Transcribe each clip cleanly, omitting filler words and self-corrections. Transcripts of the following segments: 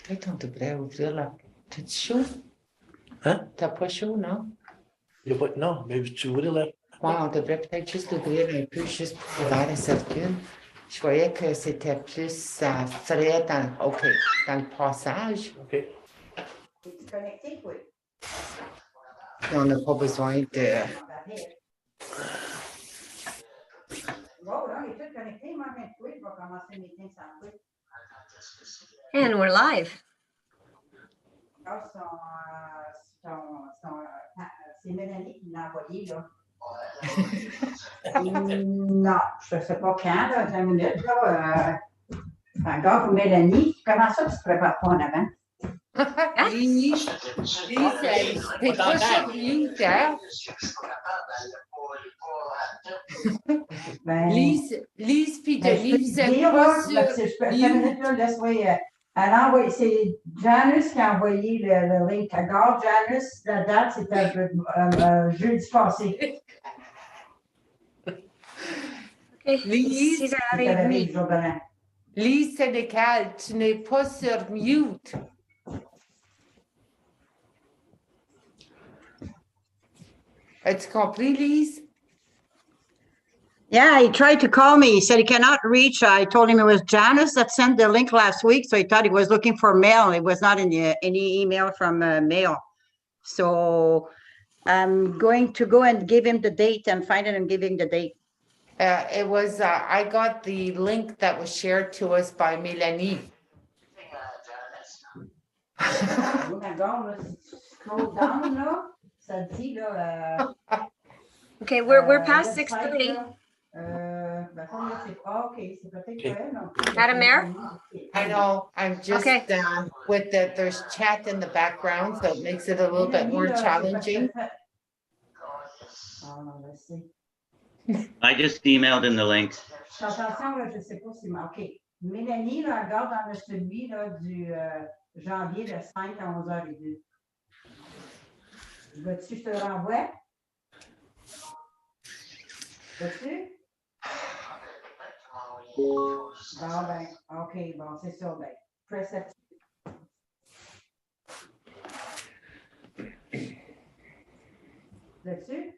Peut-être on devrait ouvrir la... T'as chaud? Hein? T'as pas chaud, non? Non, mais tu voulais la... Ouais, on devrait peut-être juste ouvrir un peu, juste pour que l'air circule. Je voyais que c'était plus frais dans le passage. OK. Es-tu connecté, oui? Et on n'a pas besoin de... Bon, là, on est tous connectés. Moi, avec toi, je vais commencer le meeting sans toi. And we're live. Ah, c'est Mélanie qui l'a envoyé, là. Non, je ne sais pas quand, là, 5 minutes, là. Encore pour Mélanie. Comment ça, tu ne te prépares pas en avant? Lise, t'es pas sur mute, hein? Ben, Lise puis ben, je Denis, peux vous te êtes dire, pas là, sur je peux 5 minutes, là, laisse-moi. Elle a envoyé, c'est Janice qui a envoyé le link. Regarde, Janice, la date, c'était jeudi passé. Okay. Lise, 6h30. Jour de l'an. Lise Sénécal, tu n'es pas sur mute. As-tu compris, Lise? Yeah, he tried to call me. He said he cannot reach. I told him it was Janice that sent the link last week. So he thought he was looking for mail. It was not in any email from mail. So I'm going to go and give him the date and find it and give him the date. It was, I got the link that was shared to us by Mélanie. Oh, d'accord, là, si tu scroll down, là, ça dit, là. Okay, we're past le site, 6:30. là, ben, comme là, c'est pas, OK, c'est peut-être pas elle, non. Madam Mayor? I know, I'm just, Okay. with there's chat in the background, so it makes it a little bit more challenging. Ah, non, là, c'est. I just emailed in the links. Attention, là, je ne sais pas si. OK. Mélanie, là, elle regarde dans celui là, du janvier de 5 à 11h02. Veux-tu, je te le renvoie? Veux-tu? Bon, ben, OK, bon, c'est ça. Ben, press it. Veux-tu?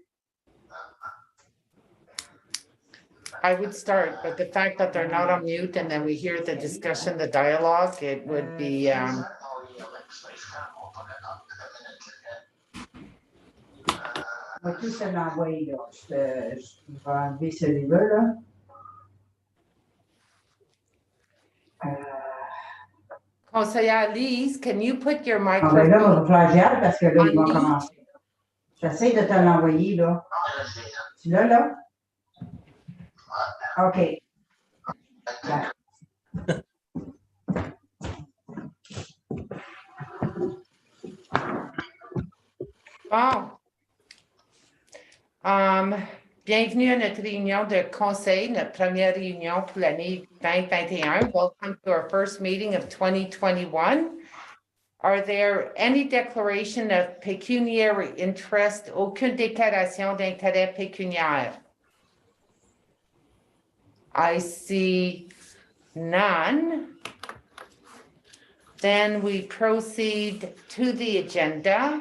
I would start, but the fact that they're not on mute and then we hear the discussion, the dialogue, it would be, Moi, tout se l'envoyer, là. Je vais enlever celui-là, là. Conseillère Lise, can you put your Ah, ben là, on microphone? va plagiat parce que là, ils vont Unmute. commencer. J'essaie de te l'envoyer, là. Tu l'as, là? OK. Là. Bon. Bienvenue à notre réunion de conseil, notre première réunion pour l'année 2021. Welcome to our first meeting of 2021. Are there any declaration of pecuniary interest? Aucune déclaration d'intérêt pécuniaire. I see none. Then we proceed to the agenda.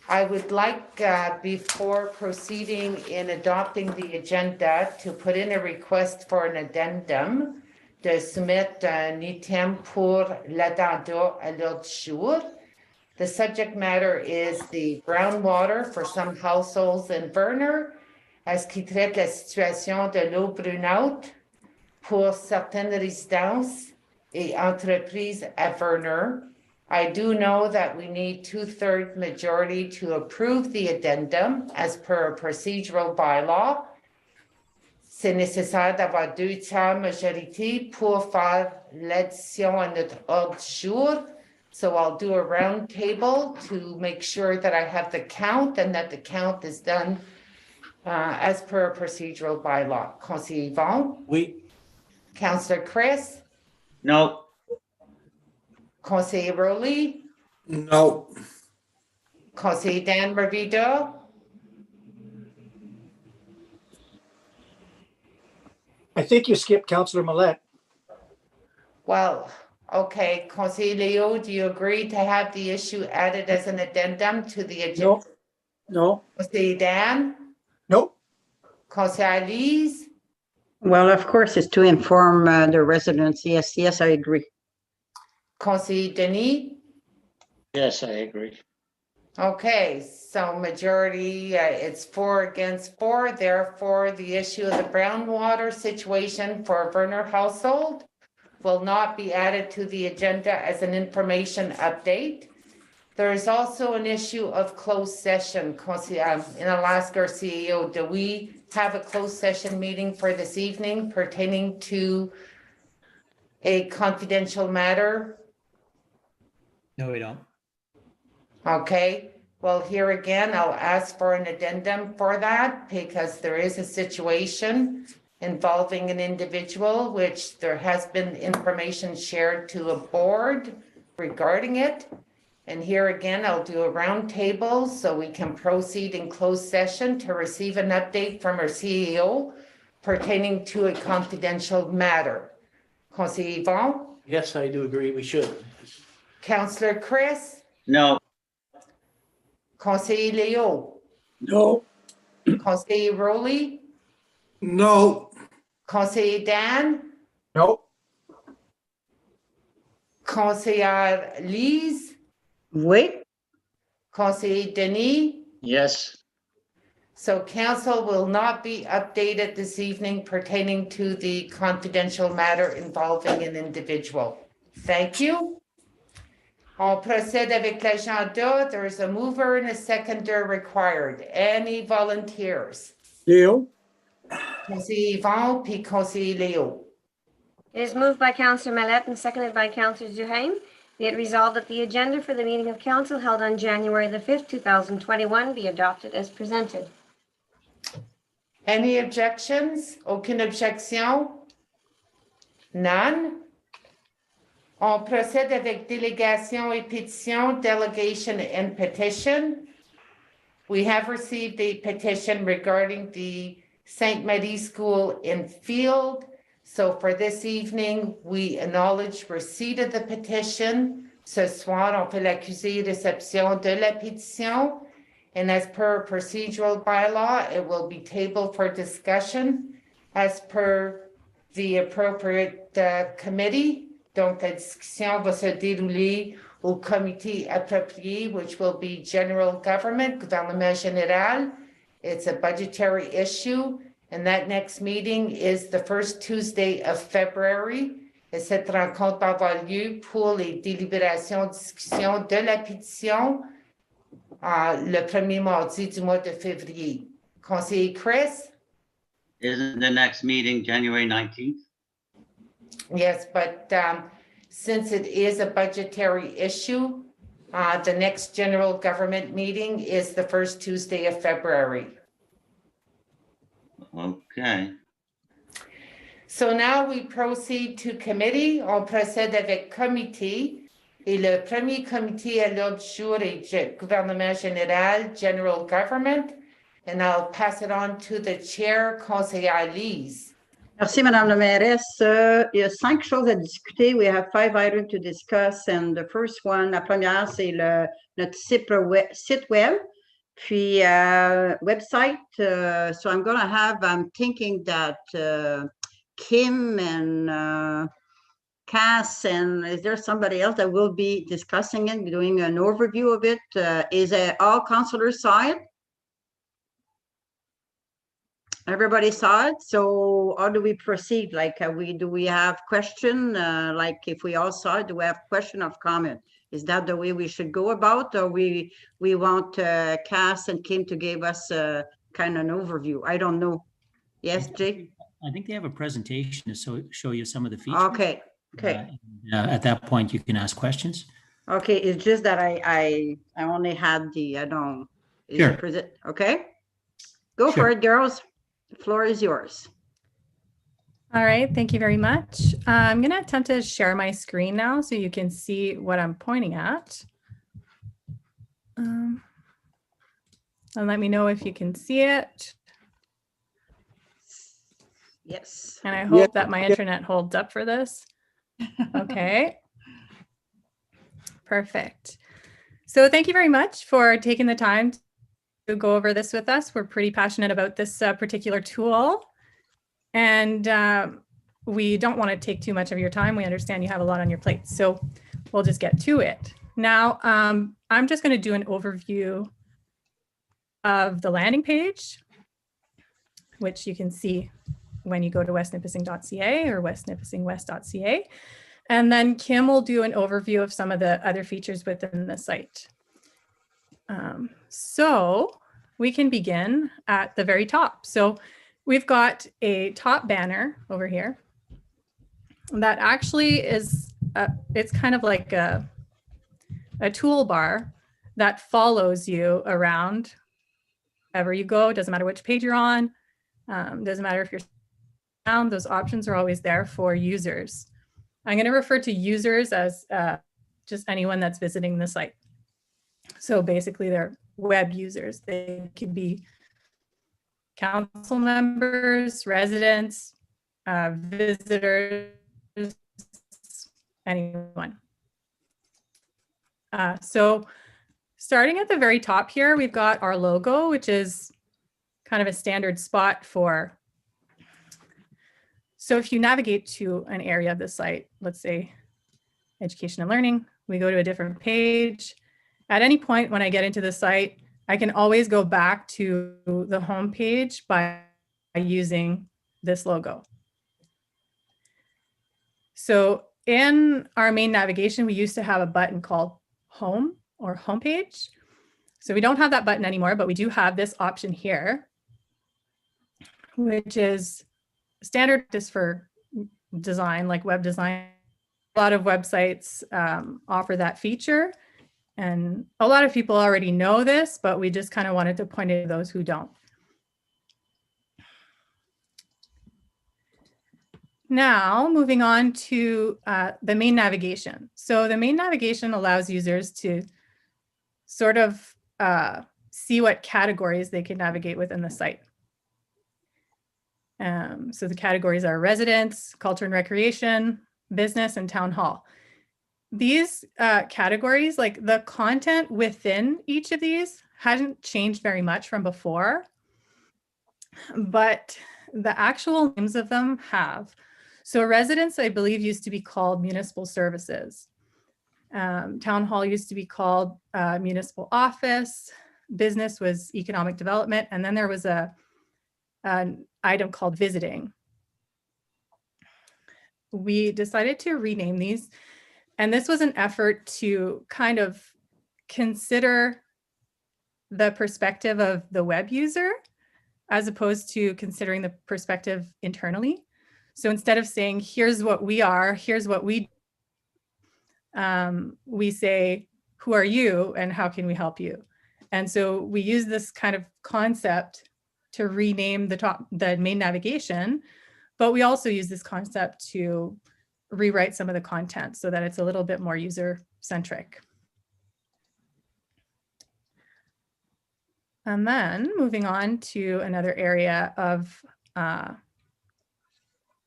I would like, before proceeding in adopting the agenda, to put in a request for an addendum de soumettre un item pour l'addenda à l'ordre du jour. The subject matter is the groundwater for some households in Verner, as qui traite la situation de l'eau brunante pour certaines résidences et entreprises à Verner. I do know that we need 2/3 majority to approve the addendum as per a procedural bylaw. C'est nécessaire d'avoir 2/3 majorité pour faire l'addition à notre ordre du jour. So I'll do a round table to make sure that I have the count and that the count is done as per a procedural bylaw. Conseiller Yvon? Oui. Councillor Chris? No, Conseiller Rowley? No. Conseiller Dan Marvido? I think you skipped Councillor Millet. Well, Okay, Conseiller Leo, do you agree to have the issue added as an addendum to the agenda? No, Conseiller Dan, no, Conseiller Lise, Well, of course, it's to inform the residents. Yes, yes, I agree. Conseiller Denis? yes, I agree. Okay, so majority, it's 4 against 4, therefore the issue of the groundwater situation for Werner household will not be added to the agenda as an information update. There is also an issue of closed session, in Alaska CEO, do we have a closed session meeting for this evening pertaining to a confidential matter? No, we don't. Okay, well, here again, I'll ask for an addendum for that because there is a situation involving an individual, which there has been information shared to a board regarding it. And here again, I'll do a round table so we can proceed in closed session to receive an update from our CEO pertaining to a confidential matter. Conseiller Yvon, Yes, I do agree, we should. Councillor Chris, No, Conseiller Leo, No. Conseiller Rowley, No. Conseiller Dan, No. Conseiller Lise, Wait, Conseiller Denis. Yes. So council will not be updated this evening pertaining to the confidential matter involving an individual. Thank you. On procède avec l'agenda. There is a mover and a seconder required. Any volunteers? Leo? Conseiller Yvon, puis Conseiller Leo. It is moved by Councillor Mallette and seconded by Councillor Duhaime. Be it resolved that the agenda for the meeting of council held on January the 5th, 2021 be adopted as presented. Any objections? Aucune objection? None? On procède avec délégation et pétition, delegation and petition. We have received a petition regarding the St. Marie School in Field. So for this evening, we acknowledge receipt of the petition. Ce soir, on fait l'accusé réception de la pétition. And as per procedural bylaw, it will be tabled for discussion as per the appropriate committee. Donc, la discussion va se dérouler au comité approprié, which will be general government, gouvernement général. It's a budgetary issue. And that next meeting is the first Tuesday of February. Et cette rencontre va avoir lieu pour les délibérations, discussions de la pétition le premier mardi du mois de février. Conseiller Chris? isn't the next meeting January 19th? Yes, but since it is a budgetary issue, the next general government meeting is the first Tuesday of February. Okay, So now we proceed to committee. On procède avec comité. Et le premier comité à l'ordre du jour est gouvernement général, general government. And I'll pass it on to the chair, conseillère Lise. merci, Madame la mairesse. Il y a 5 choses à discuter. We have 5 items to discuss. And the first one, la première, c'est notre site web. Puis, website. So I'm thinking that Kim and Cass, and is there somebody else that will be discussing it, doing an overview of it? Is all councilors saw it? Everybody saw it, so how do we proceed? Like, do we have question? Like, if we all saw it, do we have question of comment? Is that the way we should go about, or we want Cass and Kim to give us kind of an overview? I don't know. Yes, Jake? I think they have a presentation to show you some of the features. Okay, okay. At that point, you can ask questions. Okay, it's just that I only had I don't. is Sure. it present- Okay, go for Sure. it, girls. The floor is yours. All right, thank you very much. I'm going to attempt to share my screen now so you can see what I'm pointing at. And let me know if you can see it. Yes. And I hope that my internet holds up for this. Okay. Perfect. So thank you very much for taking the time to go over this with us. We're pretty passionate about this particular tool. And we don't want to take too much of your time. We understand you have a lot on your plate. So we'll just get to it. Now, I'm just going to do an overview of the landing page, which you can see when you go to westnipissing.ca or westnipissingwest.ca. And then Kim will do an overview of some of the other features within the site. So we can begin at the very top. So we've got a top banner over here that actually is, it's kind of like a toolbar that follows you around wherever you go. It doesn't matter which page you're on. Doesn't matter if you're down, those options are always there for users. I'm going to refer to users as just anyone that's visiting the site. So basically they're web users. They could be council members, residents, visitors, anyone. So starting at the very top here, we've got our logo, which is kind of a standard spot for. So if you navigate to an area of the site, let's say education and learning, we go to a different page. At any point when I get into the site, I can always go back to the home page by using this logo. So in our main navigation, we used to have a button called home or homepage. So we don't have that button anymore, but we do have this option here, which is standard just for design, like web design. A lot of websites offer that feature. And a lot of people already know this, but we just kind of wanted to point it to those who don't. Now, moving on to the main navigation. So the main navigation allows users to sort of see what categories they can navigate within the site. So the categories are residents, culture and recreation, business, and town hall. These categories, like the content within each of these hasn't changed very much from before, but the actual names of them have. So residents, I believe, used to be called municipal services. Town hall used to be called municipal office. Business was economic development. And then there was an item called visiting. We decided to rename these. And this was an effort to kind of consider the perspective of the web user as opposed to considering the perspective internally. So instead of saying, here's what we are, here's what we say, who are you and how can we help you? And so we use this kind of concept to rename the main navigation, but we also use this concept to rewrite some of the content so that it's a little bit more user-centric. And then moving on to another area of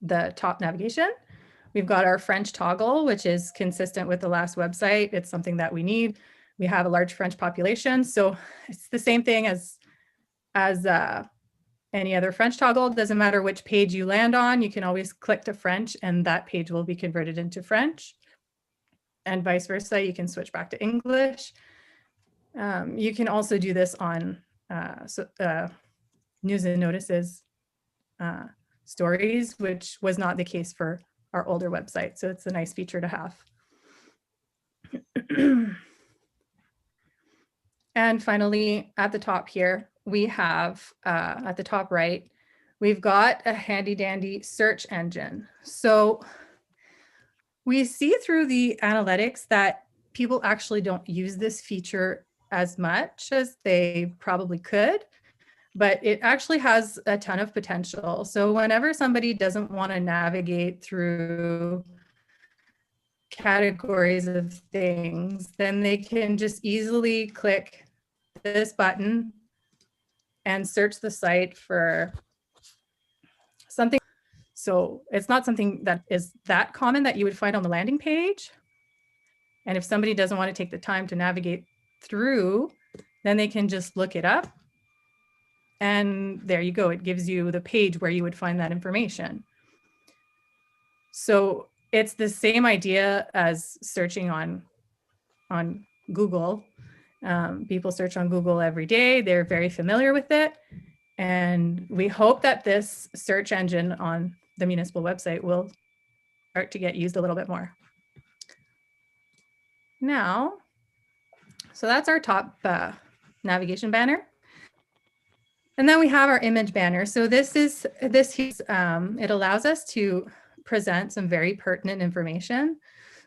the top navigation, we've got our French toggle, which is consistent with the last website. It's something that we need. We have a large French population, so it's the same thing as any other French toggle. Doesn't matter which page you land on, you can always click to French and that page will be converted into French. And vice versa, you can switch back to English. You can also do this on news and notices stories, which was not the case for our older website. So it's a nice feature to have. And finally, at the top here, we have at the top right, we've got a handy dandy search engine. So we see through the analytics that people actually don't use this feature as much as they probably could, but it actually has a ton of potential. So whenever somebody doesn't want to navigate through categories of things, then they can just easily click this button and search the site for something. So it's not something that is that common that you would find on the landing page. And if somebody doesn't want to take the time to navigate through, then they can just look it up. And there you go. It gives you the page where you would find that information. So it's the same idea as searching on Google. People search on Google every day. They're very familiar with it. And we hope that this search engine on the municipal website will start to get used a little bit more. Now, so that's our top navigation banner. And then we have our image banner. So it allows us to present some very pertinent information.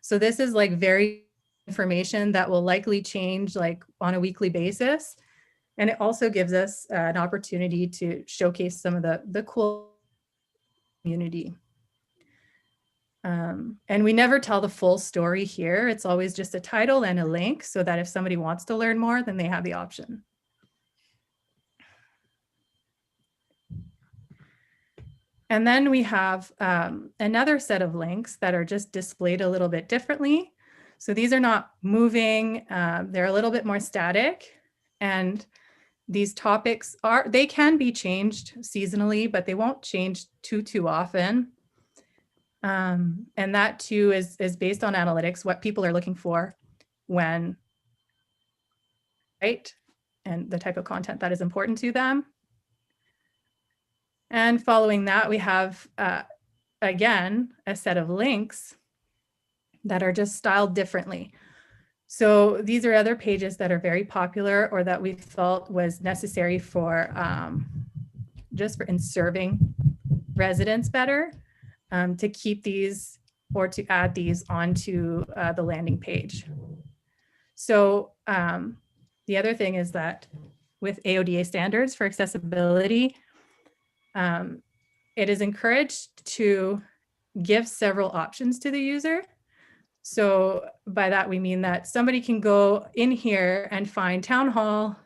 So this is like very information that will likely change like on a weekly basis. And it also gives us an opportunity to showcase some of the cool community. And we never tell the full story here. It's always just a title and a link so that if somebody wants to learn more, then they have the option. And then we have another set of links that are just displayed a little bit differently. So these are not moving, they're a little bit more static. And these topics they can be changed seasonally, but they won't change too often. And that too is based on analytics, what people are looking for when, right? And the type of content that is important to them. And following that, we have, again, a set of links that are just styled differently. So these are other pages that are very popular or that we felt was necessary for just for in serving residents better, to keep these or to add these onto the landing page. So the other thing is that with AODA standards for accessibility, it is encouraged to give several options to the user. So by that, we mean that somebody can go in here and find town hall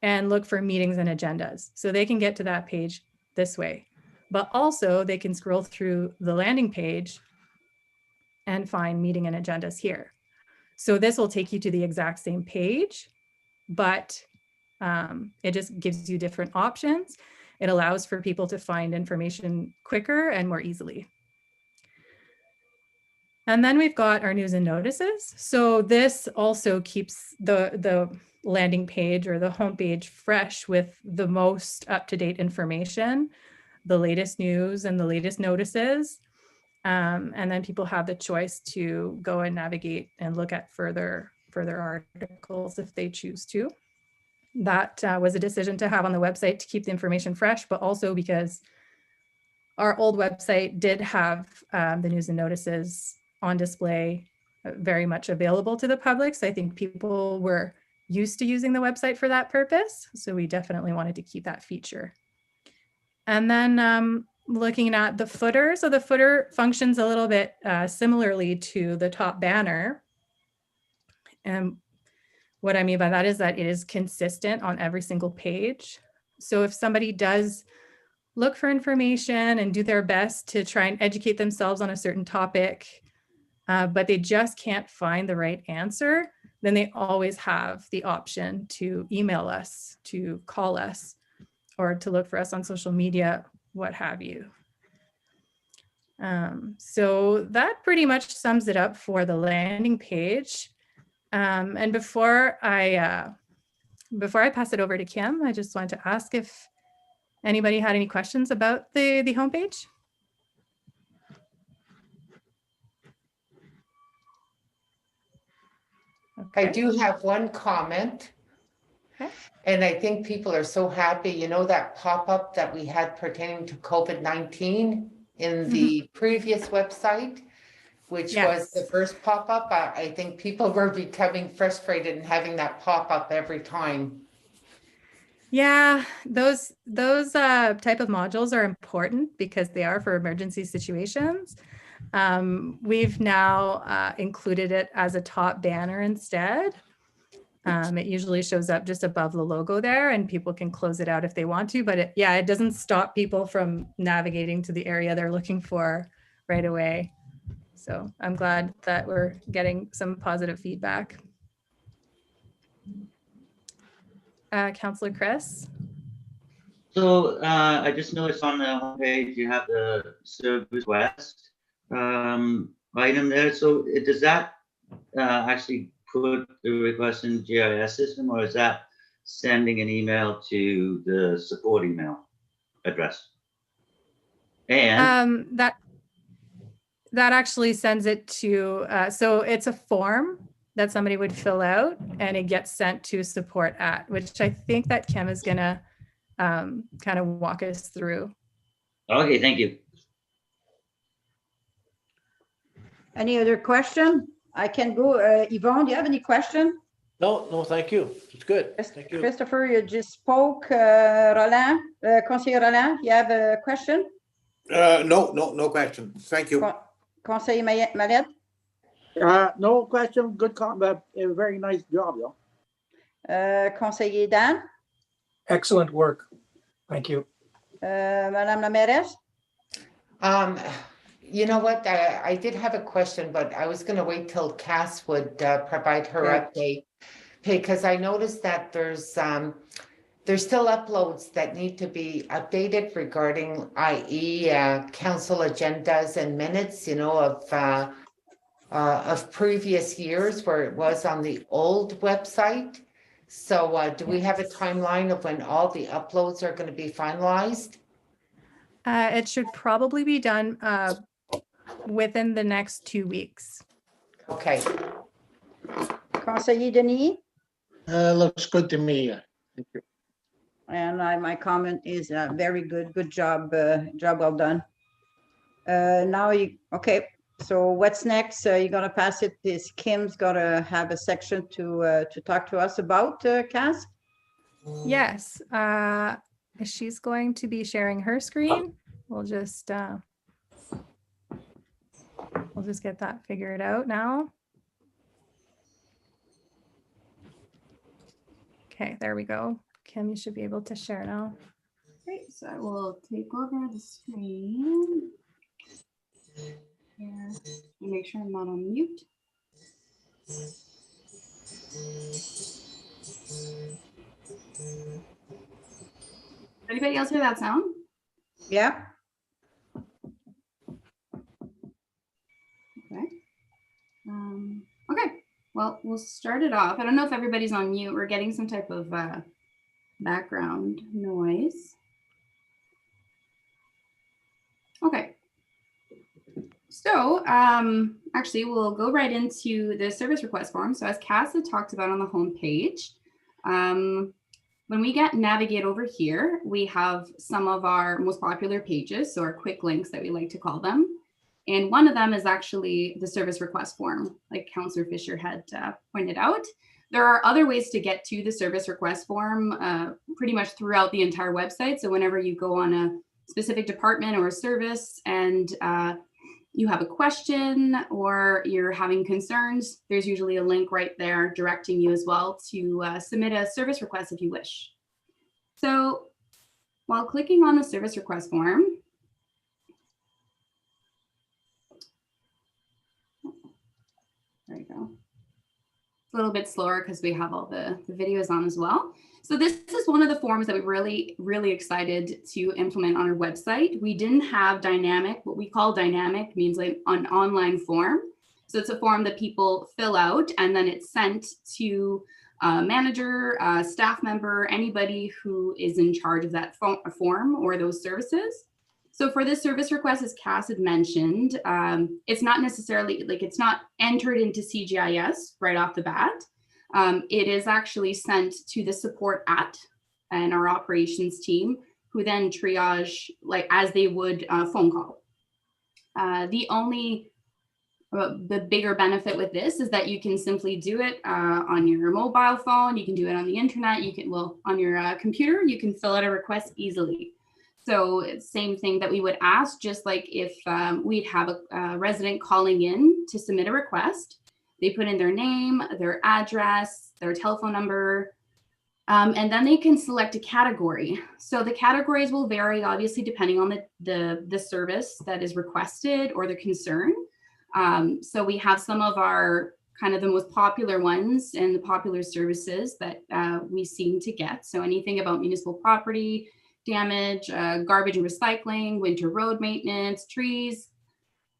and look for meetings and agendas. So they can get to that page this way, but also they can scroll through the landing page and find meeting and agendas here. So this will take you to the exact same page, but it just gives you different options. It allows for people to find information quicker and more easily. And then we've got our news and notices. So this also keeps the landing page or the homepage fresh with the most up-to-date information, the latest news and the latest notices. And then people have the choice to go and navigate and look at further articles if they choose to. That was a decision to have on the website to keep the information fresh, but also because our old website did have the news and notices on display, very much available to the public. So I think people were used to using the website for that purpose. So we definitely wanted to keep that feature. And then looking at the footer. So the footer functions a little bit similarly to the top banner. And what I mean by that is that it is consistent on every single page. So if somebody does look for information and do their best to try and educate themselves on a certain topic, but they just can't find the right answer, then they always have the option to email us, to call us, or to look for us on social media, what have you. So that pretty much sums it up for the landing page. And before I pass it over to Kim, I just wanted to ask if anybody had any questions about the homepage. I Okay. do have one comment. Okay. And I think people are so happy, you know, that pop-up that we had pertaining to COVID-19 in the previous website, which was the Yes. first pop-up. I think people were becoming frustrated and having that pop-up every time. Yeah, those type of modules are important because they are for emergency situations. We've now included it as a top banner instead. It usually shows up just above the logo there and people can close it out if they want to, but it doesn't stop people from navigating to the area they're looking for right away. So I'm glad that we're getting some positive feedback. Councillor Chris? So I just noticed on the homepage, you have the service west item there. So does that actually put the request in GIS system, or is that sending an email to the support email address? And That actually sends it to, so it's a form that somebody would fill out and it gets sent to support at, which I think that Kim is gonna kind of walk us through. okay, thank you. Any other question? I can go, Yvonne, do you have any question? No, no, thank you. It's good. Thank you. Christopher, you just spoke, Roland, Conseiller Roland, you have a question? No question. Thank you. Conseiller Mallette? No question. Good comment. A very nice job, though. Conseiller Dan? Excellent work. Thank you. Madame la mairesse? You know what, I did have a question, but I was gonna wait till Cass would provide her Yeah. update. Because I noticed that there's still uploads that need to be updated regarding, i.e. Council agendas and minutes, you know, of previous years where it was on the old website. So do we have a timeline of when all the uploads are gonna be finalized? It should probably be done within the next 2 weeks. Okay, Conseiller Denis? Looks good to me. Thank you. And my comment is very good. Good job. Job well done. Now okay. So what's next? You're gonna pass it. This Kim's gonna have a section to talk to us about, Cass? Yes, she's going to be sharing her screen. We'll just get that figured out now. Okay, there we go. Kim, you should be able to share now. Great, so I will take over the screen. Here, make sure I'm not on mute. Anybody else hear that sound? Yeah. Okay. Okay, well, we'll start it off. I don't know if everybody's on mute. We're getting some type of background noise. Okay. So actually, we'll go right into the service request form. So as Cass had talked about on the home page, when we navigate over here, we have some of our most popular pages, so our quick links that we like to call them. And one of them is actually the service request form, like Councillor Fisher had pointed out. There are other ways to get to the service request form pretty much throughout the entire website. So whenever you go on a specific department or a service and you have a question or you're having concerns, there's usually a link right there directing you as well to submit a service request if you wish. So while clicking on the service request form, there you go. It's a little bit slower because we have all the videos on as well. So this is one of the forms that we're really excited to implement on our website. We didn't have dynamic. What we call dynamic means like an online form. So it's a form that people fill out and then it's sent to a manager, a staff member, anybody who is in charge of that form or those services. So for this service request, as Cass had mentioned, it's not necessarily like it's not entered into CGIS right off the bat. It is actually sent to the support at and our operations team, who then triage like as they would a phone call. The bigger benefit with this is that you can simply do it on your mobile phone. You can do it on the internet. You can, well, on your computer, you can fill out a request easily. So it's same thing that we would ask, just like if we'd have a resident calling in to submit a request. They put in their name, their address, their telephone number, and then they can select a category. So the categories will vary, obviously, depending on the service that is requested or the concern. So we have some of our kind of the most popular ones and the popular services that we seem to get. So anything about municipal property damage, garbage and recycling, winter road maintenance, trees,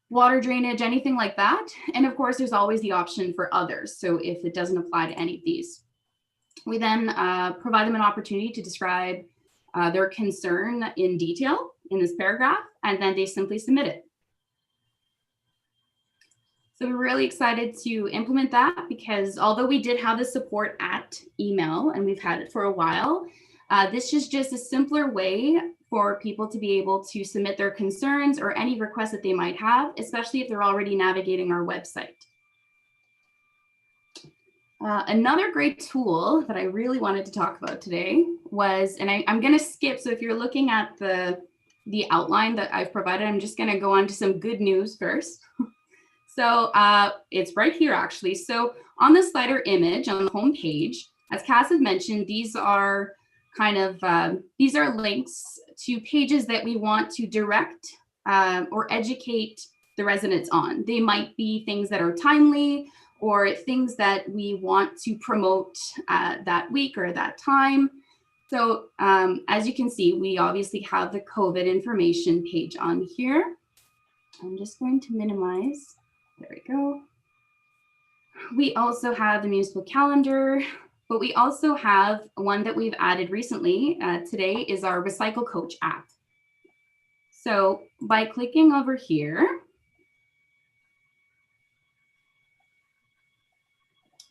water drainage, anything like that. And of course, there's always the option for others. So if it doesn't apply to any of these, we then provide them an opportunity to describe their concern in detail in this paragraph, and then they simply submit it. So we're really excited to implement that because although we did have the support at email and we've had it for a while, this is just a simpler way for people to be able to submit their concerns or any requests that they might have, especially if they're already navigating our website. Another great tool that I really wanted to talk about today was, and I'm going to skip, so if you're looking at the outline that I've provided, I'm just going to go on to some good news first. So it's right here actually. So on the slider image on the home page, as Cass had mentioned, these are kind of, these are links to pages that we want to direct or educate the residents on. They might be things that are timely or things that we want to promote that week or that time. So as you can see, we obviously have the COVID information page on here. I'm just going to minimize. There we go. We also have the municipal calendar, but we also have one that we've added recently today is our Recycle Coach app. So by clicking over here,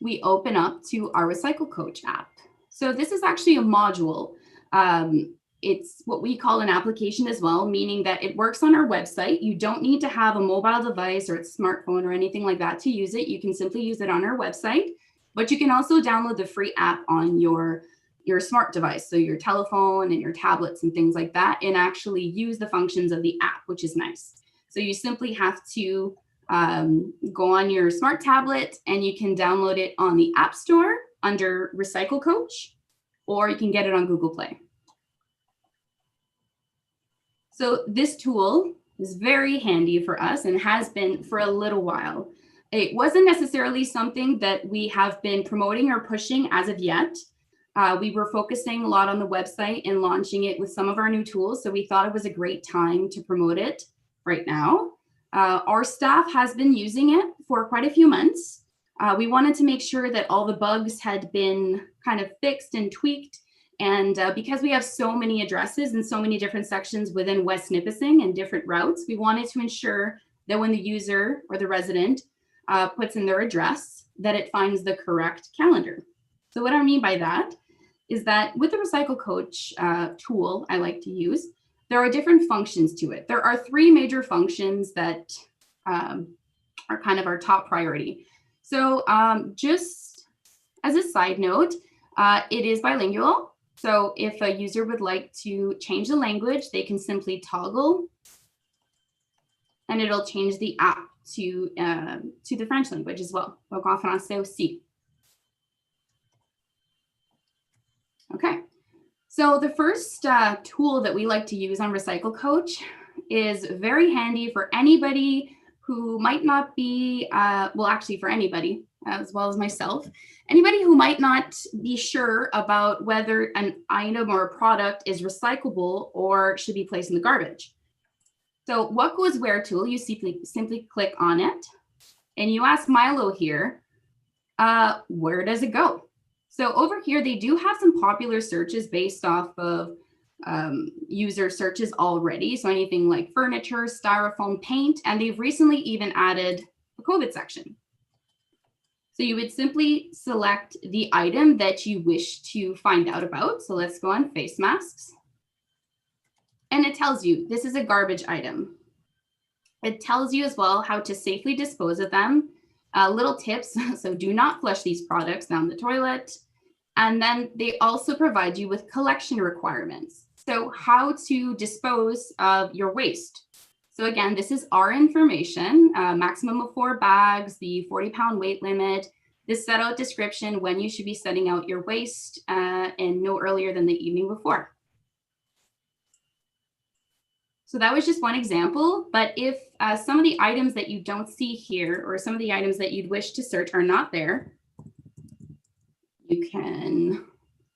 we open up to our Recycle Coach app. So this is actually a module. It's what we call an application as well, meaning that it works on our website. You don't need to have a mobile device or a smartphone or anything like that to use it. You can simply use it on our website, but you can also download the free app on your smart device, so your telephone and your tablets and things like that, and actually use the functions of the app, which is nice. So you simply have to go on your smart tablet and you can download it on the App Store under Recycle Coach, or you can get it on Google Play. So this tool is very handy for us and has been for a little while. It wasn't necessarily something that we have been promoting or pushing as of yet. We were focusing a lot on the website and launching it with some of our new tools. So we thought it was a great time to promote it right now. Our staff has been using it for quite a few months. We wanted to make sure that all the bugs had been kind of fixed and tweaked. And because we have so many addresses and so many different sections within West Nipissing and different routes, we wanted to ensure that when the user or the resident puts in their address, that it finds the correct calendar. So what I mean by that is that with the Recycle Coach tool I like to use, there are different functions to it. There are 3 major functions that are kind of our top priority. So just as a side note, it is bilingual. So if a user would like to change the language, they can simply toggle and it'll change the app to the French language as well. Donc en français aussi. Okay, so the first tool that we like to use on Recycle Coach is very handy for anybody who might not be, well, actually for anybody, as well as myself, anybody who might not be sure about whether an item or a product is recyclable or should be placed in the garbage. So What Goes Where tool, you simply click on it and you ask Milo here, where does it go? So over here, they do have some popular searches based off of user searches already. So anything like furniture, styrofoam, paint, and they've recently even added a COVID section. So you would simply select the item that you wish to find out about. So let's go on face masks. And it tells you this is a garbage item. It tells you as well how to safely dispose of them. Little tips, so do not flush these products down the toilet. And then they also provide you with collection requirements. So how to dispose of your waste. So again, this is our information, maximum of 4 bags, the 40-pound weight limit, this set out description when you should be setting out your waste and no earlier than the evening before. So that was just one example, but if some of the items that you don't see here or some of the items that you'd wish to search are not there, you can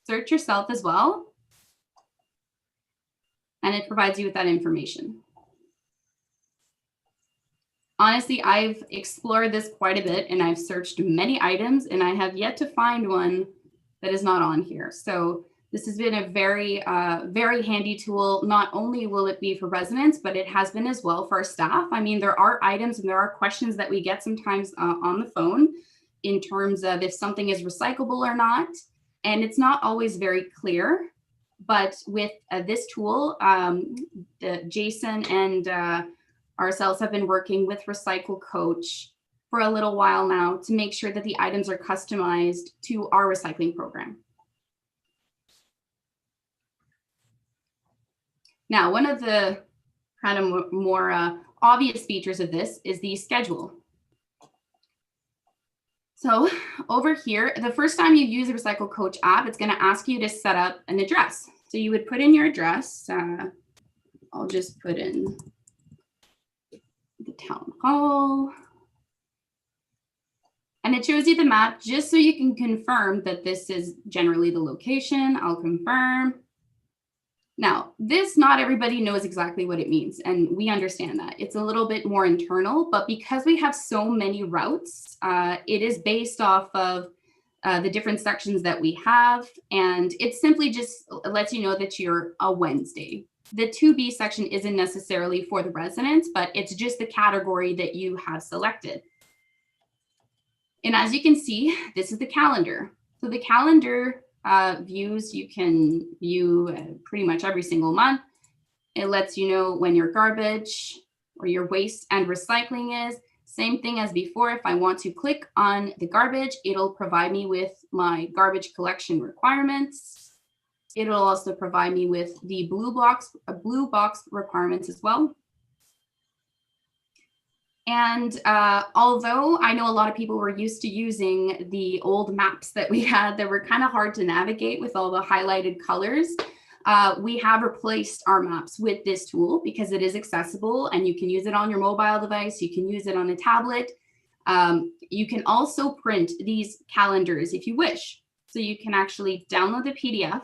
search yourself as well. And it provides you with that information. Honestly, I've explored this quite a bit and I've searched many items and I have yet to find one that is not on here. So this has been a very, very handy tool. Not only will it be for residents, but it has been as well for our staff. I mean, there are items and there are questions that we get sometimes on the phone in terms of if something is recyclable or not. And it's not always very clear. But with this tool, Jason and ourselves have been working with Recycle Coach for a little while now to make sure that the items are customized to our recycling program. Now, one of the kind of more obvious features of this is the schedule. So over here, the first time you use the Recycle Coach app, it's going to ask you to set up an address. So you would put in your address. I'll just put in the town hall. And it shows you the map just so you can confirm that this is generally the location. I'll confirm. Now, this, not everybody knows exactly what it means, and we understand that. It's a little bit more internal, but because we have so many routes, it is based off of the different sections that we have, and it simply just lets you know that you're a Wednesday. The 2B section isn't necessarily for the residents, but it's just the category that you have selected. And as you can see, this is the calendar. So the calendar views you can view pretty much every single month. It lets you know when your garbage or your waste and recycling is. Same thing as before. If I want to click on the garbage, it'll provide me with my garbage collection requirements. It'll also provide me with the blue box requirements as well. And although I know a lot of people were used to using the old maps that we had that were kind of hard to navigate with all the highlighted colors, we have replaced our maps with this tool because it is accessible and you can use it on your mobile device. You can use it on a tablet. You can also print these calendars if you wish. So you can actually download the PDF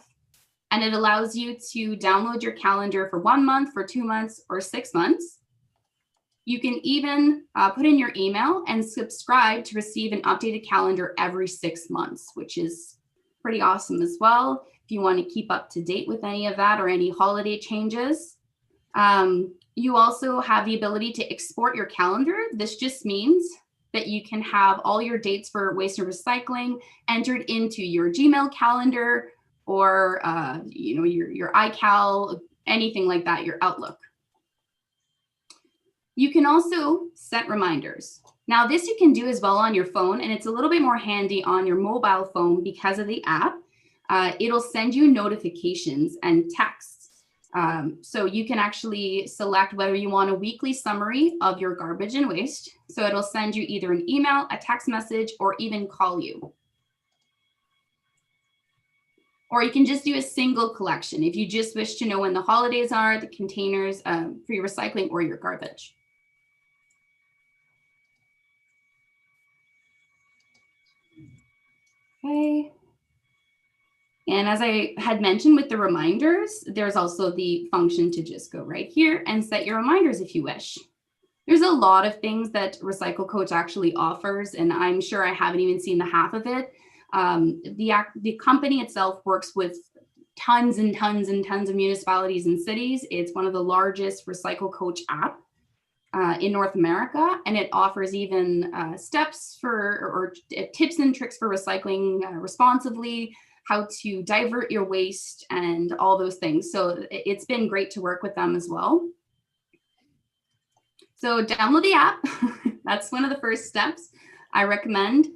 and it allows you to download your calendar for 1 month, for 2 months, or 6 months. You can even put in your email and subscribe to receive an updated calendar every 6 months, which is pretty awesome as well. If you want to keep up to date with any of that or any holiday changes. You also have the ability to export your calendar. This just means that you can have all your dates for waste and recycling entered into your Gmail calendar or your iCal, anything like that, your Outlook. You can also set reminders. Now this you can do as well on your phone, and it's a little bit more handy on your mobile phone because of the app. It'll send you notifications and texts. So you can actually select whether you want a weekly summary of your garbage and waste. So it'll send you either an email, a text message, or even call you. Or you can just do a single collection if you just wish to know when the holidays are, the containers for your recycling or your garbage. Okay. And as I had mentioned with the reminders, there's also the function to just go right here and set your reminders if you wish. There's a lot of things that Recycle Coach actually offers, and I'm sure I haven't even seen the half of it. The company itself works with tons and tons and tons of municipalities and cities. It's one of the largest Recycle Coach app in North America, and it offers even steps for or tips and tricks for recycling responsibly, how to divert your waste and all those things. So it's been great to work with them as well. So download the app. That's one of the first steps I recommend.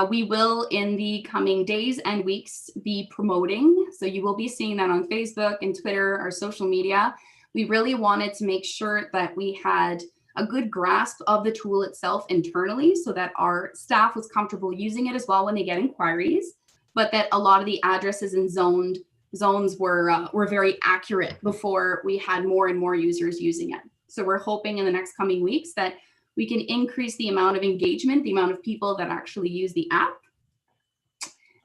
We will in the coming days and weeks be promoting. So you will be seeing that on Facebook and Twitter, our social media. We really wanted to make sure that we had a good grasp of the tool itself internally so that our staff was comfortable using it as well when they get inquiries, but that a lot of the addresses and zoned zones were very accurate before we had more and more users using it. So we're hoping in the next coming weeks that we can increase the amount of engagement, the amount of people that actually use the app.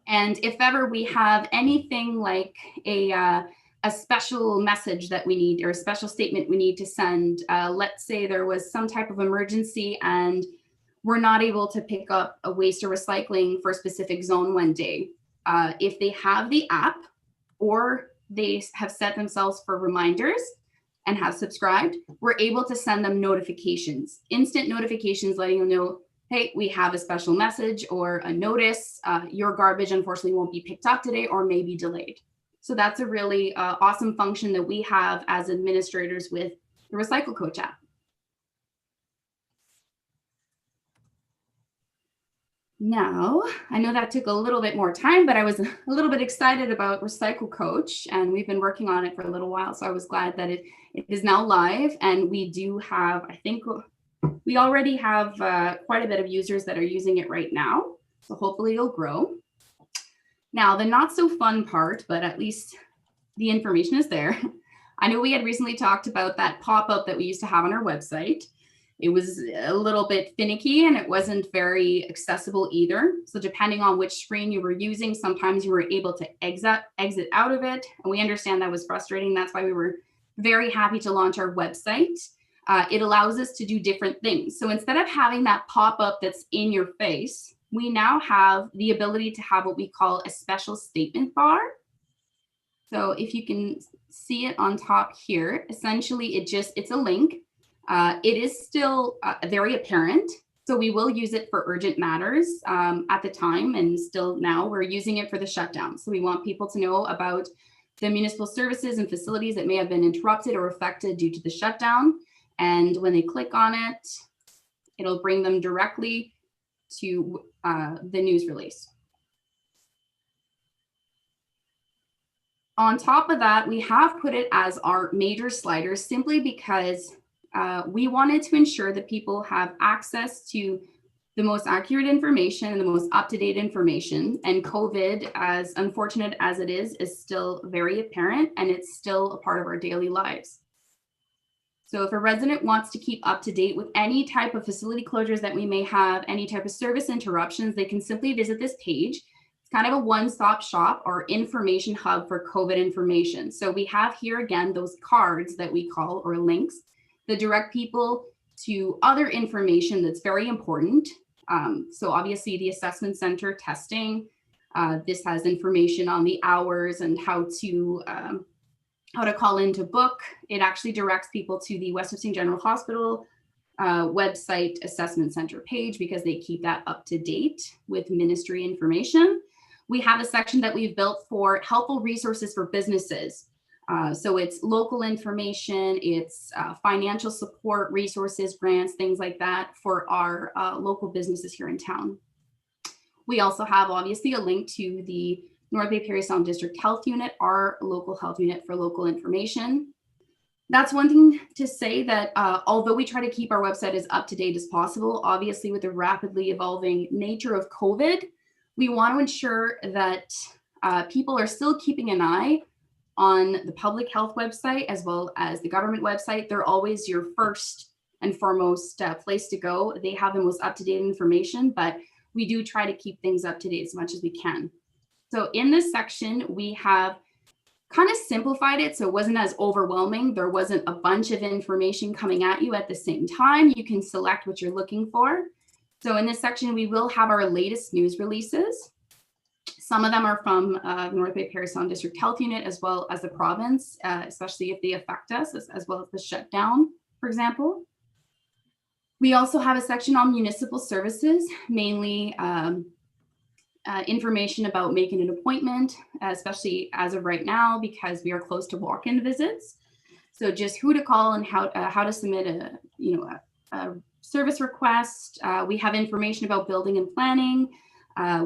And if ever we have anything like a special message that we need, or a special statement we need to send, let's say there was some type of emergency and we're not able to pick up a waste or recycling for a specific zone one day. If they have the app or they have set themselves for reminders and have subscribed, we're able to send them notifications, instant notifications letting them know, hey, we have a special message or a notice. Your garbage unfortunately won't be picked up today or may be delayed. So that's a really awesome function that we have as administrators with the Recycle Coach app. Now, I know that took a little bit more time, but I was a little bit excited about Recycle Coach, and we've been working on it for a little while. So I was glad that it is now live, and we do have, I think we already have quite a bit of users that are using it right now. So hopefully it'll grow. Now, the not so fun part, but at least the information is there. I know we had recently talked about that pop-up that we used to have on our website. It was a little bit finicky and it wasn't very accessible either. So depending on which screen you were using, sometimes you were able to exit out of it. And we understand that was frustrating. That's why we were very happy to launch our website. It allows us to do different things. So instead of having that pop-up that's in your face, we now have the ability to have what we call a special statement bar. So if you can see it on top here, essentially it's a link. It is still very apparent. So we will use it for urgent matters at the time, and still now we're using it for the shutdown. So we want people to know about the municipal services and facilities that may have been interrupted or affected due to the shutdown. And when they click on it, it'll bring them directly to the news release. On top of that, we have put it as our major sliders simply because we wanted to ensure that people have access to the most accurate information and the most up-to-date information. And COVID, as unfortunate as it is still very apparent, and it's still a part of our daily lives. So if a resident wants to keep up to date with any type of facility closures that we may have, any type of service interruptions, they can simply visit this page. It's kind of a one-stop shop or information hub for COVID information. So we have here again, those cards that we call, or links, that direct people to other information that's very important. So obviously the assessment center testing, this has information on the hours and how to call in to book. It actually directs people to the West Nipissing General Hospital website assessment center page because they keep that up to date with ministry information. We have a section that we've built for helpful resources for businesses. So it's local information, it's financial support, resources, grants, things like that for our local businesses here in town. We also have obviously a link to the North Bay Parry Sound District Health Unit, our local health unit for local information. That's one thing to say that although we try to keep our website as up to date as possible, obviously with the rapidly evolving nature of COVID, we want to ensure that people are still keeping an eye on the public health website as well as the government website. They're always your first and foremost place to go. They have the most up-to-date information, but we do try to keep things up to date as much as we can. So in this section, we have kind of simplified it so it wasn't as overwhelming. There wasn't a bunch of information coming at you at the same time. You can select what you're looking for. So in this section, we will have our latest news releases. Some of them are from North Bay Parry Sound District Health Unit as well as the province, especially if they affect us, as well as the shutdown, for example. We also have a section on municipal services, mainly information about making an appointment, especially as of right now, because we are close to walk-in visits. So just who to call and how to submit a service request. We have information about building and planning.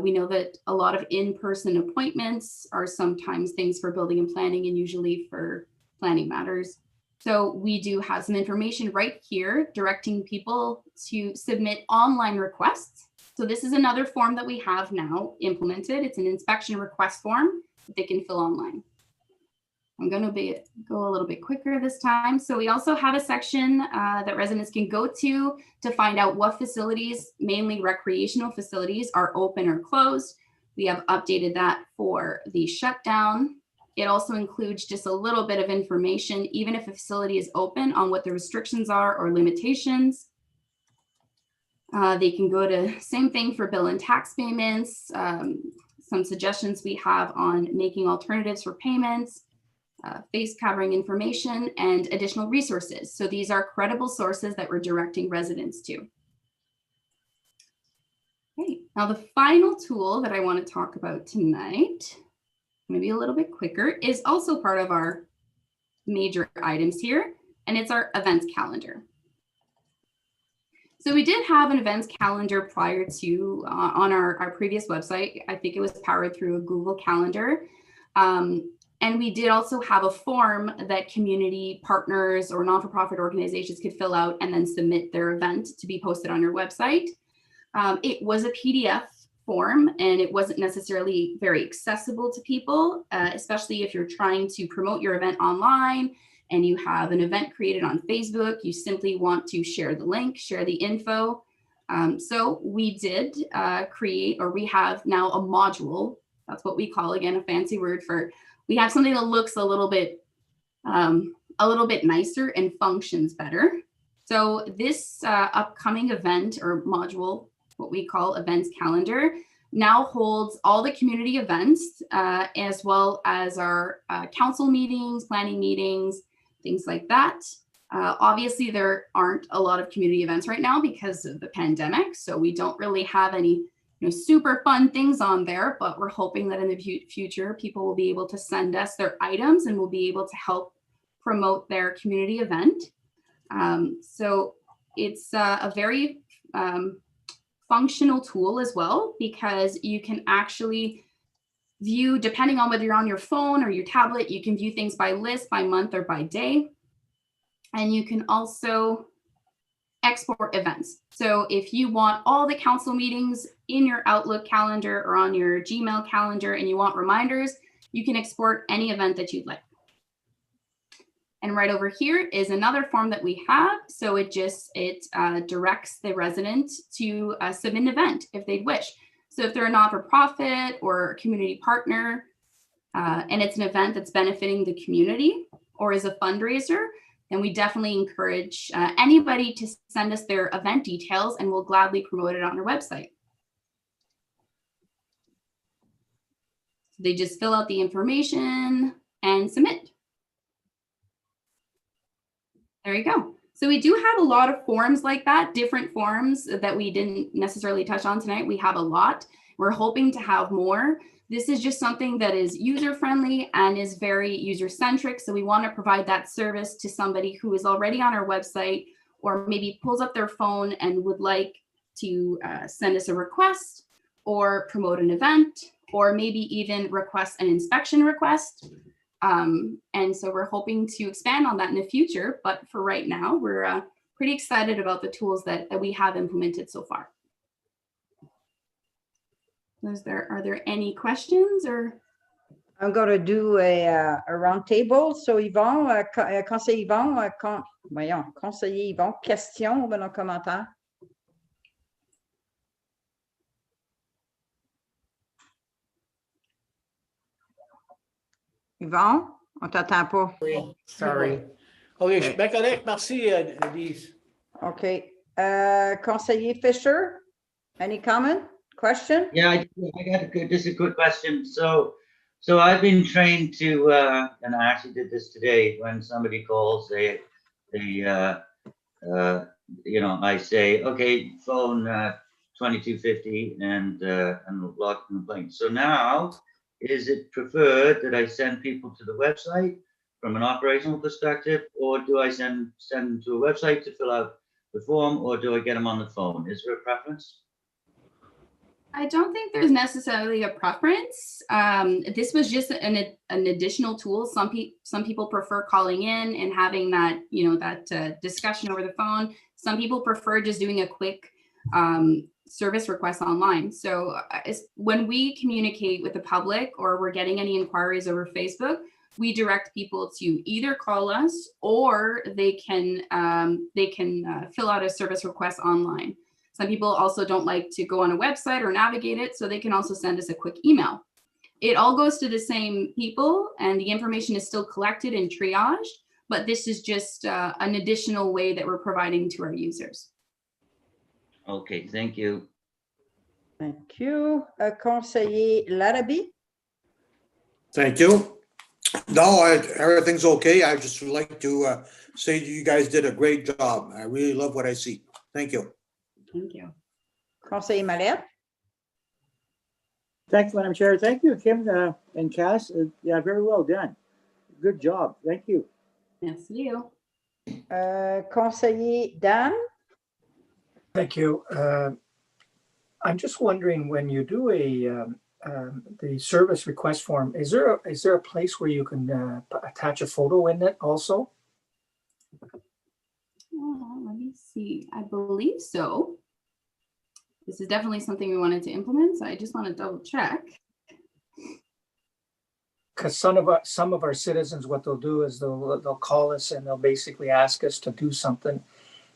We know that a lot of in-person appointments are sometimes things for building and planning and usually for planning matters. So we do have some information right here directing people to submit online requests. So this is another form that we have now implemented. It's an inspection request form that they can fill online. I'm going to go a little bit quicker this time. So we also have a section that residents can go to find out what facilities, mainly recreational facilities, are open or closed. We have updated that for the shutdown. It also includes just a little bit of information, even if a facility is open, on what the restrictions are or limitations. They can go to same thing for bill and tax payments, some suggestions we have on making alternatives for payments, face covering information, and additional resources. So these are credible sources that we're directing residents to. Okay, now the final tool that I want to talk about tonight, maybe a little bit quicker, is also part of our major items here, and it's our events calendar. So we did have an events calendar prior to on our previous website. I think it was powered through a Google Calendar. And we did also have a form that community partners or non-for-profit organizations could fill out and then submit their event to be posted on your website. It was a PDF form, and it wasn't necessarily very accessible to people, especially if you're trying to promote your event online and you have an event created on Facebook. You simply want to share the link, share the info. So we did create, or we have now a module. That's what we call, again, a fancy word for, we have something that looks a little bit nicer and functions better. So this upcoming event or module, what we call events calendar, now holds all the community events, as well as our council meetings, planning meetings, things like that. Obviously, there aren't a lot of community events right now because of the pandemic, so we don't really have any super fun things on there, but we're hoping that in the future, people will be able to send us their items and we'll be able to help promote their community event. So it's a very functional tool as well, because you can actually view, depending on whether you're on your phone or your tablet, you can view things by list, by month, or by day. And you can also export events. So if you want all the council meetings in your Outlook calendar or on your Gmail calendar and you want reminders, you can export any event that you'd like. And right over here is another form that we have. So it directs the resident to submit an event if they'd wish. So if they're a not-for-profit or a community partner, and it's an event that's benefiting the community or is a fundraiser, then we definitely encourage anybody to send us their event details, and we'll gladly promote it on our website. So they just fill out the information and submit. There you go. So we do have a lot of forms like that, different forms that we didn't necessarily touch on tonight. We have a lot. We're hoping to have more. This is just something that is user-friendly and is very user-centric. So we want to provide that service to somebody who is already on our website, or maybe pulls up their phone and would like to send us a request or promote an event, or maybe even request an inspection request. And so we're hoping to expand on that in the future. But for right now, we're pretty excited about the tools that we have implemented so far. Are there any questions, or? I'm going to do a round table. So Yvon, conseiller Yvon, conseiller Yvon, question ou bien commentaire? Yvon, on t'entend pas. Oui, sorry. OK, je suis bien correct. Merci, Lise. OK. Conseiller Fisher, any comment, question? Yeah, I got just a quick question. So I've been trained to, and I actually did this today, when somebody calls, I say, okay, phone 2250 and log the complaint. So now, is it preferred that I send people to the website from an operational perspective, or do I send them to a website to fill out the form, or do I get them on the phone? Is there a preference? I don't think there's necessarily a preference. This was just an additional tool. Some people prefer calling in and having that, that discussion over the phone. Some people prefer just doing a quick service request online. So when we communicate with the public, or we're getting any inquiries over Facebook, we direct people to either call us or they can fill out a service request online. Some people also don't like to go on a website or navigate it, so they can also send us a quick email. It all goes to the same people and the information is still collected and triaged, but this is just an additional way that we're providing to our users. Okay, thank you. Thank you. Conseiller Larrabee? Thank you. No, everything's okay. I just would like to say that you guys did a great job. I really love what I see. Thank you. Thank you. Conseiller Mallette? Thanks, Madam Chair. Thank you, Kim and Cass. Yeah, very well done. Good job. Thank you. Yes, you. Conseiller Dan? Thank you. I'm just wondering, when you do the service request form, is there a place where you can attach a photo in it also? Let me see. I believe so. This is definitely something we wanted to implement, so I just want to double check. Because some of our citizens, what they'll do is they'll call us and they'll basically ask us to do something,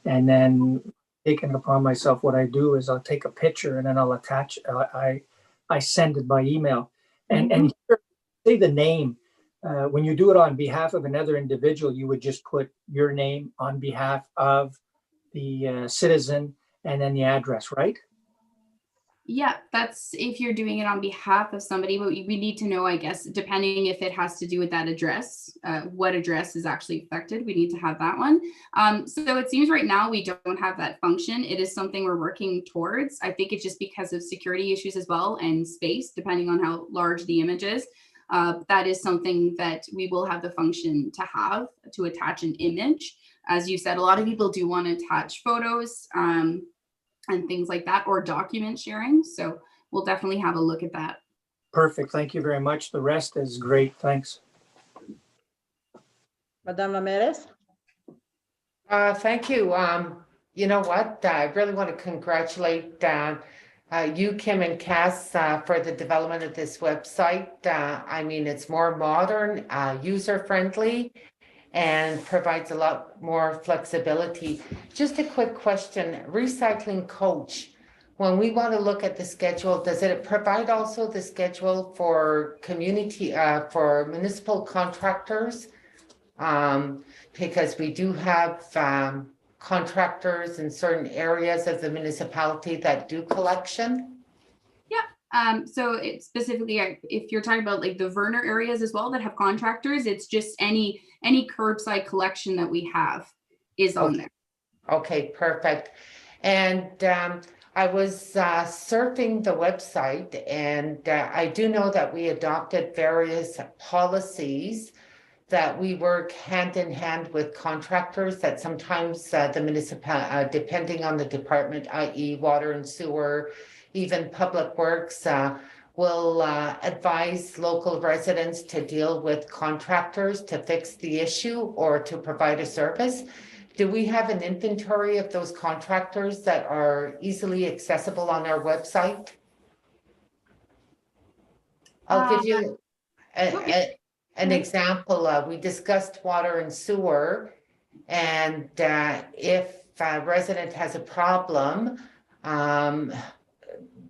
and then taking it upon myself, what I do is I'll take a picture and then I'll attach. I send it by email, and here, say the name. When you do it on behalf of another individual, you would just put your name on behalf of the citizen and then the address, right? Yeah, that's if you're doing it on behalf of somebody, but we need to know, I guess, depending if it has to do with that address, what address is actually affected. We need to have that one. So it seems right now we don't have that function. It is something we're working towards. I think it's just because of security issues as well and space, depending on how large the image is. That is something that we will have the function to have to attach an image. As you said, a lot of people do want to attach photos and things like that, or document sharing. So we'll definitely have a look at that. Perfect. Thank you very much. The rest is great. Thanks. Madame Lameres? Thank you. You know what? I really want to congratulate you, Kim and Cass, for the development of this website. I mean, it's more modern, user-friendly, and provides a lot more flexibility. Just a quick question, Recycling Coach, when we want to look at the schedule, does it provide also the schedule for community, for municipal contractors? Because we do have contractors in certain areas of the municipality that do collection. So it's specifically, if you're talking about like the Verner areas as well that have contractors, it's just any curbside collection that we have is on there. Okay, perfect. And I was surfing the website, and I do know that we adopted various policies that we work hand in hand with contractors, that sometimes the municipal, depending on the department, i.e. water and sewer, even public works, will advise local residents to deal with contractors to fix the issue or to provide a service. Do we have an inventory of those contractors that are easily accessible on our website? I'll give you an example. We discussed water and sewer, and if a resident has a problem,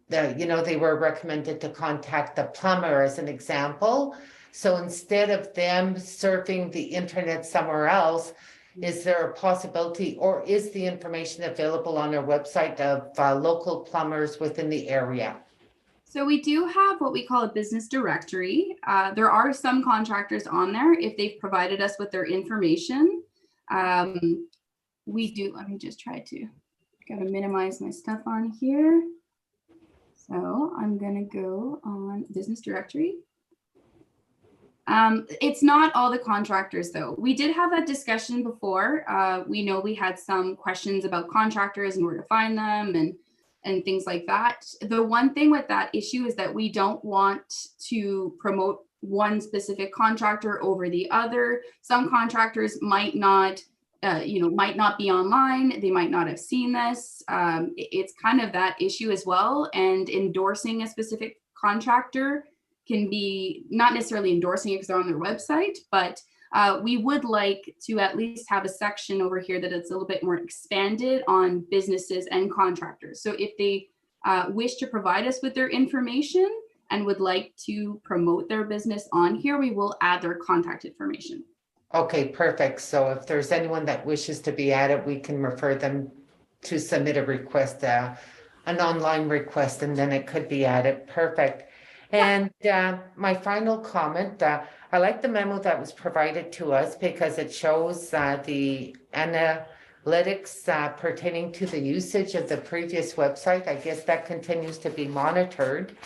they were recommended to contact the plumber as an example. So instead of them surfing the internet somewhere else, is there a possibility, or is the information available on our website of local plumbers within the area? So we do have what we call a business directory. There are some contractors on there if they've provided us with their information. We do, let me just try to, gotta minimize my stuff on here. So I'm gonna go on business directory. It's not all the contractors though. We did have that discussion before. We know we had some questions about contractors and where to find them and things like that. The one thing with that issue is that we don't want to promote one specific contractor over the other. Some contractors might not be online. They might not have seen this. It's kind of that issue as well. And endorsing a specific contractor can be not necessarily endorsing it because they're on their website, but we would like to at least have a section over here that is a little bit more expanded on businesses and contractors. So if they wish to provide us with their information and would like to promote their business on here, we will add their contact information. Okay, perfect. So if there's anyone that wishes to be added, we can refer them to submit a request, an online request, and then it could be added. Perfect. And my final comment, I like the memo that was provided to us because it shows the analytics pertaining to the usage of the previous website. I guess that continues to be monitored.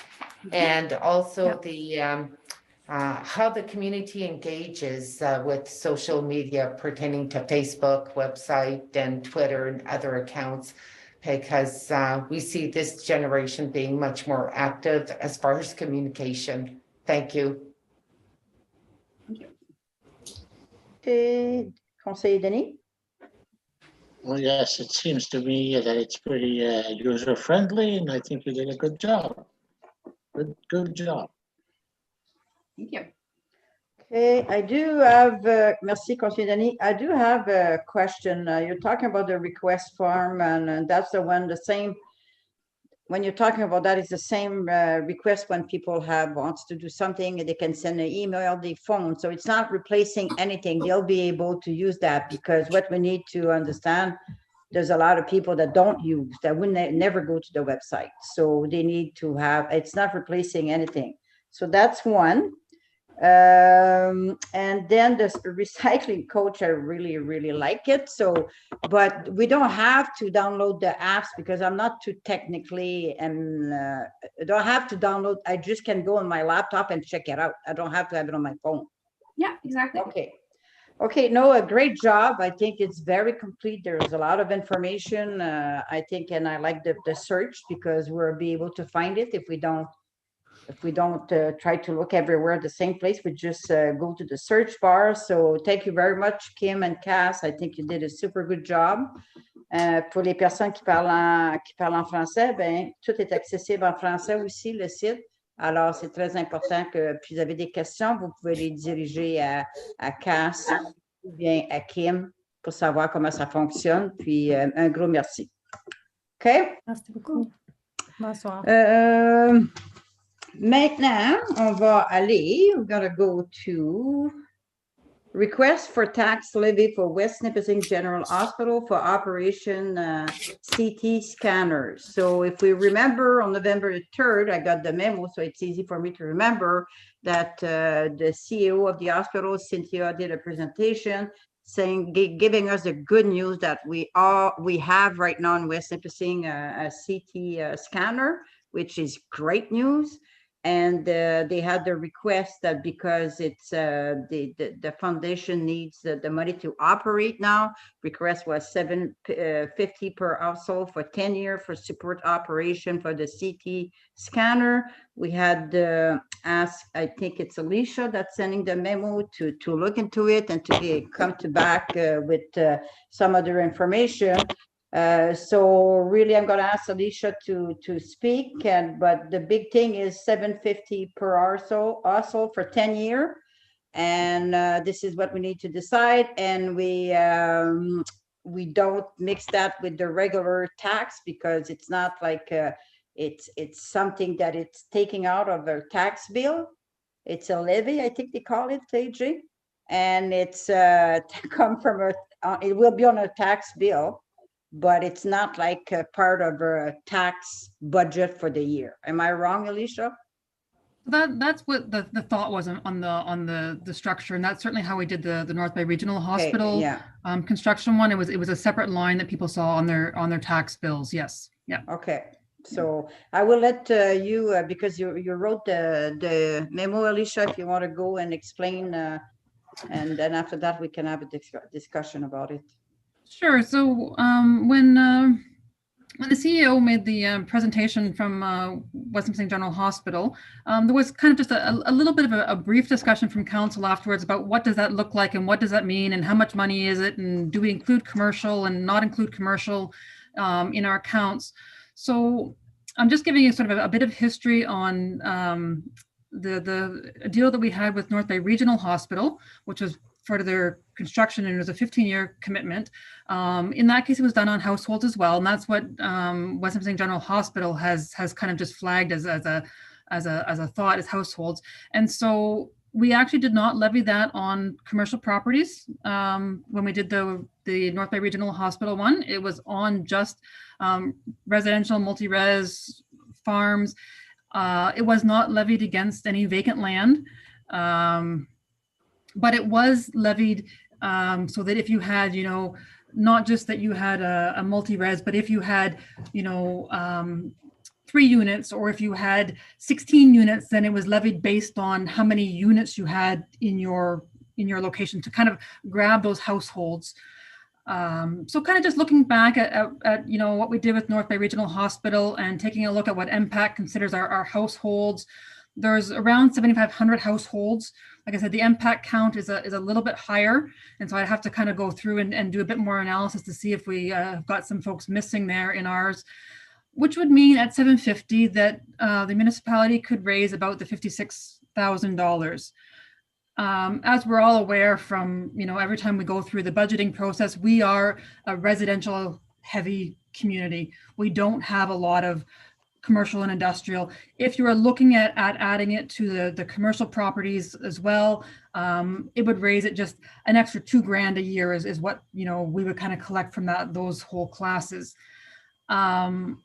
And also the how the community engages with social media pertaining to Facebook, website, and Twitter and other accounts, because we see this generation being much more active as far as communication. Thank you. Okay, Conseiller Denis? Well, yes, it seems to me that it's pretty user-friendly, and I think you did a good job. Good job. Thank you. Okay, I do have, merci, Conseiller Denis. I do have a question. You're talking about the request form, and that's the one, the same, when you're talking about that, it's the same request when people wants to do something, and they can send an email, the phone. So it's not replacing anything. They'll be able to use that, because what we need to understand, there's a lot of people that don't use, that would never go to the website. So they need to have, it's not replacing anything. So that's one. And then the recycling coach, I really, really like it. So, but we don't have to download the apps because I'm not too technically, and I don't have to download. I just can go on my laptop and check it out. I don't have to have it on my phone. Yeah, exactly. Okay. Okay, no, a great job. I think it's very complete. There's a lot of information, I think, and I like the search, because we'll be able to find it if we don't try to look everywhere at the same place. We just go to the search bar. So thank you very much, Kim and Cass. I think you did a super good job. Pour les personnes qui parlent en français, ben, tout est accessible en français aussi, le site. Alors, c'est très important que, puis vous avez des questions, vous pouvez les diriger à Cass ou bien à Kim pour savoir comment ça fonctionne. Puis, un gros merci. OK? Merci beaucoup. Bonsoir. Maintenant, on va aller, we're going to go to request for tax levy for West Nipissing General Hospital for Operation CT scanners. So if we remember, on November 3rd, I got the memo, so it's easy for me to remember that the CEO of the hospital, Cynthia, did a presentation saying, giving us the good news that we have right now in West Nipissing a CT scanner, which is great news. And they had the request that because it's the foundation needs the money to operate now. Request was $750 per household for 10 years for support operation for the CT scanner. We had asked, I think it's Alicia that's sending the memo to look into it and to come back with some other information. So really, I'm going to ask Alicia to speak, but the big thing is $750 per household for 10 years, and this is what we need to decide. And we don't mix that with the regular tax, because it's not like it's something that it's taking out of a tax bill. It's a levy, I think they call it, AJ, and it's come from it will be on a tax bill, but it's not like a part of a tax budget for the year. Am I wrong, Alicia? That's what the thought was on the structure, and that's certainly how we did the North Bay Regional Hospital construction one. It was a separate line that people saw on their tax bills. Yes. Yeah. Okay. So I will let you because you wrote the memo, Alicia, if you want to go and explain, and then after that we can have a discussion about it. Sure. So when the CEO made the presentation from West Nipissing General Hospital, there was kind of just a little bit of a brief discussion from council afterwards about what does that look like and what does that mean and how much money is it and do we include commercial and not include commercial in our accounts. So I'm just giving you sort of a bit of history on the deal that we had with North Bay Regional Hospital, which was part of their construction, and it was a 15-year commitment. In that case, it was done on households as well, and that's what West Nipissing General Hospital has kind of just flagged as a thought, as households. And so we actually did not levy that on commercial properties when we did the North Bay Regional Hospital one. It was on just residential, multi-res, farms. It was not levied against any vacant land, but it was levied so that if you had, you know, not just that you had a multi-res, but if you had, you know, 3 units, or if you had 16 units, then it was levied based on how many units you had in your location to kind of grab those households. So kind of just looking back at you know, what we did with North Bay Regional Hospital and taking a look at what MPAC considers our households. There's around 7,500 households. Like I said, the MPAC count is a little bit higher. And so I'd have to kind of go through and do a bit more analysis to see if we have got some folks missing there in ours, which would mean at 750 that the municipality could raise about the $56,000. As we're all aware from, you know, every time we go through the budgeting process, we are a residential heavy community. We don't have a lot of commercial and industrial. If you are looking at adding it to the commercial properties as well, it would raise it just an extra $2,000 a year is what, you know, we would kind of collect from those whole classes. And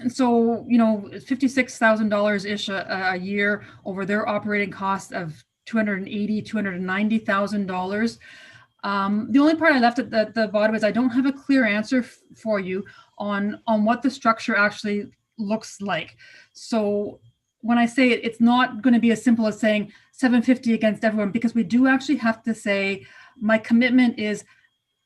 so, you know, $56,000-ish a year over their operating cost of $280,000, $290,000. The only part I left at the bottom is I don't have a clear answer for you on what the structure actually looks like. So when I say it, it's not going to be as simple as saying 750 against everyone, because we do actually have to say my commitment is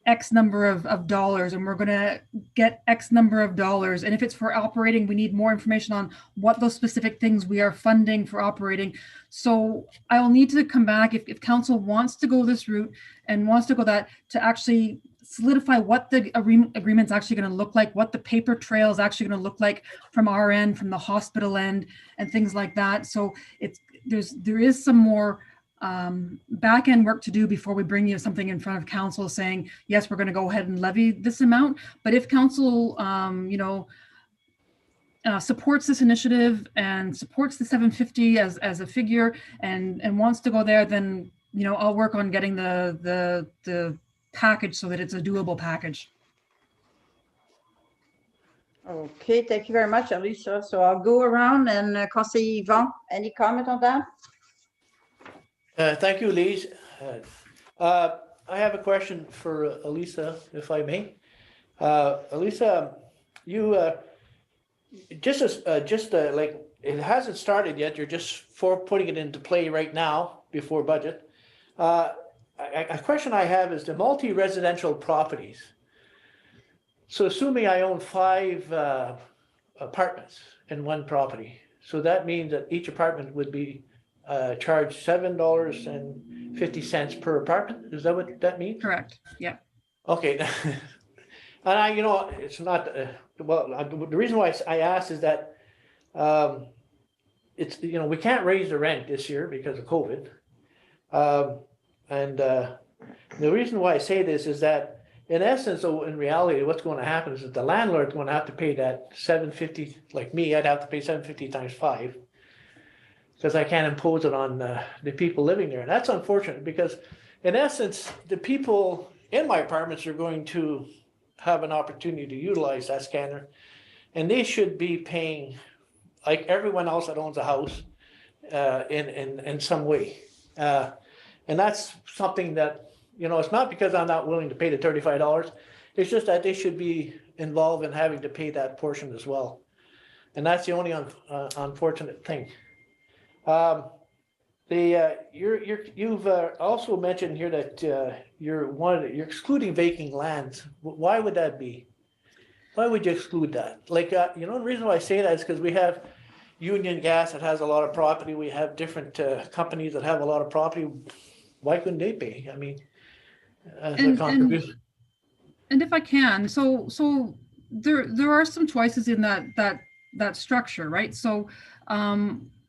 X number of dollars, and we're going to get X number of dollars. And if it's for operating, we need more information on what those specific things we are funding for operating. So I will need to come back if council wants to go this route and wants to go that, to actually solidify what the agreement's actually going to look like, what the paper trail is actually going to look like from our end, from the hospital end, and things like that. So there is some more back end work to do before we bring you something in front of council saying, yes, we're going to go ahead and levy this amount. But if council, you know, supports this initiative and supports the 750 as a figure and wants to go there, then, you know, I'll work on getting the package so that it's a doable package. Okay, thank you very much, Alicia. So I'll go around and Conseiller Yvon, any comment on that? Thank you, Lise. I have a question for Elisa, if I may. Elisa, you like, it hasn't started yet. You're just putting it into play right now before budget. A question I have is the multi-residential properties. So assuming I own 5 apartments in one property, so that means that each apartment would be charged $7.50 per apartment. Is that what that means? Correct. Yeah. Okay. And you know, it's not, the reason why I asked is that it's, you know, we can't raise the rent this year because of COVID. And the reason why I say this is that in essence, or in reality, what's going to happen is that the landlord's going to have to pay that $7.50, like me, I'd have to pay $7.50 times 5. Because I can't impose it on the people living there. And that's unfortunate because in essence, the people in my apartments are going to have an opportunity to utilize that scanner, and they should be paying like everyone else that owns a house in some way. And that's something that, you know, it's not because I'm not willing to pay the $35. It's just that they should be involved in having to pay that portion as well. And that's the only unfortunate thing. You've also mentioned here that you're excluding vacant lands. Why would that be? Why would you exclude that? Like, you know, the reason why I say that is because we have Union Gas that has a lot of property. We have different companies that have a lot of property. Why couldn't they pay? I mean, as a contribution. And if I can, so there are some choices in that structure, right? So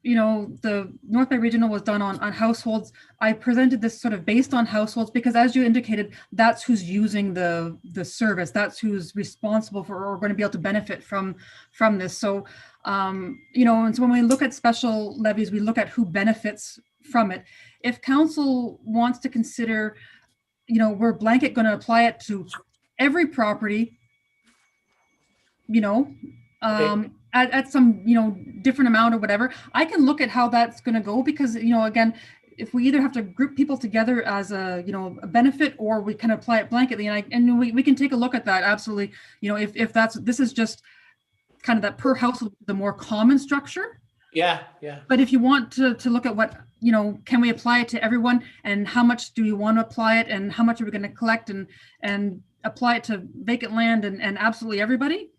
the North Bay Regional was done on households. I presented this sort of based on households because, as you indicated, that's who's using the service. That's who's responsible for or going to be able to benefit from this. So, and so when we look at special levies, we look at who benefits from it. If council wants to consider, we're blanket going to apply it to every property, at some, different amount or whatever, I can look at how that's going to go because, again, if we either have to group people together as a benefit or we can apply it blanketly, and we can take a look at that. Absolutely. If this is just kind of that per household, the more common structure. Yeah. But if you want to look at what, can we apply it to everyone and how much do you want to apply it and how much are we going to collect and apply it to vacant land and absolutely everybody?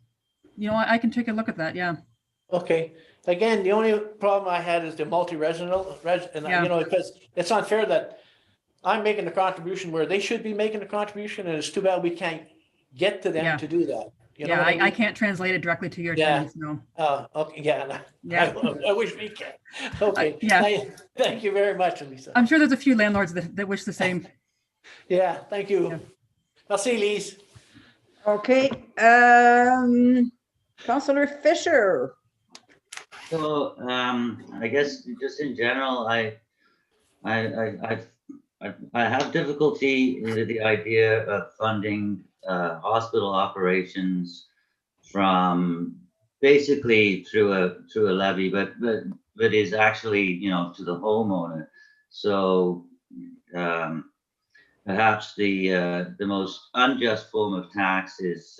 I can take a look at that. Yeah. Okay. Again, the only problem I had is the multi-resident, because it's unfair that I'm making the contribution where they should be making the contribution, and it's too bad we can't get to them to do that. I can't translate it directly to your tenants. No. Okay. Yeah. I wish we can. Okay. Thank you very much, Lisa. I'm sure there's a few landlords that wish the same. Yeah. Thank you. Yeah. I'll see you, Lise. Okay. Councillor Fisher. So I guess just in general, I have difficulty with the idea of funding hospital operations from basically through a levy, but is actually to the homeowner. So perhaps the most unjust form of tax is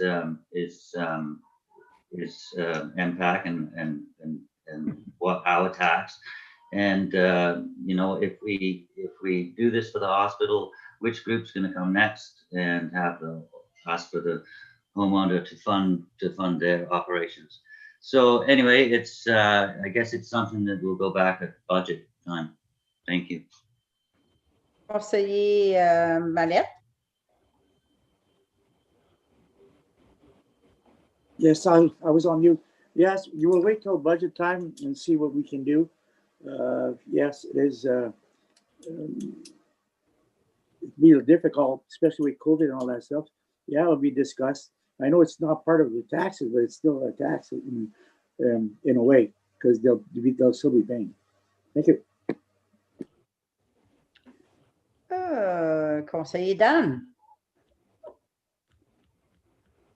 MPAC and what our tax, and if we do this for the hospital, which group's going to come next and ask for the homeowner to fund their operations? So anyway, it's I guess it's something that will go back at budget time. Thank you. Conseiller Mallette. Yes, I was on mute. Yes, you will wait till budget time and see what we can do. Yes, it is be difficult, especially with COVID and all that stuff. Yeah, it'll be discussed. I know it's not part of the taxes, but it's still a tax in a way because they'll still be paying. Thank you. Conseiller Dan.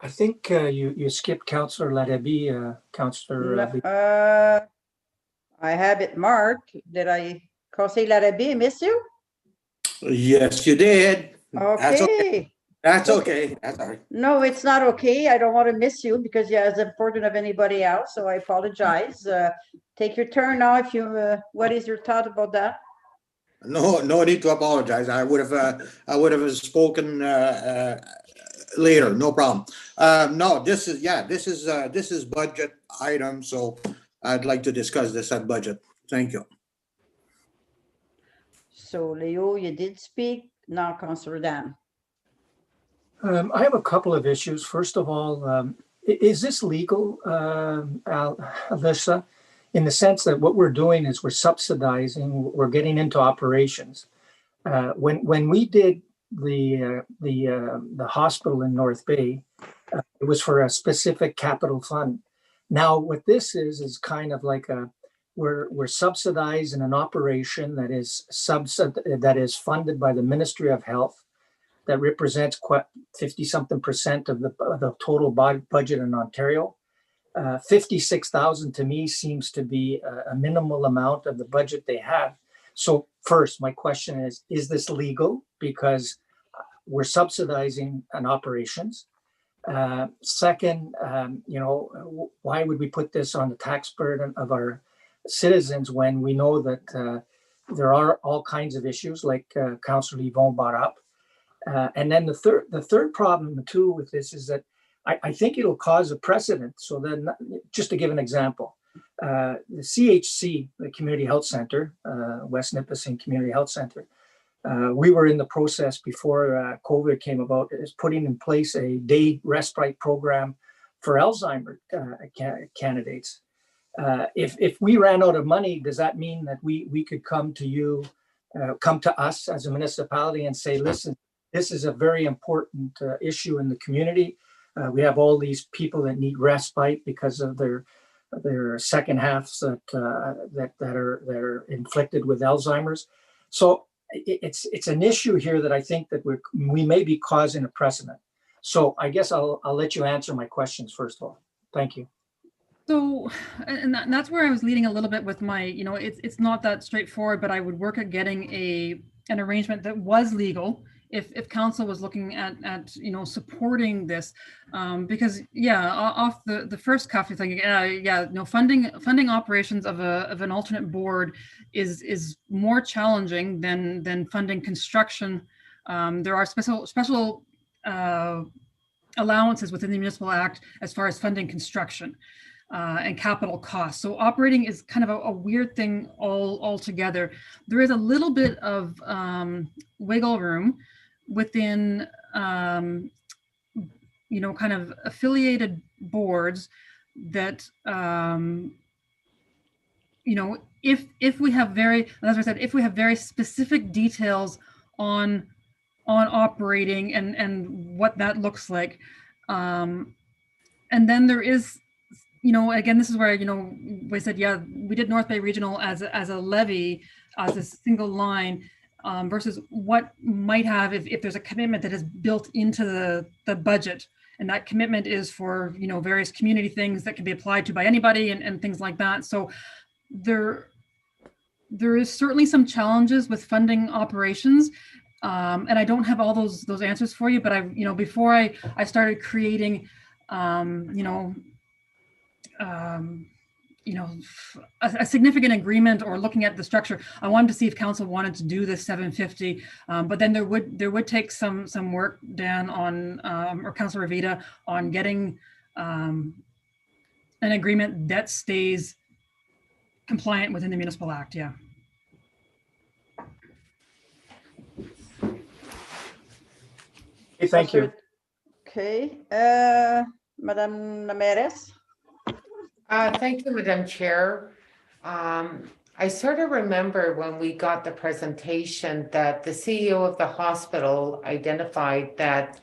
I think you skipped Councillor Larrabee, Councillor. I have it marked. Did I, Conseiller Larrabee, miss you? Yes, you did. Okay. That's okay. That's all right. No, it's not okay. I don't want to miss you because you're as important of anybody else. So I apologize. Take your turn now. If you, what is your thought about that? No need to apologize. I would have spoken later. No problem. No, this is budget item. So I'd like to discuss this at budget. Thank you. So Leo, you did speak. Now, Councillor Dan. I have a couple of issues. First of all, is this legal, Alyssa, in the sense that what we're doing is we're subsidizing, we're getting into operations. When we did the hospital in North Bay, it was for a specific capital fund. Now, what this is kind of like we're subsidizing an operation that is funded by the Ministry of Health, that represents 50-something% of the total budget in Ontario. 56,000 to me seems to be a minimal amount of the budget they have. So first, my question is this legal? Because we're subsidizing an operations. Second, why would we put this on the tax burden of our citizens when we know that there are all kinds of issues like Councillor Yvonne brought up? And then the third problem too with this is that I think it'll cause a precedent. So then, just to give an example, the CHC, the Community Health Center, West Nipissing Community Health Center, we were in the process before COVID came about, is putting in place a day respite program for Alzheimer candidates. If we ran out of money, does that mean that we could come to you, come to us as a municipality and say, listen, this is a very important issue in the community. We have all these people that need respite because of their second halves that are inflicted with Alzheimer's. So it's an issue here that I think that we may be causing a precedent. So I guess I'll let you answer my questions first of all. Thank you. So, and that's where I was leading a little bit with my, it's not that straightforward, but I would work at getting an arrangement that was legal if council was looking at supporting this, because off the first cuff you're thinking funding operations of an alternate board is more challenging than funding construction. There are special allowances within the Municipal Act as far as funding construction and capital costs. So operating is kind of a weird thing altogether. There is a little bit of wiggle room within kind of affiliated boards that if we have as I said, if we have very specific details on operating and what that looks like, and then there is again, this is where we said we did North Bay Regional as a levy, as a single line, versus what might have if there's a commitment that is built into the budget, and that commitment is for various community things that can be applied to by anybody and things like that. So there is certainly some challenges with funding operations, and I don't have all those answers for you, but before I started creating a significant agreement or looking at the structure, I wanted to see if council wanted to do this 750, but then there would take some work, Dan, on or Councilor Revita, on getting an agreement that stays compliant within the Municipal Act. Yeah. Okay, thank you. Okay, Madame Mairesse. Thank you, Madam Chair. I sort of remember when we got the presentation that the CEO of the hospital identified that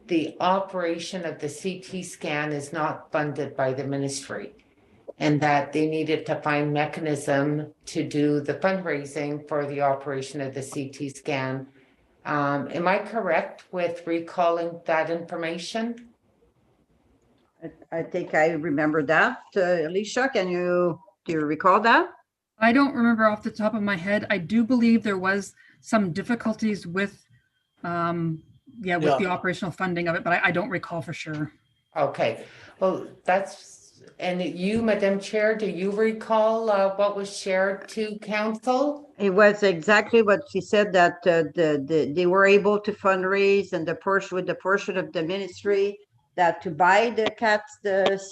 the operation of the CT scan is not funded by the ministry, and that they needed to find mechanism to do the fundraising for the operation of the CT scan. Am I correct with recalling that information? I think I remember that. Alicia, do you recall that? I don't remember off the top of my head. I do believe there was some difficulties with the operational funding of it, but I don't recall for sure. Okay, well, and you, Madam Chair, do you recall what was shared to council? It was exactly what she said, that they were able to fundraise and the portion of the ministry that to buy the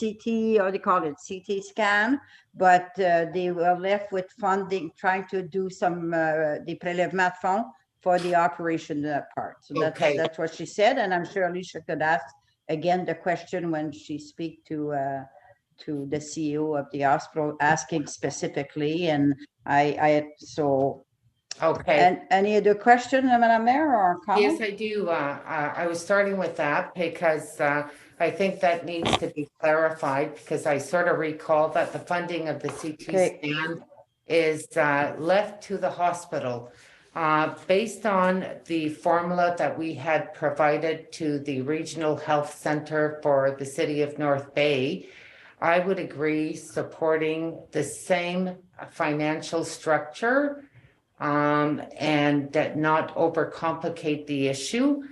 CT, or they call it CT scan, but they were left with funding, trying to do some the prélèvement de fonds for the operation part. So that's what she said, and I'm sure Alicia could ask again the question when she speak to the CEO of the hospital, asking specifically, and Okay. And any other question, Madam Mayor, or comment? Yes, I do. I was starting with that because I think that needs to be clarified, because I sort of recall that the funding of the CT scan is left to the hospital. Based on the formula that we had provided to the Regional Health Center for the City of North Bay, I would agree supporting the same financial structure and not overcomplicate the issue.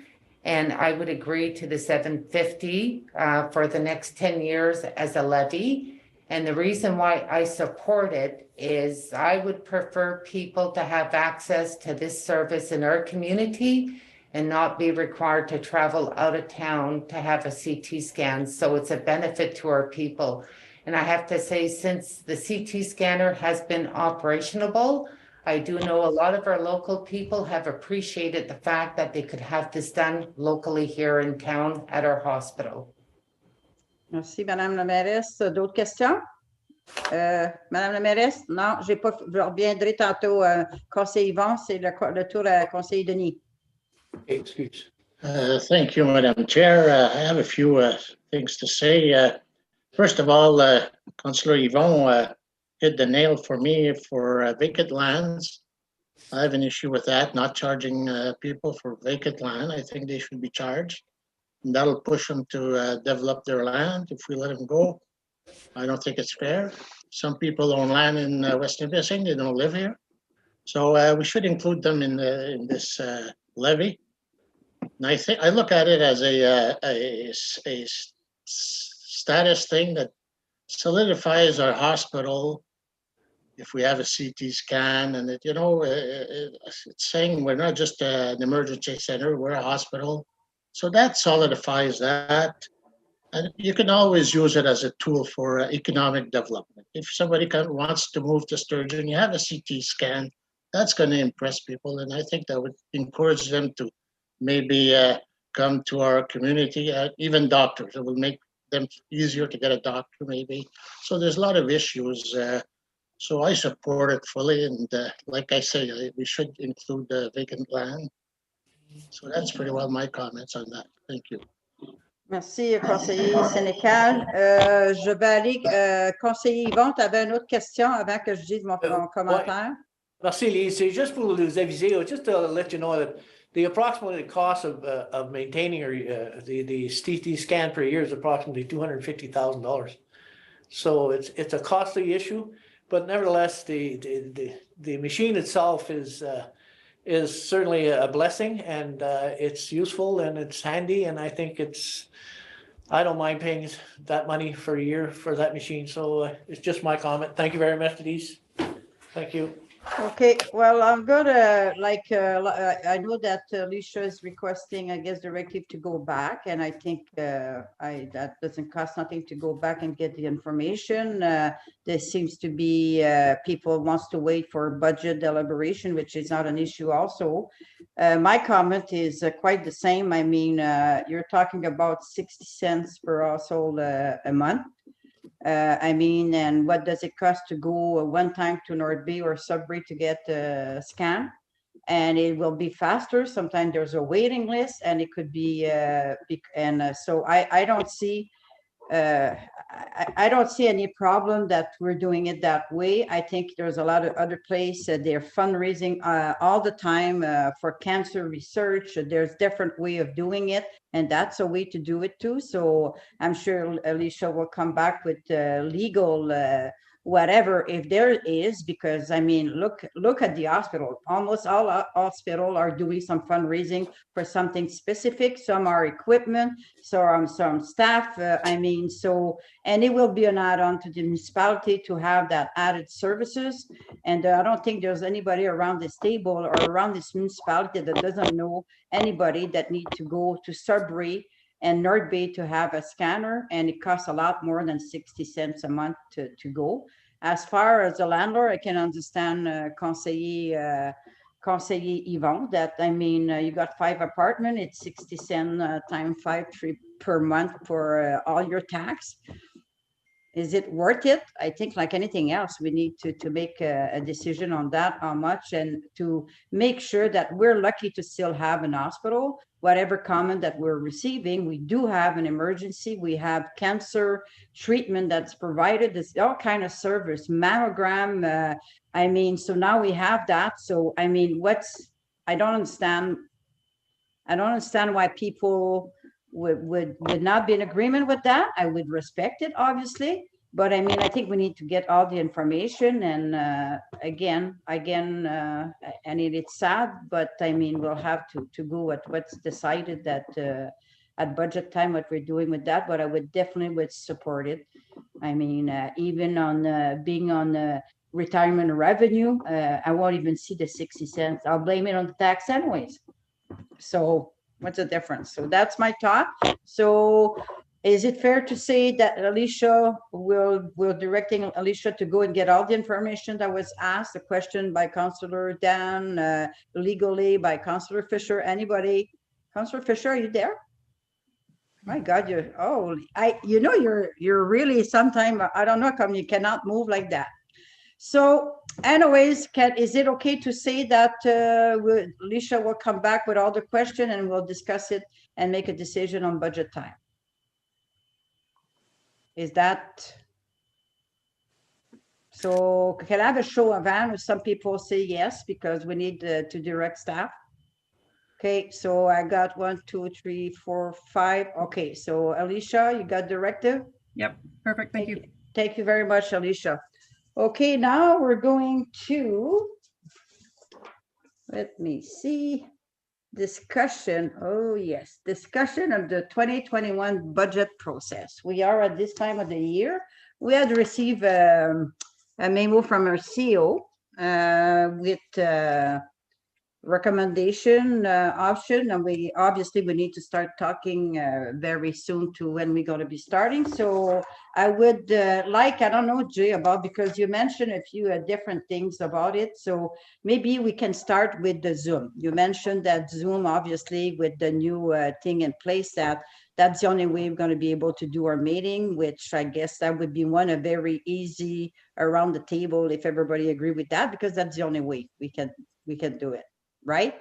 And I would agree to the 750 for the next 10 years as a levy. And the reason why I support it is I would prefer people to have access to this service in our community and not be required to travel out of town to have a CT scan. So it's a benefit to our people. And I have to say, since the CT scanner has been operationable, I do know a lot of our local people have appreciated the fact that they could have this done locally here in town at our hospital. Merci, Madame la Mairesse. D'autres questions? Madame la mairesse, non, j'ai pas, je reviendrai tantôt. Conseiller Yvon, c'est le tour à conseiller Denis. Excuse. Thank you, Madam Chair. I have a few things to say. First of all, Councillor Yvon hit the nail for me for vacant lands. I have an issue with that, not charging people for vacant land. I think they should be charged. And that'll push them to develop their land if we let them go. I don't think it's fair. Some people own land in West Nipissing, they don't live here. So we should include them in this levy. And I think I look at it as a status thing that solidifies our hospital. If we have a CT scan, and it, it's saying we're not just an emergency center, we're a hospital. So that solidifies that. And you can always use it as a tool for economic development. If somebody wants to move to Sturgeon, you have a CT scan, that's going to impress people. And I think that would encourage them to maybe come to our community, even doctors. It will make them easier to get a doctor maybe. So there's a lot of issues. So I support it fully. And like I say, we should include the vacant land. So that's pretty well my comments on that. Thank you. Merci, conseiller Sénécal. Je vais aller, conseiller Yvon, tu avais une autre question avant que je dise mon commentaire? Merci, Lise. C'est juste pour vous aviser, just to let you know that the approximate cost of maintaining the CT scan per year is approximately $250,000. So it's a costly issue, but nevertheless, the machine itself is certainly a blessing, and it's useful and it's handy, and I think I don't mind paying that money for a year for that machine. So it's just my comment. Thank you very much, Denise. Thank you. Okay, well, I'm gonna I know that Alicia is requesting, I guess, directive to go back, and I think that doesn't cost nothing to go back and get the information. There seems to be people wants to wait for budget deliberation, which is not an issue also. My comment is quite the same. I mean, you're talking about 60 cents per household a month. I mean, and what does it cost to go one time to North Bay or Sudbury to get a scan? And it will be faster. Sometimes there's a waiting list, and it could be, so I don't see, I don't see any problem that we're doing it that way. I think there's a lot of other places they're fundraising all the time for cancer research. There's different way of doing it, and that's a way to do it too. So I'm sure Alicia will come back with legal whatever, if there is, because I mean, look at the hospital. Almost all hospitals are doing some fundraising for something specific. Some are equipment, so some staff. I mean, so, and it will be an add-on to the municipality to have that added services. And I don't think there's anybody around this table or around this municipality that doesn't know anybody that need to go to Sudbury and North Bay to have a scanner, and it costs a lot more than 60 cents a month to go. As far as the landlord, I can understand Conseiller Yvon, that, I mean, you got 5 apartments, it's 60 cents times 5 per month for all your tax. Is it worth it? I think like anything else, we need to make a decision on that, how much, and to make sure that we're lucky to still have an hospital. Whatever comment that we're receiving, we do have an emergency. We have cancer treatment that's provided. There's all kind of service, mammogram. I mean, so now we have that. So, I mean, I don't understand why people would not be in agreement with that. I would respect it, obviously, but I mean, I think we need to get all the information. And again, and it's sad, but I mean, we'll have to go at what's decided that at budget time, what we're doing with that. But I would definitely support it. I mean, even on being on retirement revenue, I won't even see the 60 cents. I'll blame it on the tax anyways. So what's the difference? So that's my thought. So is it fair to say that Alicia we're directing Alicia to go and get all the information that was asked? A question by Councillor Dan, legally by Councillor Fisher. Anybody? Councillor Fisher, are you there? My God, you're really sometime, I don't know, come you cannot move like that. So anyways, is it okay to say that Alicia will come back with all the question and we'll discuss it and make a decision on budget time? Is that? So can I have a show of hands? Some people say yes, because we need to direct staff. Okay, so I got 1, 2, 3, 4, 5. Okay, so Alicia, you got directive? Yep, perfect. Thank you. Thank you very much, Alicia. Okay, now we're going to, let me see, discussion. Oh, yes, discussion of the 2021 budget process. We are at this time of the year. We had received a memo from our CEO with recommendation option, and we need to start talking very soon to when we're going to be starting. So I would I don't know, Jay, about, because you mentioned a few different things about it, so maybe we can start with the Zoom. You mentioned that Zoom, obviously with the new thing in place, that's the only way we're going to be able to do our meeting, which I guess that would be one, a very easy around the table, if everybody agree with that, because that's the only way we can do it. Right?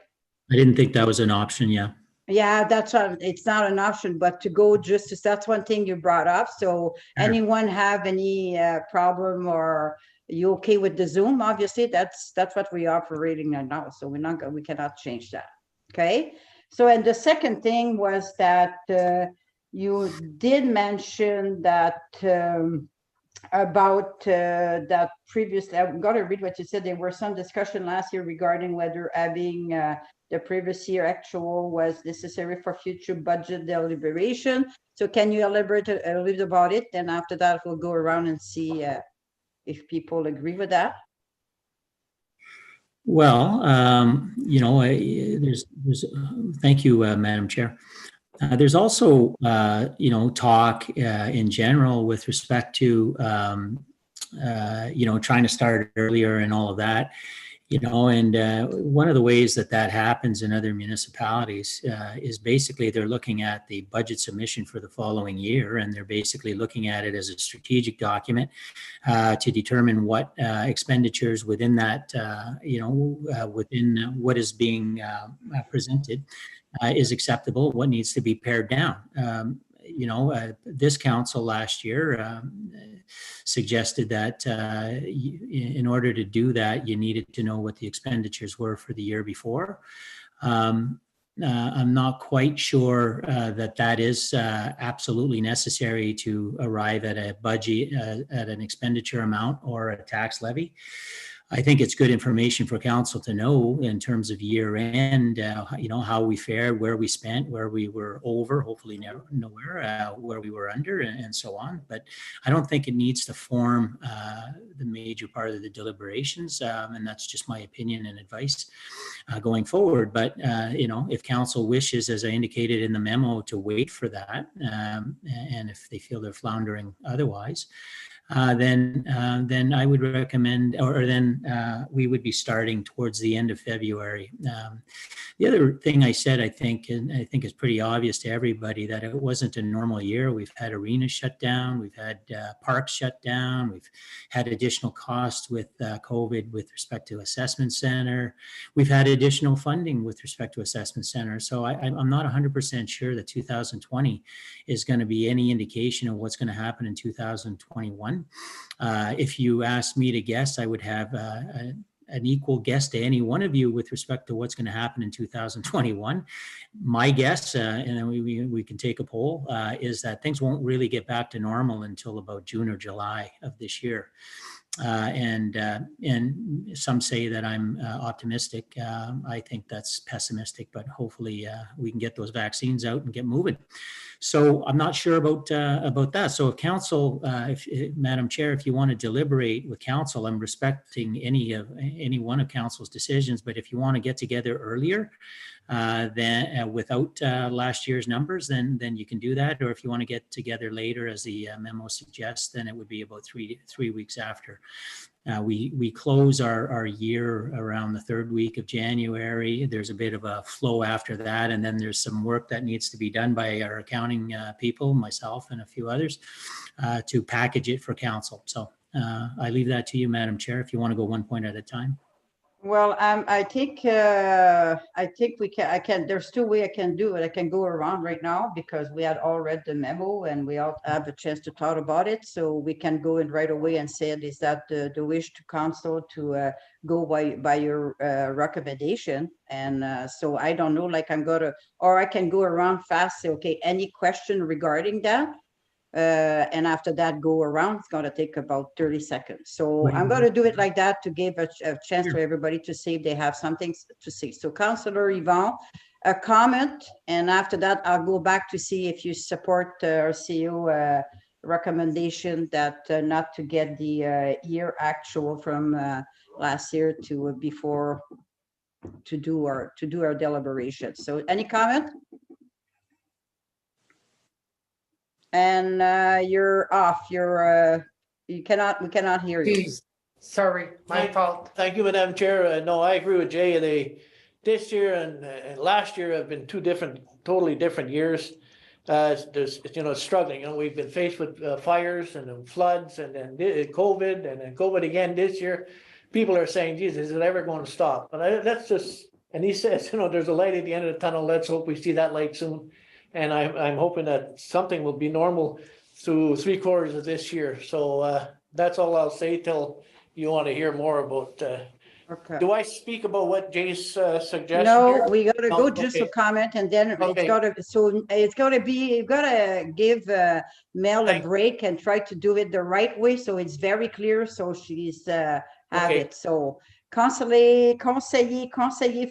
I didn't think that was an option. Yeah. Yeah, that's it's not an option, but to go that's one thing you brought up. So anyone have any problem, or you okay with the Zoom? Obviously, that's what we're operating now. So we cannot change that. Okay. So, and the second thing was that you did mention that about that previously, I've got to read what you said. There were some discussion last year regarding whether having the previous year actual was necessary for future budget deliberation. So can you elaborate a little bit about it? Then after that, we'll go around and see if people agree with that. Well, thank you, Madam Chair. There's also, talk in general with respect to, trying to start earlier and all of that, and one of the ways that happens in other municipalities is basically they're looking at the budget submission for the following year, and they're basically looking at it as a strategic document to determine what expenditures within that, within what is being presented is acceptable, what needs to be pared down. This council last year suggested that in order to do that, you needed to know what the expenditures were for the year before. I'm not quite sure that is absolutely necessary to arrive at a budget, at an expenditure amount or a tax levy. I think it's good information for council to know in terms of year end, how we fared, where we spent, where we were over, hopefully nowhere, where we were under, and so on. But I don't think it needs to form the major part of the deliberations. And that's just my opinion and advice going forward. But, if council wishes, as I indicated in the memo, to wait for that, and if they feel they're floundering otherwise, then I would recommend, or then we would be starting towards the end of February. The other thing I said, I think is pretty obvious to everybody, that it wasn't a normal year. We've had arenas shut down, we've had parks shut down, we've had additional costs with COVID with respect to assessment center. We've had additional funding with respect to assessment center. So I'm not 100% sure that 2020 is going to be any indication of what's going to happen in 2021. If you asked me to guess, I would have an equal guess to any one of you with respect to what's going to happen in 2021. My guess, and then we can take a poll, is that things won't really get back to normal until about June or July of this year. And some say that I'm optimistic. I think that's pessimistic, but hopefully we can get those vaccines out and get moving. So I'm not sure about that. So if council, Madam Chair, if you want to deliberate with council, I'm respecting any one of council's decisions. But if you want to get together earlier, then without last year's numbers, then you can do that. Or if you want to get together later, as the memo suggests, then it would be about three weeks after. We close our year around the third week of January. There's a bit of a flow after that, and then there's some work that needs to be done by our accounting people, myself and a few others, to package it for council. So I leave that to you, Madam Chair, if you want to go one point at a time. Well, I think there's two ways I can do it. I can go around right now because we had all read the memo and we all have a chance to talk about it. So we can go in right away and say, is that the wish to council to go by your recommendation? And so I don't know, like or I can go around fast, say, okay, any question regarding that? And after that go around, it's going to take about 30 seconds. So I'm going to do it like that to give a chance to everybody to see if they have something to say. So Councillor Yvon, a comment, and after that I'll go back to see if you support our CEO recommendation that not to get the year actual from last year to before to do our deliberation. So any comment? And you're off. We cannot hear you. Geez, sorry, my fault. Thank you, Madam Chair. No, I agree with Jay. This year and last year have been two totally different years. There's, struggling. We've been faced with fires and then floods and then COVID and then COVID again this year. People are saying, Jesus, is it ever going to stop? But that's just, and he says, there's a light at the end of the tunnel. Let's hope we see that light soon. And I'm hoping that something will be normal through 3/4 of this year. So that's all I'll say till you want to hear more about. Okay. Do I speak about what Jay's suggestion? No, here? we gotta go Okay. just a comment and then Okay. it's gotta be, you've gotta give Mel a break and try to do it the right way. So it's very clear. So she's have Okay. it. So Conseiller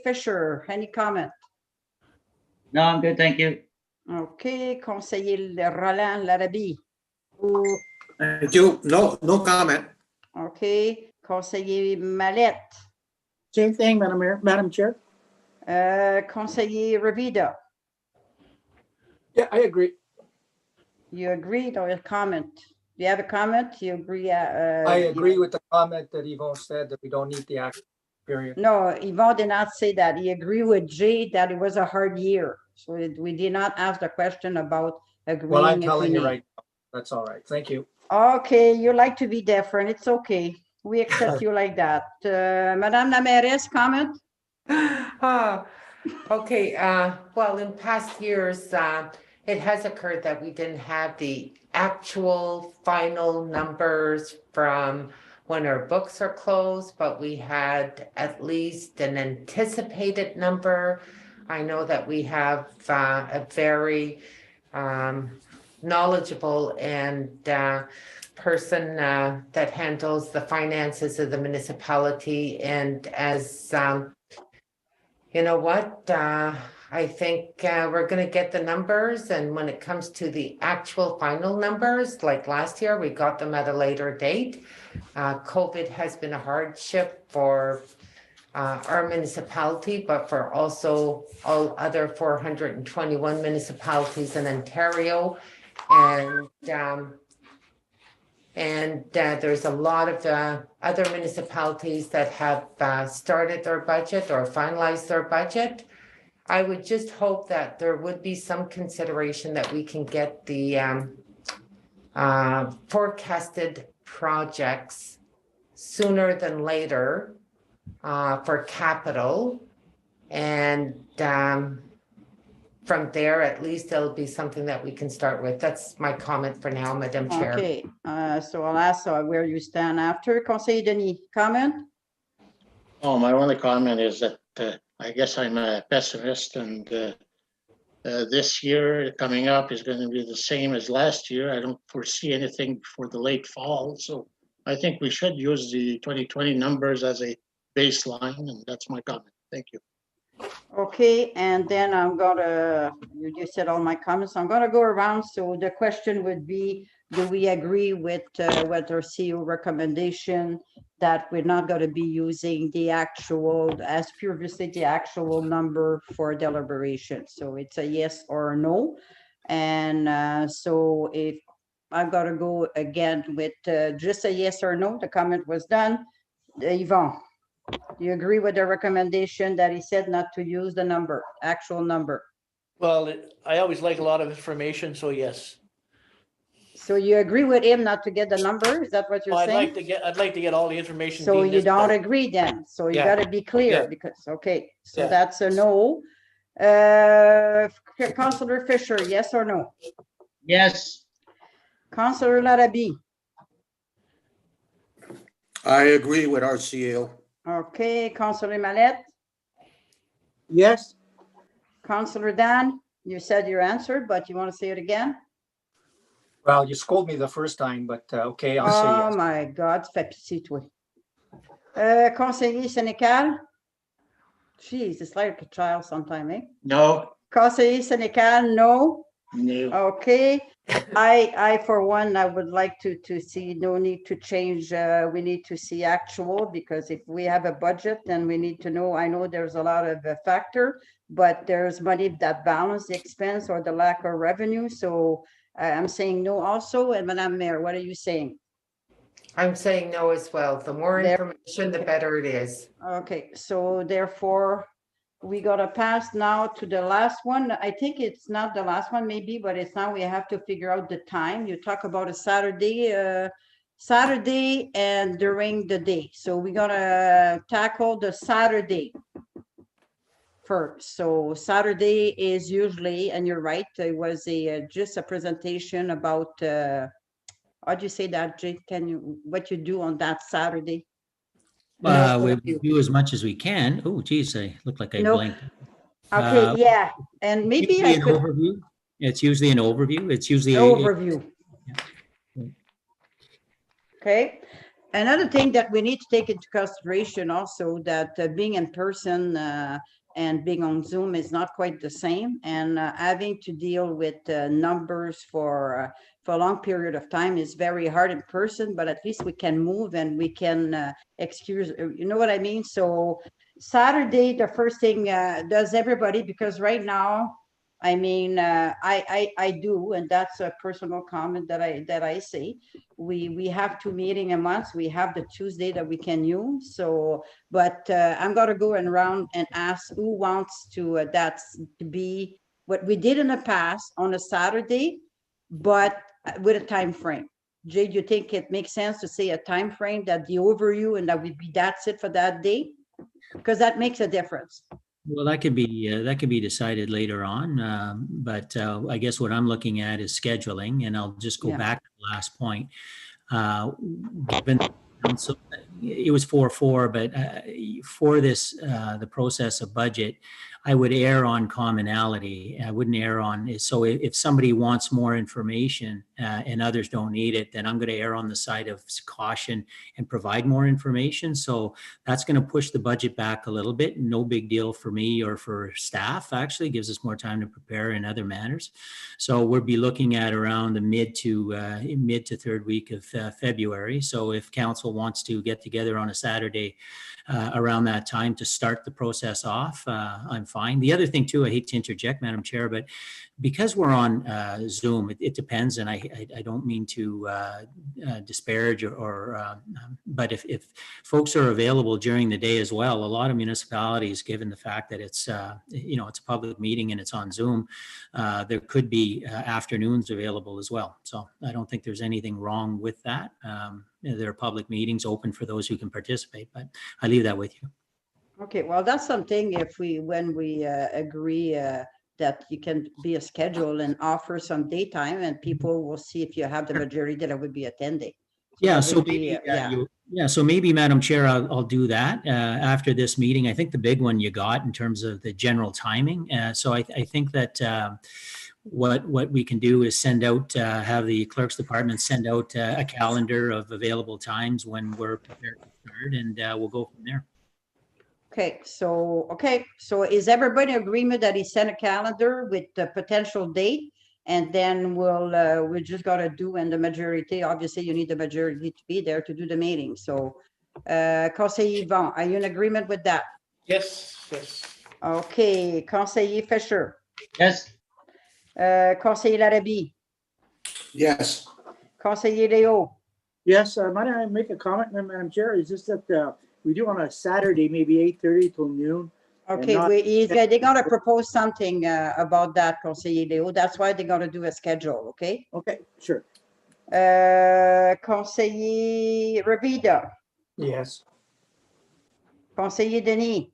Fisher, any comment? No, I'm good, thank you. Okay, Conseiller Roland Larabie. Thank you. No comment. Okay, Conseiller Mallette. Same thing, Madam Chair. Conseiller Revida. Yeah, I agree. You agreed or a comment? You have a comment? You agree? I agree with the comment that Yvonne said that we don't need the action period. No, Yvonne did not say that. He agreed with Jay that it was a hard year. So we did not ask the question about agreeing. Well, I'm if telling we you need. right now. That's all right. Thank you. Okay, you like to be different. It's okay. We accept you like that. Madame la Mairesse, comment? Okay, well, in past years, it has occurred that we didn't have the actual final numbers from when our books are closed, but we had at least an anticipated number. I know that we have a very knowledgeable and person that handles the finances of the municipality. And as you know what, I think we're going to get the numbers. And when it comes to the actual final numbers, like last year, we got them at a later date. COVID has been a hardship for our municipality, but for also all other 421 municipalities in Ontario. And there's a lot of other municipalities that have started their budget or finalized their budget. I would just hope that there would be some consideration that we can get the forecasted projects sooner than later for capital. And from there, at least it'll be something that we can start with. That's my comment for now, Madam Chair. Okay, so I'll ask where you stand after. Conseiller Denis, comment? Oh, my only comment is that I guess I'm a pessimist, and this year coming up is going to be the same as last year. I don't foresee anything before the late fall. So I think we should use the 2020 numbers as a baseline, and that's my comment. Thank you. Okay, and then you said all my comments. I'm gonna go around. So the question would be, do we agree with our CEO recommendation that we're not going to be using the actual, as previously, the actual number for deliberation? So it's a yes or a no. And so if I've got to go again with just a yes or no. The comment was done. Yvonne, do you agree with the recommendation that he said not to use the number, actual number? Well, I always like a lot of information, so yes. So you agree with him not to get the number? Is that what you're I'd saying? I'd like to get all the information. So deemed you don't necessary. agree then? So you Yeah. gotta be clear Yeah. because, okay, so Yeah. that's a no. Councillor Fisher, yes or no? Yes. Councillor Larrabee? I agree with RCO. Okay, Councillor Mallette? Yes, Councillor Dan, you said your answer, but you want to say it again? Well, you scolded me the first time, but okay, I'll say Oh yes. my God, fais pitié, toi. Conseiller Sénécal? Jeez, it's like a child sometime, eh? No, Conseiller Sénécal, no? no. Okay, I for one, I would like to see, no need to change, we need to see actual, because if we have a budget, then we need to know, I know there's a lot of factor, but there's money that balance the expense or the lack of revenue, so I'm saying no also, and Madame Mayor, what are you saying? I'm saying no as well. The more There- information, the better it is. Okay, so therefore, we gotta pass now to the last one. I think it's not the last one maybe, but it's now we have to figure out the time. You talk about a Saturday and during the day. So we gotta tackle the Saturday first. So Saturday is usually, and you're right, it was just a presentation about, how'd you say that, Jake? What you do on that Saturday? We do as much as we can. Oh, geez, I look like I No. blinked. Okay, yeah, and maybe Usually I an could, overview. It's usually an overview. It's usually overview. Okay, another thing that we need to take into consideration also that being in person and being on Zoom is not quite the same, and having to deal with numbers for a long period of time is very hard in person, but at least we can move and we can excuse, you know what I mean? So Saturday, the first thing does everybody, because right now, I mean, I do, and that's a personal comment that I say. We have 2 meetings a month. We have the Tuesday that we can use. So, but I'm gonna go around and ask who wants to that's to be what we did in the past on a Saturday, but with a time frame. Jay, do you think it makes sense to say a time frame that the overview and that would be that's it for that day? Because that makes a difference. Well, that could be decided later on. But I guess what I'm looking at is scheduling, and I'll just go Yeah. back to the last point. Given so it was 4-4, but for this, the process of budget, I would err on commonality. I wouldn't err on, so if somebody wants more information and others don't need it, then I'm going to err on the side of caution and provide more information. So that's going to push the budget back a little bit. No big deal for me or for staff, actually. Gives us more time to prepare in other manners. So we'll be looking at around the mid to third week of February. So if council wants to get together on a Saturday around that time to start the process off, I'm fine. The other thing too, I hate to interject, Madam Chair, but because we're on Zoom, it depends, and I don't mean to disparage but if folks are available during the day as well, a lot of municipalities, given the fact that it's it's a public meeting and it's on Zoom, there could be afternoons available as well. So I don't think there's anything wrong with that. There are public meetings open for those who can participate, but I leave that with you. Okay, well, that's something when we agree that you can be a schedule and offer some daytime and people will see if you have the majority that would be attending. Yeah, that so would be, maybe, so maybe, Madam Chair, I'll do that after this meeting. I think the big one you got in terms of the general timing. So I think that what we can do is send out, have the clerk's department send out a calendar of available times when we're prepared to start, and we'll go from there. Okay, so is everybody in agreement that he sent a calendar with the potential date? And then we just gotta do, and the majority, obviously you need the majority to be there to do the meeting. So, Conseiller Yvon, are you in agreement with that? Yes. Okay, Conseiller Fisher. Yes. Conseiller Larrabee. Yes. Conseiller Léo. Yes, might I make a comment, Madam Chair? Is just that we do on a Saturday, maybe 8:30 till noon. and Okay, not- they're gonna propose something about that, Conseiller Léo. That's why they're gonna do a schedule, okay? Okay, sure. Conseiller Rabida, Yes. Conseiller Denis.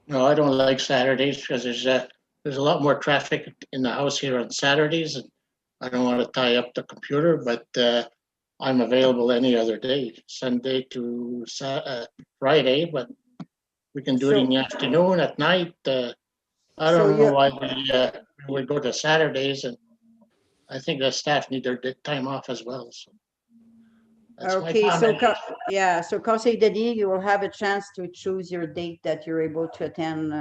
No, I don't like Saturdays because there's a lot more traffic in the house here on Saturdays, and I don't want to tie up the computer, but I'm available any other day, Sunday to Friday, but we can do it in the afternoon, at night. I So don't know you- why we would go to Saturdays, and I think the staff need their time off as well, so. That's my Okay, so, comment. yeah, so Conseil Denis, you will have a chance to choose your date that you're able to attend.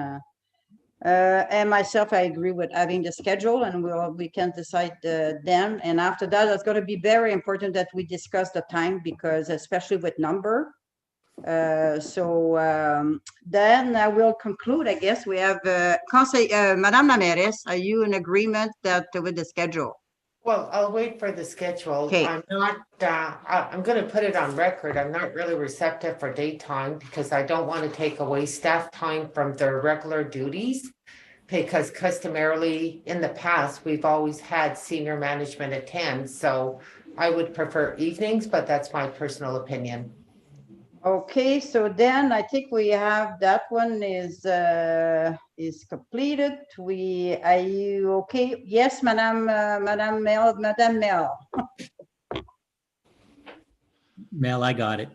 And myself, I agree with having the schedule, and we can decide then. And after that, it's going to be very important that we discuss the time, because especially with number. Then I will conclude, I guess. We have Madame la Mairesse, are you in agreement that with the schedule? Well, I'll wait for the schedule. Okay. I'm not, I'm gonna put it on record. I'm not really receptive for daytime because I don't want to take away staff time from their regular duties. Because customarily, in the past, we've always had senior management attend, so I would prefer evenings, but that's my personal opinion. Okay, so then I think we have, that one is completed. Are you okay? Yes, Madame Mel. Mel, I got it.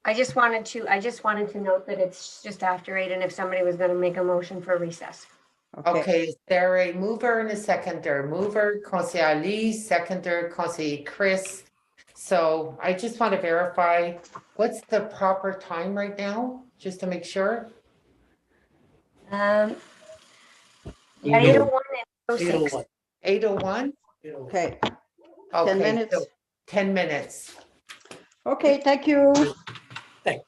I just wanted to note that it's just after 8, and if somebody was going to make a motion for recess. Okay, is there a mover and a seconder? Mover, Conseiller Ali, seconder, Conseiller Chris. So I just want to verify, what's the proper time right now, just to make sure? Yeah, 8:01. 8:01 and 8:01? 8:01. Okay, Okay, minutes. so 10 minutes. okay, thank you. Thank.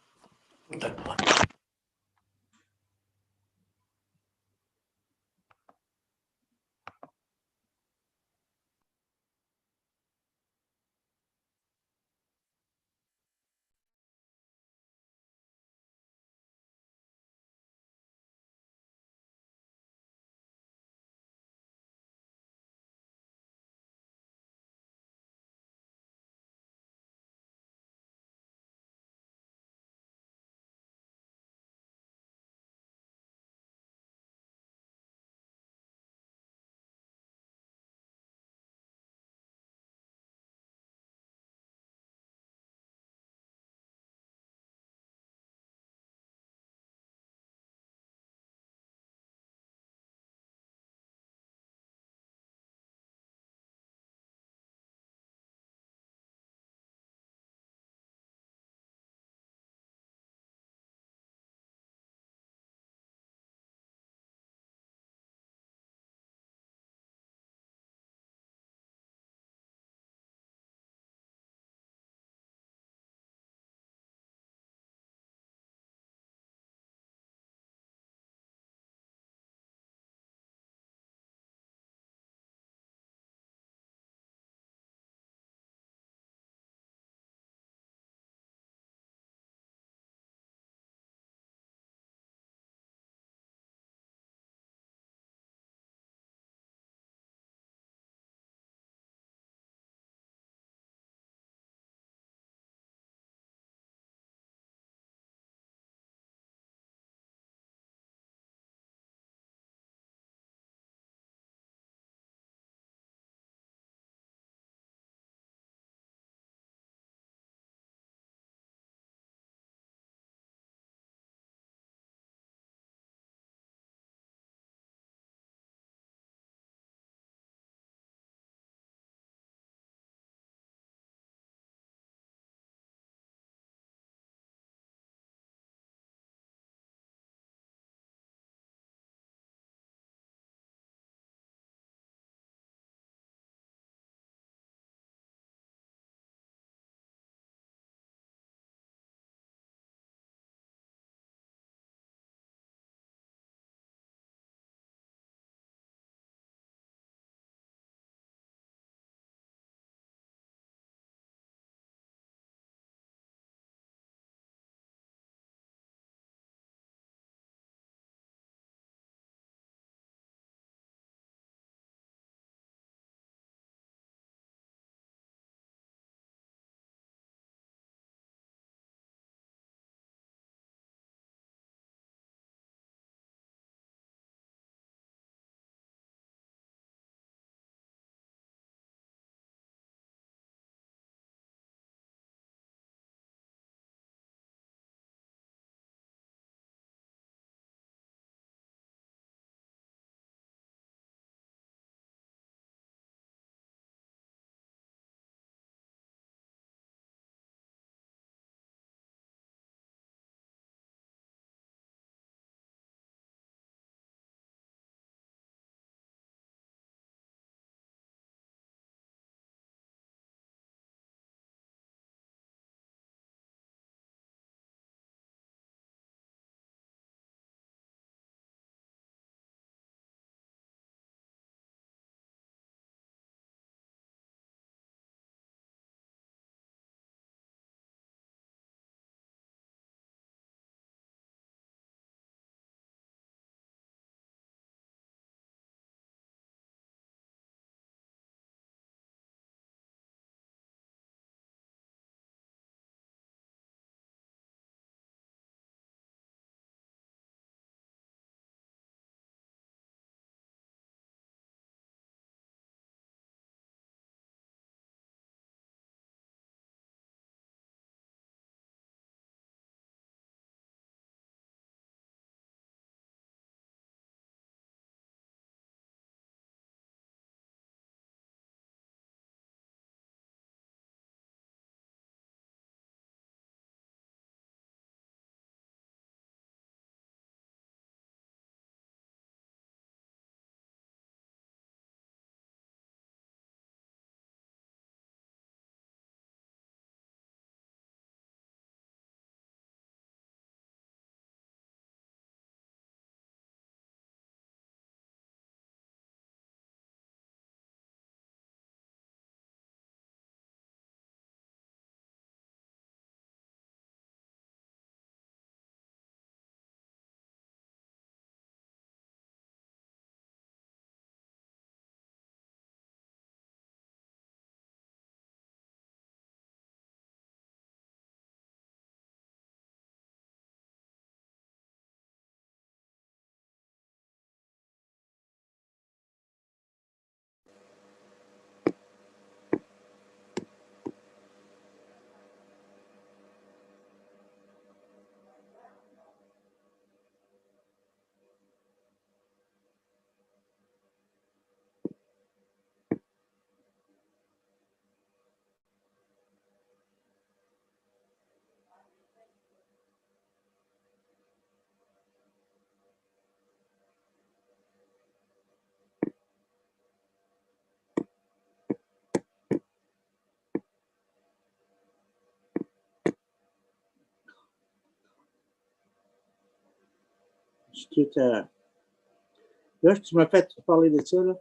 Là, tu m'as fait parler de ça, là.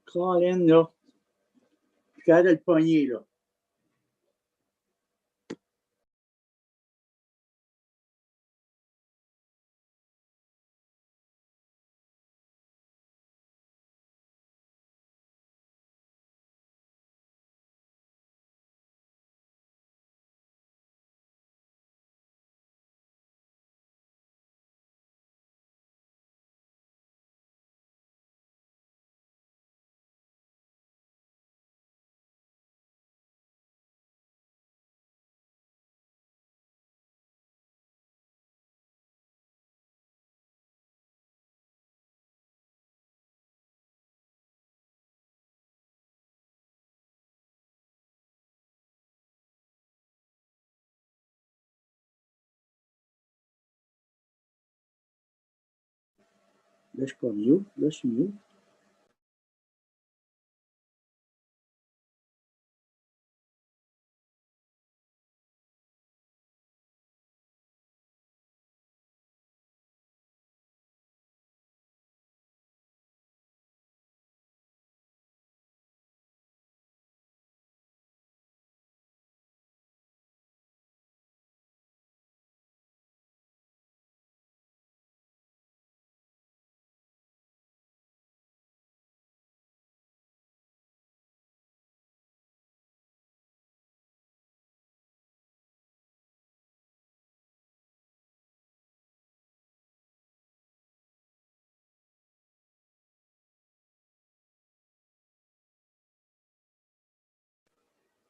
Colin, là. Je suis capable de le pogner, là. Là, je suis pas mieux. Là, je suis mieux.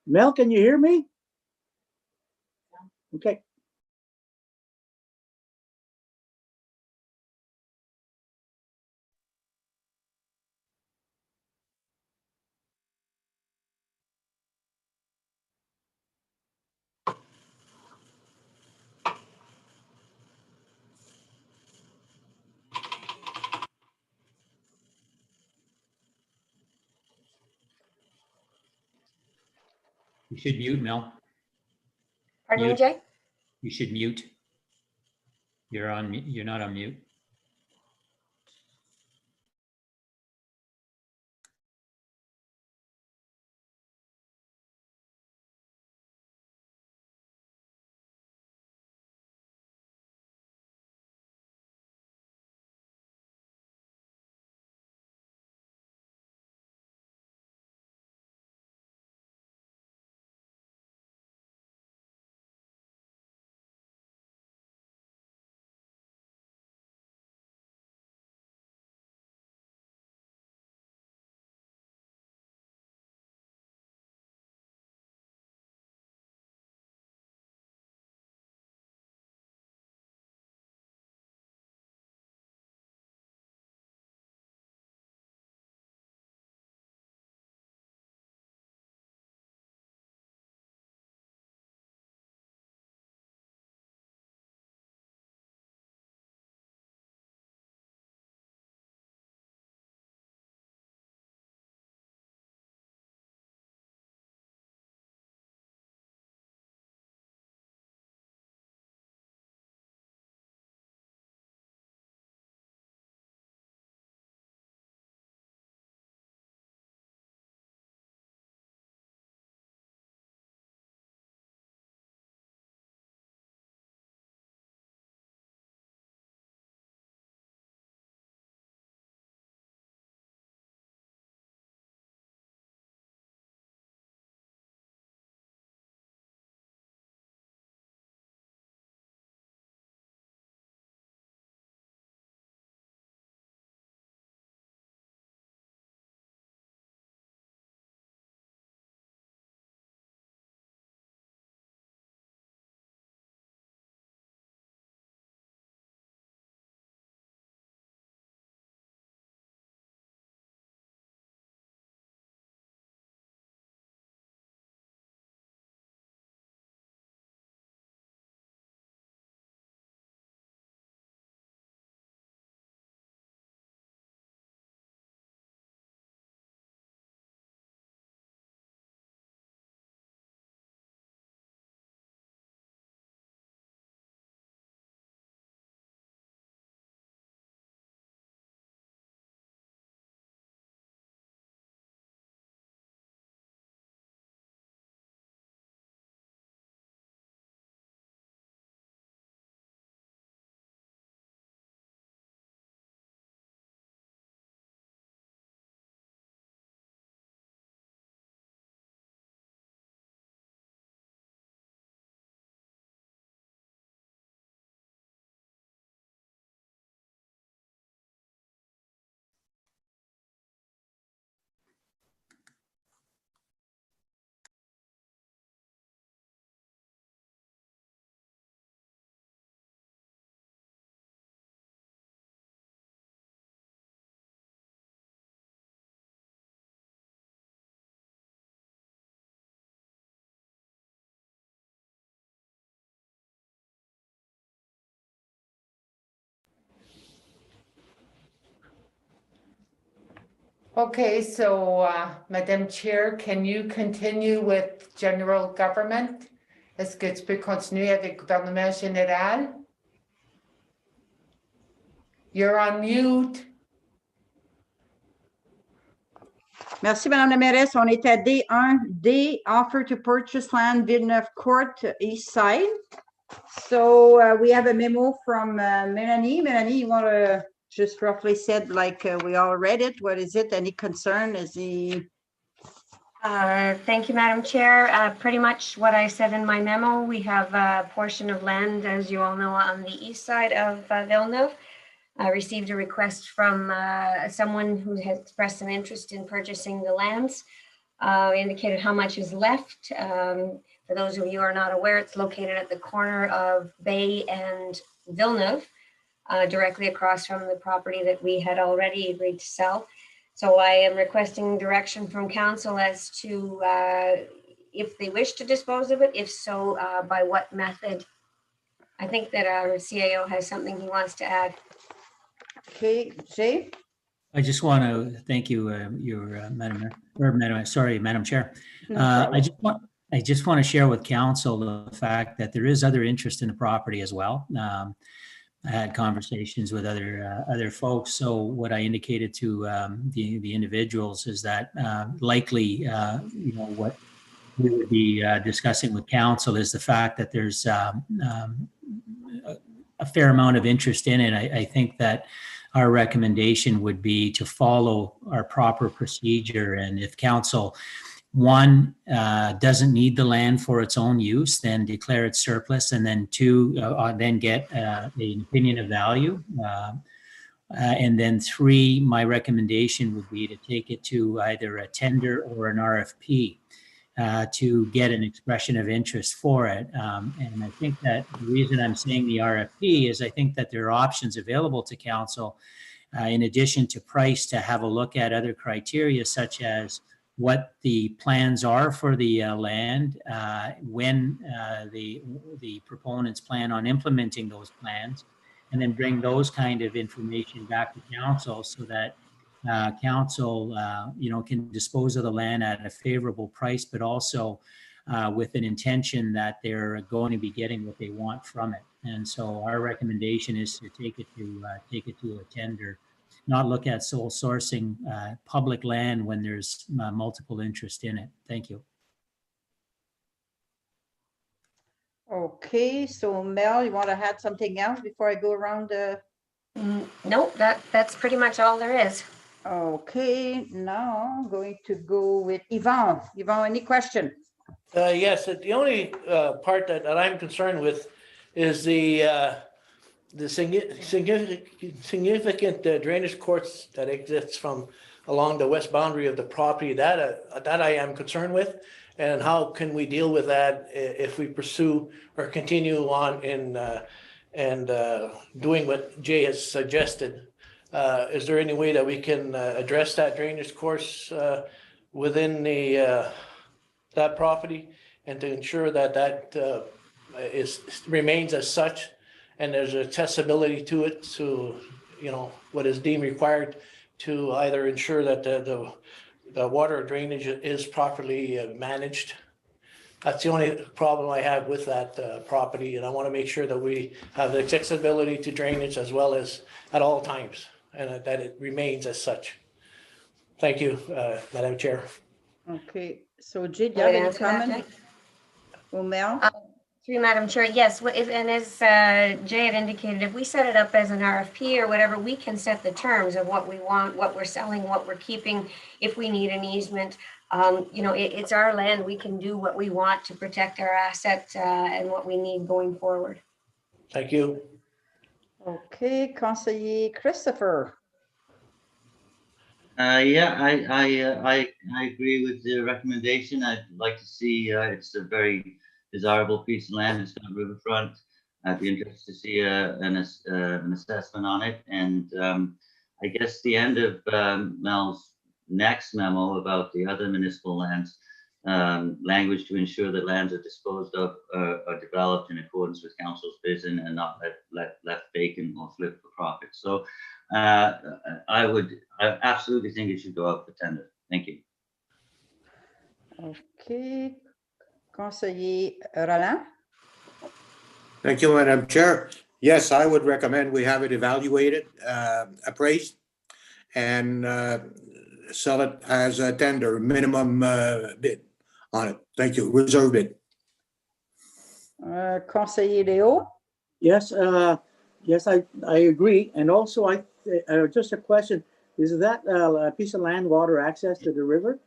Mel, can you hear me? Okay. You should mute, Mel. Pardon me, Mute. Jay? You should mute. You're not on mute. Okay, so, Madam Chair, can you continue with general government? Est-ce que tu peux continuer avec gouvernement général? You're on mute. Merci, Madame la mairesse. On est à D1, D, offer to purchase land, Villeneuve Court, east side. So we have a memo from Melanie. Melanie, you want to just roughly said like we all read it? What is it? Any concern? Is he? Thank you, Madam Chair. Pretty much what I said in my memo. We have a portion of land, as you all know, on the east side of Villeneuve. I received a request from someone who has expressed an interest in purchasing the lands. Indicated how much is left. For those of you who are not aware, it's located at the corner of Bay and Villeneuve, directly across from the property that we had already agreed to sell. So I am requesting direction from council as to if they wish to dispose of it, if so, by what method. I think that our CAO has something he wants to add. Okay, Jay? I just want to thank you, Madam Chair. No I just want to share with council the fact that there is other interest in the property as well. I had conversations with other folks. So what I indicated to the individuals is that likely, what we would be discussing with council is the fact that there's a fair amount of interest in it. I think that our recommendation would be to follow our proper procedure. And if council, one, doesn't need the land for its own use, then declare it surplus. And then two, then get an opinion of value. And then three, my recommendation would be to take it to either a tender or an RFP to get an expression of interest for it. And I think that the reason I'm saying the RFP is I think that there are options available to council in addition to price to have a look at other criteria such as what the plans are for the land, when the proponents plan on implementing those plans, and then bring those kind of information back to council so that council, can dispose of the land at a favorable price, but also with an intention that they're going to be getting what they want from it. And so our recommendation is to take it to a tender, not look at sole sourcing public land when there's multiple interest in it. Thank you. Okay, so Mel, you want to add something else before I go around the? No, that's pretty much all there is. Okay, now I'm going to go with Yvonne. Yvonne, any question? Yes, the only part that I'm concerned with is the significant drainage courts that exists from along the west boundary of the property. That I am concerned with, and how can we deal with that if we pursue or continue on in and doing what Jay has suggested. Is there any way that we can address that drainage course within that property and to ensure that remains as such, and there's accessibility to it, so what is deemed required to either ensure that the water drainage is properly managed? That's the only problem I have with that property, and I want to make sure that we have the accessibility to drainage as well as at all times, and that it remains as such. Thank you, Madam Chair. Okay, so Jay, do you have any comment? Mel? Through Madam Chair, yes, and as Jay had indicated, if we set it up as an RFP or whatever, we can set the terms of what we want, what we're selling, what we're keeping, if we need an easement. It's our land. We can do what we want to protect our assets and what we need going forward. Thank you. Okay, Conseiller Christopher. I agree with the recommendation. I'd like to see, it's a very desirable piece of land. It's got riverfront. I'd be interested to see an assessment on it. And I guess the end of Mel's next memo about the other municipal lands, language to ensure that lands are disposed of are developed in accordance with council's vision and not left vacant or flipped for profit. So I absolutely think it should go out for tender. Thank you. OK. Conseiller Roland? Thank you, Madam Chair. Yes, I would recommend we have it evaluated, appraised, and sell it as a tender, minimum bid on it. Thank you, reserve bid. Conseiller Léo? Yes, yes, I agree. And also, just a question, is that a piece of land water access to the river?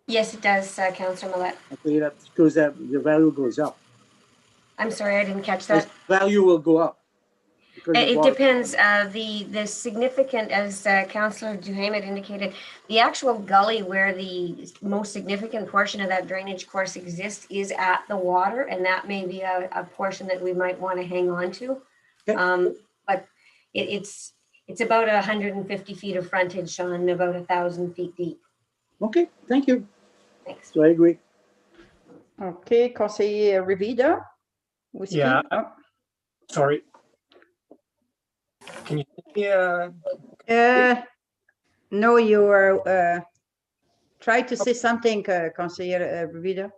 Yes, it does, Councillor Millet. Okay, that, because the value goes up. I'm sorry, I didn't catch that. Value will go up. because of It water. depends. The significant, as Councillor Duhaime had indicated, the actual gully where the most significant portion of that drainage course exists is at the water, and that may be a portion that we might want to hang on to. Okay. But it's about 150 feet of frontage on about 1,000 feet deep. Okay, thank you. Thanks. So I agree. Okay, Conseiller Rivida? Yeah. Sorry. Can you hear me? No, you are try to say something, Conseiller Rivida.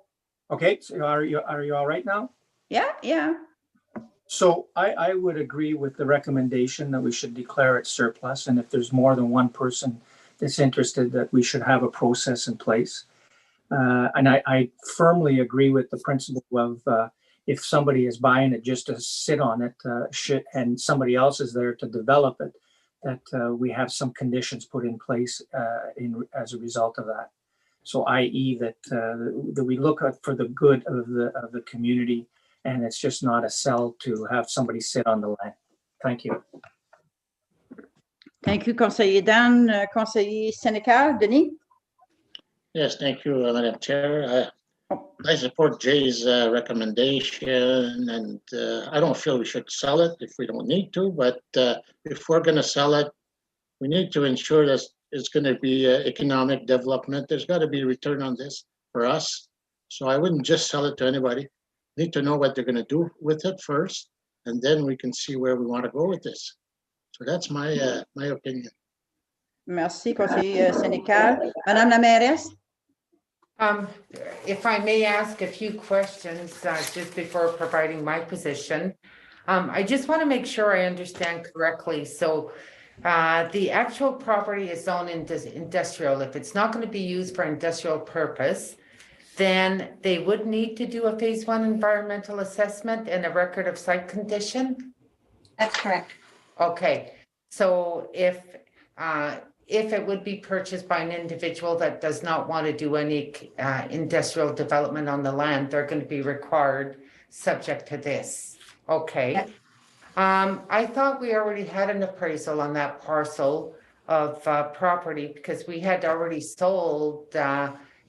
Okay, so are you all right now? Yeah, yeah. So I would agree with the recommendation that we should declare it surplus, and if there's more than one person that's interested, that we should have a process in place. And I firmly agree with the principle of if somebody is buying it just to sit on it, and somebody else is there to develop it, that we have some conditions put in place as a result of that. So, i.e., that we look at for the good of the community, and it's just not a sell to have somebody sit on the land. Thank you. Thank you, Conseiller Dan. Conseiller Sénécal, Denis? Yes, thank you, Madam Chair. I support Jay's recommendation, and I don't feel we should sell it if we don't need to, but if we're going to sell it, we need to ensure that it's going to be economic development. There's got to be a return on this for us. So I wouldn't just sell it to anybody. Need to know what they're going to do with it first, and then we can see where we want to go with this. So that's my my opinion. Merci, Conseiller Sénécal. Madame la mairesse? If I may ask a few questions just before providing my position. I just want to make sure I understand correctly. So the actual property is zoned industrial. If it's not going to be used for industrial purpose, then they would need to do a phase 1 environmental assessment and a record of site condition? That's correct. Okay, so if it would be purchased by an individual that does not want to do any industrial development on the land, they're going to be required subject to this. Okay. Yep. I thought we already had an appraisal on that parcel of property because we had already sold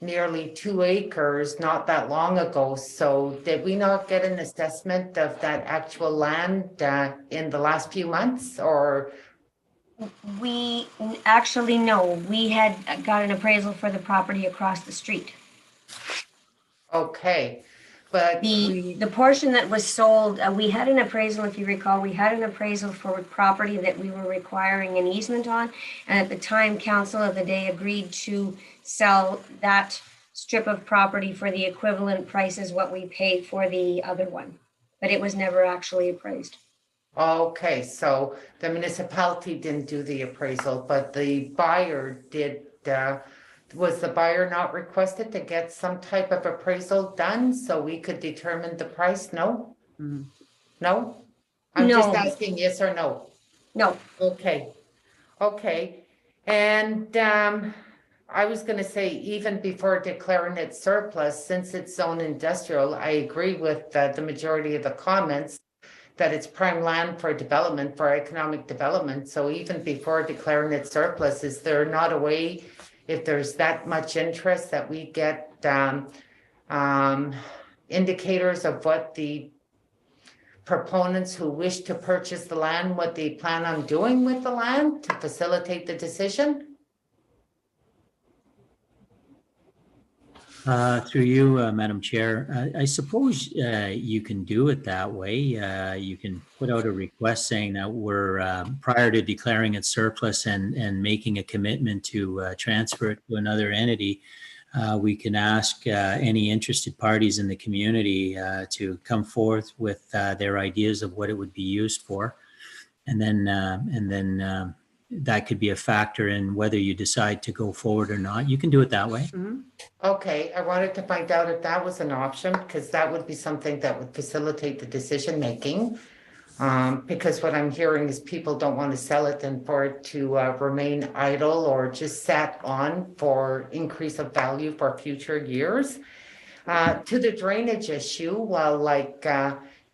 nearly 2 acres not that long ago. So did we not get an assessment of that actual land in the last few months, or? We actually, no, we had got an appraisal for the property across the street. Okay, but The portion that was sold, we had an appraisal, if you recall, we had an appraisal for property that we were requiring an easement on. And at the time, council of the day agreed to sell that strip of property for the equivalent price as what we paid for the other one. But it was never actually appraised. okay, so the municipality didn't do the appraisal, but the buyer did. Was the buyer not requested to get some type of appraisal done so we could determine the price? No? No? I'm just No. asking yes or no. No, Okay, okay. And I was gonna say, even before declaring it surplus, since it's zone industrial, I agree with the majority of the comments that it's prime land for development, for economic development. So even before declaring it surplus, is there not a way, if there's that much interest, that we get indicators of what the proponents who wish to purchase the land, what they plan on doing with the land to facilitate the decision? Through you, Madam Chair, I suppose you can do it that way. You can put out a request saying that we're, prior to declaring it surplus and making a commitment to transfer it to another entity, we can ask any interested parties in the community to come forth with their ideas of what it would be used for. And then that could be a factor in whether you decide to go forward or not. You can do it that way. Okay, I wanted to find out if that was an option, because that would be something that would facilitate the decision-making. Because what I'm hearing is people don't want to sell it and for it to remain idle or just sat on for increase of value for future years. To the drainage issue, well, like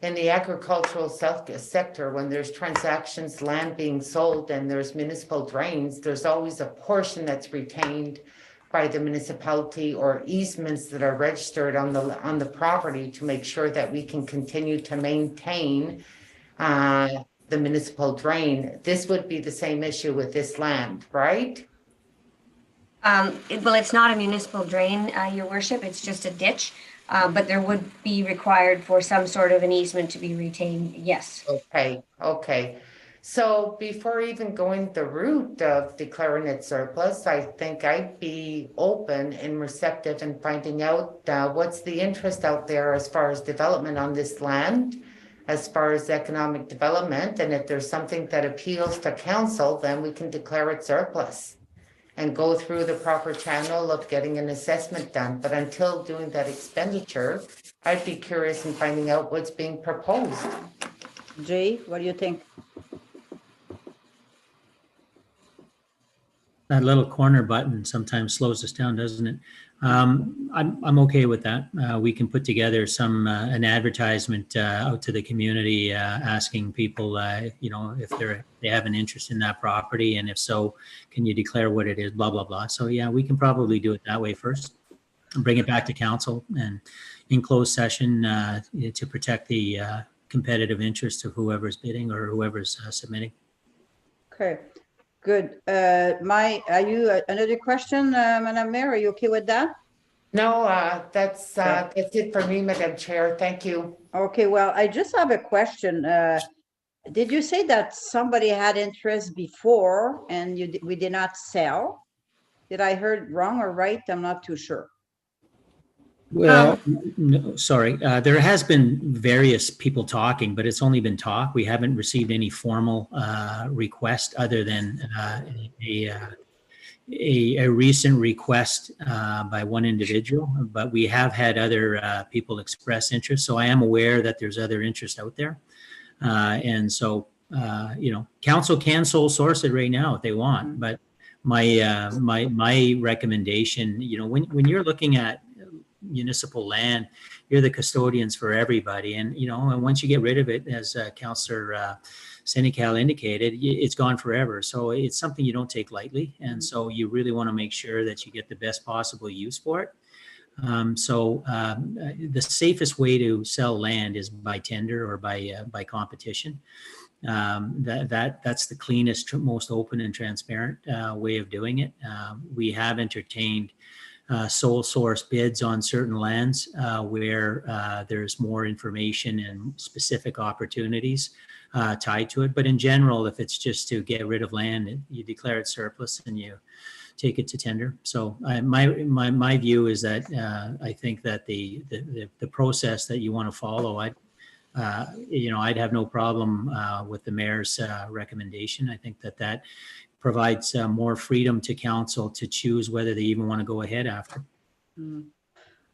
in the agricultural sector, when there's transactions, land being sold and there's municipal drains, there's always a portion that's retained by the municipality or easements that are registered on the property to make sure that we can continue to maintain the municipal drain. This would be the same issue with this land, right? Well, it's not a municipal drain, Your Worship, it's just a ditch, but there would be required for some sort of an easement to be retained, yes. Okay. So before even going the route of declaring it surplus, I think I'd be open and receptive in finding out what's the interest out there as far as development on this land, as far as economic development. And if there's something that appeals to council, then we can declare it surplus and go through the proper channel of getting an assessment done. But until doing that expenditure, I'd be curious in finding out what's being proposed. Jay, what do you think? That little corner button sometimes slows us down, doesn't it? I'm okay with that. We can put together an advertisement out to the community, asking people, if they have an interest in that property, and if so, can you declare what it is? Blah blah blah. So yeah, we can probably do it that way first, and bring it back to council and in closed session to protect the competitive interest of whoever's bidding or whoever's submitting. Okay. Good. Another question, Madam Mayor, are you okay with that? No, that's it for me, Madam Chair. Thank you. Okay, well, I just have a question. Did you say that somebody had interest before and we did not sell? Did I heard wrong or right? I'm not too sure. Well, no, sorry. There has been various people talking, but it's only been talk. We haven't received any formal request other than a recent request by one individual. But we have had other people express interest. So I am aware that there's other interest out there. And so, council can sole source it right now if they want. But my recommendation, when you're looking at municipal land, you're the custodians for everybody, and once you get rid of it, as Councillor Senecal indicated, it's gone forever. So it's something you don't take lightly, and so you really want to make sure that you get the best possible use for it. The safest way to sell land is by tender or by competition. That's the cleanest, most open and transparent way of doing it. We have entertained sole source bids on certain lands where there's more information and specific opportunities tied to it. But in general, if it's just to get rid of land, you declare it surplus and you take it to tender. So my view is that I think that the process that you want to follow, I'd have no problem with the mayor's recommendation. I think that provides more freedom to council to choose whether they even want to go ahead after.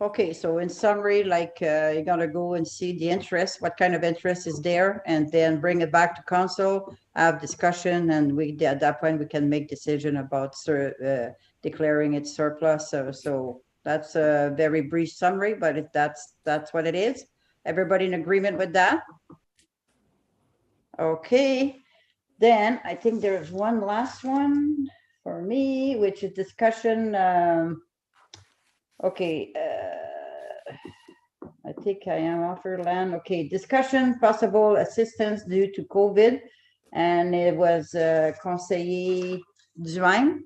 Okay, so in summary, you're gonna go and see the interest, what kind of interest is there, and then bring it back to council, have discussion, and at that point we can make decision about declaring it surplus. So that's a very brief summary, but if that's what it is. Everybody in agreement with that? Okay. Then I think there's one last one for me, which is discussion. I think I am offered land. Okay, discussion, possible assistance due to COVID. And it was Conseiller Duhaime.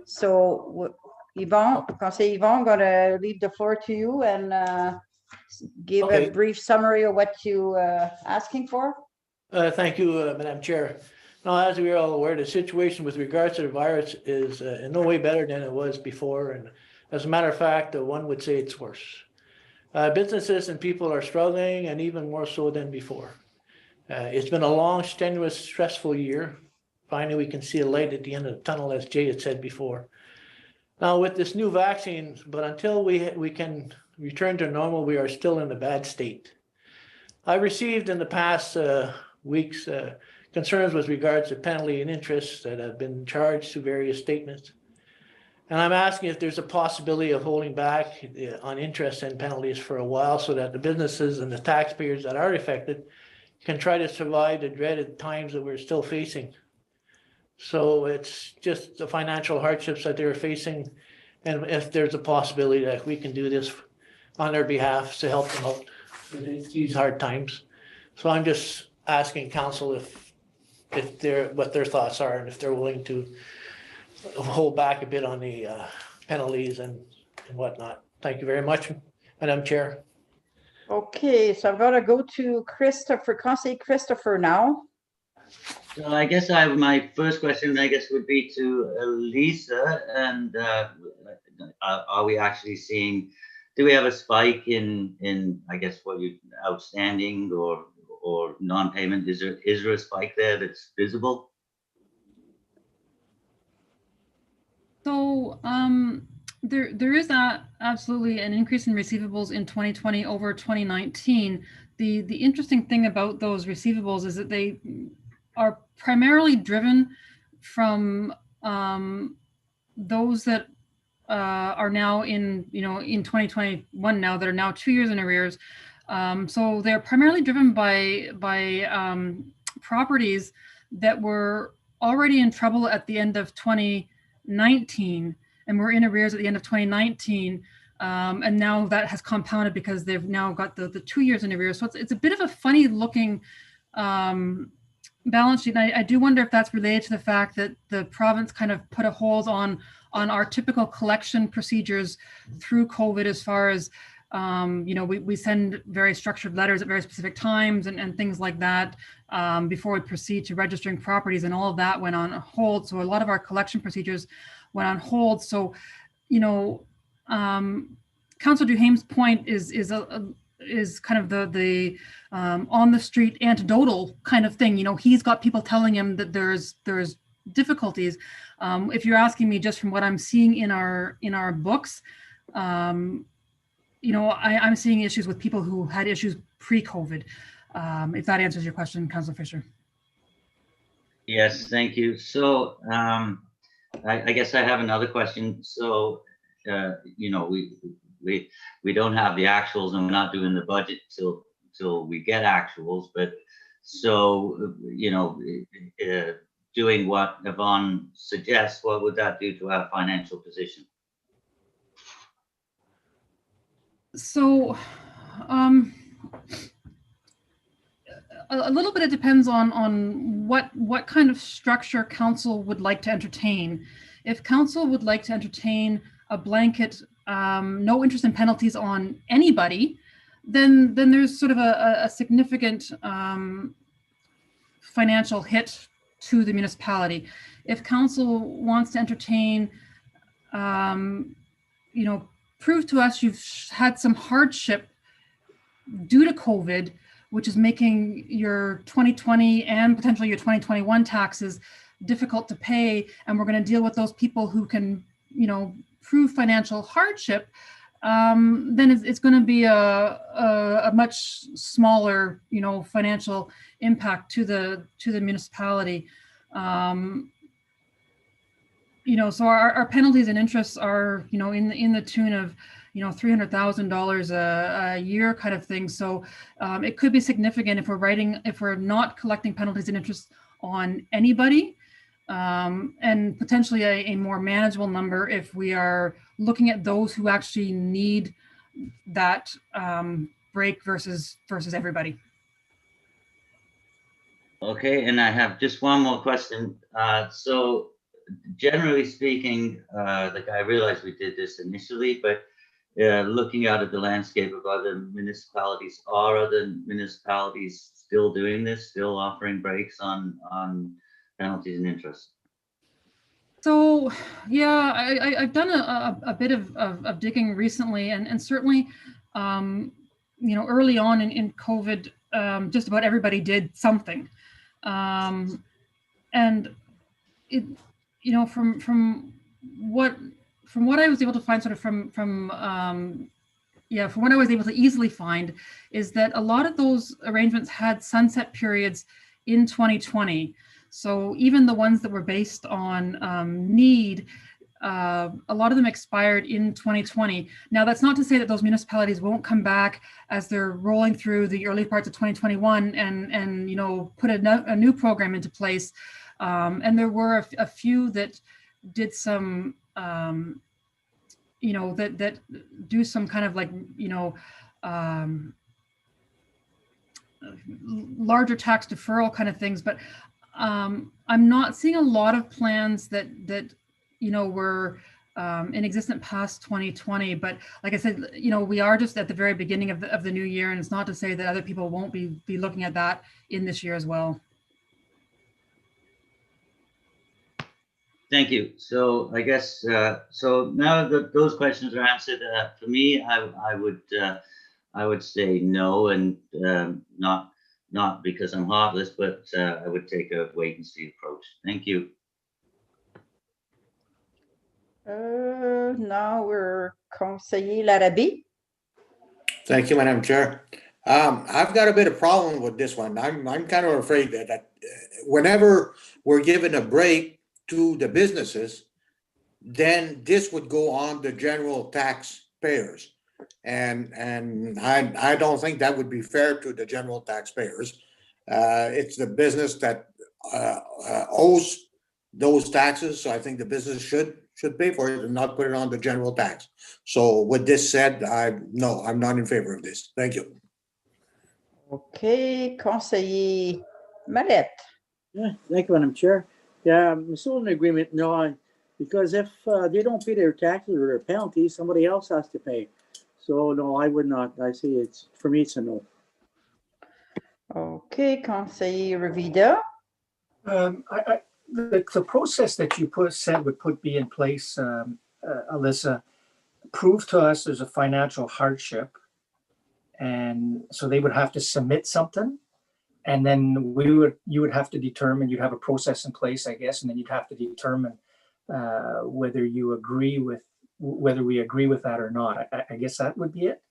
So Yvonne, Conseil Yvonne, I'm gonna leave the floor to you and give Okay. a brief summary of what you asking for. Thank you, Madam Chair. Now, as we are all aware, the situation with regards to the virus is in no way better than it was before. And as a matter of fact, one would say it's worse. Businesses and people are struggling, and even more so than before. It's been a long, strenuous, stressful year. Finally, we can see a light at the end of the tunnel, as Jay had said before. Now, with this new vaccine, but until we can return to normal, we are still in a bad state. I received in the past weeks concerns with regards to penalty and interest that have been charged to various statements. And I'm asking if there's a possibility of holding back on interest and penalties for a while so that the businesses and the taxpayers that are affected can try to survive the dreaded times that we're still facing. So it's just the financial hardships that they're facing, and if there's a possibility that we can do this on their behalf to help them out in these hard times. So I'm just asking council if they're, what their thoughts are, and if they're willing to hold back a bit on the penalties and whatnot. Thank you very much, Madam Chair. Okay, so I'm gonna go to Christopher, Conseil Christopher now. So I guess my first question, I guess, would be to Lisa, and are we actually seeing, do we have a spike in I guess, what you outstanding or non-payment? Is there a spike there that's visible? So there is absolutely an increase in receivables in 2020 over 2019. The interesting thing about those receivables is that they are primarily driven from those that are now in 2021 now, that are now 2 years in arrears. So they're primarily driven by properties that were already in trouble at the end of 2019 and were in arrears at the end of 2019. And now that has compounded because they've now got the 2 years in arrears. So it's a bit of a funny looking balance sheet. And I do wonder if that's related to the fact that the province kind of put a hold on our typical collection procedures through COVID, as far as we send very structured letters at very specific times and things like that before we proceed to registering properties, and all of that went on hold. So a lot of our collection procedures went on hold. So, Councillor Duhaime's point is kind of the on the street anecdotal kind of thing. He's got people telling him that there's difficulties. If you're asking me just from what I'm seeing in our books, I'm seeing issues with people who had issues pre-COVID. If that answers your question, Councillor Fisher. Yes, thank you. So I guess I have another question. So we don't have the actuals, and we're not doing the budget till we get actuals. But so doing what Yvonne suggests, what would that do to our financial position? So a little bit, it depends on what kind of structure council would like to entertain. If council would like to entertain a blanket no interest and penalties on anybody, then there's sort of a significant financial hit to the municipality. If council wants to entertain, prove to us you've had some hardship due to COVID, which is making your 2020 and potentially your 2021 taxes difficult to pay, and we're going to deal with those people who can, prove financial hardship, then it's going to be a much smaller, financial impact to the municipality. So our penalties and interests are, in the tune of, $300,000 a year kind of thing. So it could be significant if we're not collecting penalties and interest on anybody, and potentially a more manageable number if we are looking at those who actually need that break versus everybody. Okay, and I have just one more question. So generally speaking, like I realize we did this initially, but looking out at the landscape of other municipalities, are other municipalities still doing this, still offering breaks on penalties and interest? So, yeah, I've done a bit of digging recently, and certainly, early on in COVID, just about everybody did something. And it, from what I was able to find, sort of from what I was able to easily find, is that a lot of those arrangements had sunset periods in 2020. So even the ones that were based on need, a lot of them expired in 2020. Now, that's not to say that those municipalities won't come back as they're rolling through the early parts of 2021 and put a new program into place. And there were a few that did some, that do some kind of like, larger tax deferral kind of things. But I'm not seeing a lot of plans that were in existence past 2020. But like I said, we are just at the very beginning of the new year, and it's not to say that other people won't be looking at that in this year as well. Thank you. So I guess so now that those questions are answered, for me, I would say no, and not because I'm heartless, but I would take a wait and see approach. Thank you. Now we're Conseiller Larrabee. Thank you, Madam Chair. I've got a bit of problem with this one. I'm kind of afraid that whenever we're given a break to the businesses, then this would go on the general taxpayers. And I don't think that would be fair to the general taxpayers. It's the business that owes those taxes, so I think the business should pay for it and not put it on the general tax. So with this said, no, I'm not in favor of this. Thank you. Okay, Conseiller Mallette. Yeah, thank you, Madam Chair. Yeah, I'm still in agreement, no, because if they don't pay their taxes or their penalties, somebody else has to pay. So no, I would not. I see for me, it's a no. Okay, Conseiller Revida. The process that you said would be in place, Alyssa, proved to us there's a financial hardship, and so they would have to submit something, and then you would have to determine, you'd have a process in place, I guess, and then you'd have to determine whether we agree with that or not. I guess that would be it.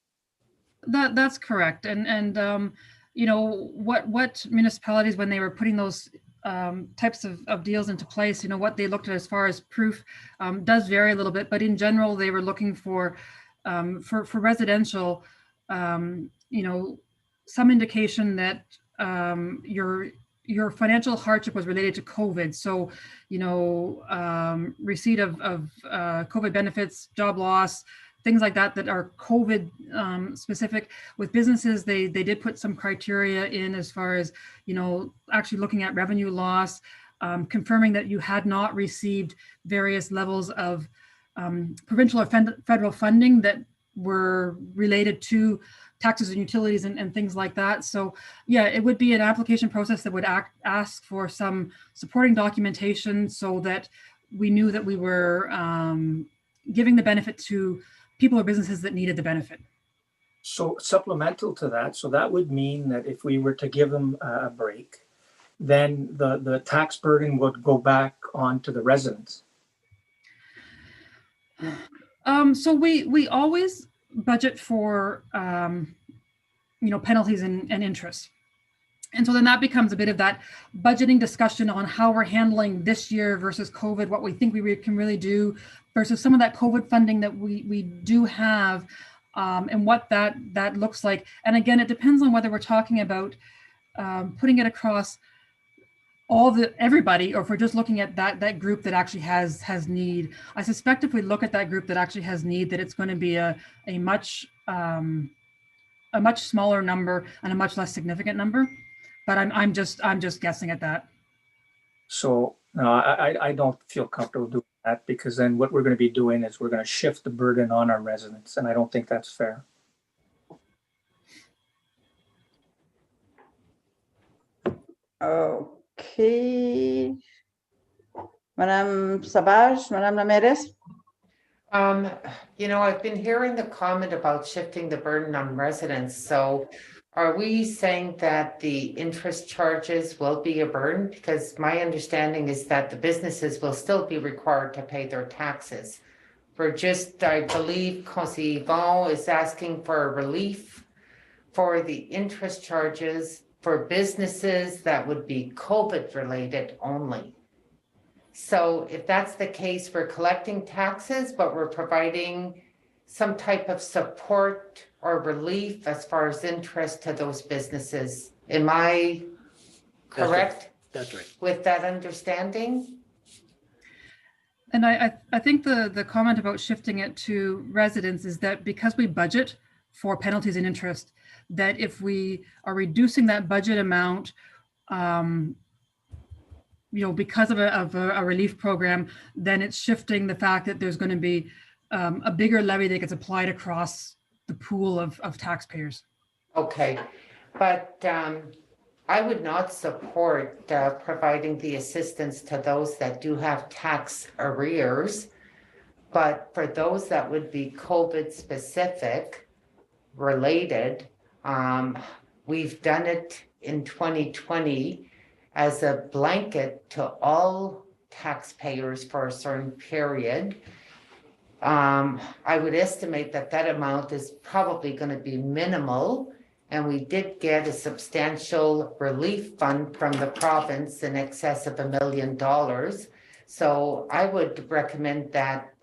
That's correct. And what municipalities, when they were putting those types of deals into place, what they looked at as far as proof does vary a little bit, but in general, they were looking for residential, some indication that your financial hardship was related to COVID. So, receipt of COVID benefits, job loss, things like that are COVID specific. With businesses, they did put some criteria in as far as, actually looking at revenue loss, confirming that you had not received various levels of provincial or federal funding that were related to taxes and utilities and things like that. So yeah, it would be an application process that would ask for some supporting documentation so that we knew that we were giving the benefit to people or businesses that needed the benefit. So supplemental to that, so that would mean that if we were to give them a break, then the tax burden would go back onto the residents. So we always budget for penalties and interest. And so then that becomes a bit of that budgeting discussion on how we're handling this year versus COVID, what we think we can really do versus some of that COVID funding that we do have, and what that looks like. And again, it depends on whether we're talking about putting it across everybody, or if we're just looking at that group that actually has need. I suspect if we look at that group that actually has need, that it's going to be a much smaller number and a much less significant number. But I'm just guessing at that. So No, I don't feel comfortable doing that because then what we're going to be doing is we're going to shift the burden on our residents, and I don't think that's fair. Okay. Madame Sauvage, Madame la mairesse? You know, I've been hearing the comment about shifting the burden on residents, so are we saying that the interest charges will be a burden? Because my understanding is that the businesses will still be required to pay their taxes. For just, I believe Conseil Yvon is asking for a relief for the interest charges for businesses that would be COVID related only. So if that's the case, we're collecting taxes, but we're providing some type of support or relief as far as interest to those businesses. Am I correct That's right. with that understanding? And I think the comment about shifting it to residents is that because we budget for penalties and interest, that if we are reducing that budget amount, because of a relief program, then it's shifting the fact that there's going to be a bigger levy that gets applied across the pool of taxpayers. Okay, but I would not support providing the assistance to those that do have tax arrears. But for those that would be COVID specific related, we've done it in 2020 as a blanket to all taxpayers for a certain period. I would estimate that that amount is probably going to be minimal. And we did get a substantial relief fund from the province in excess of $1 million. So I would recommend that,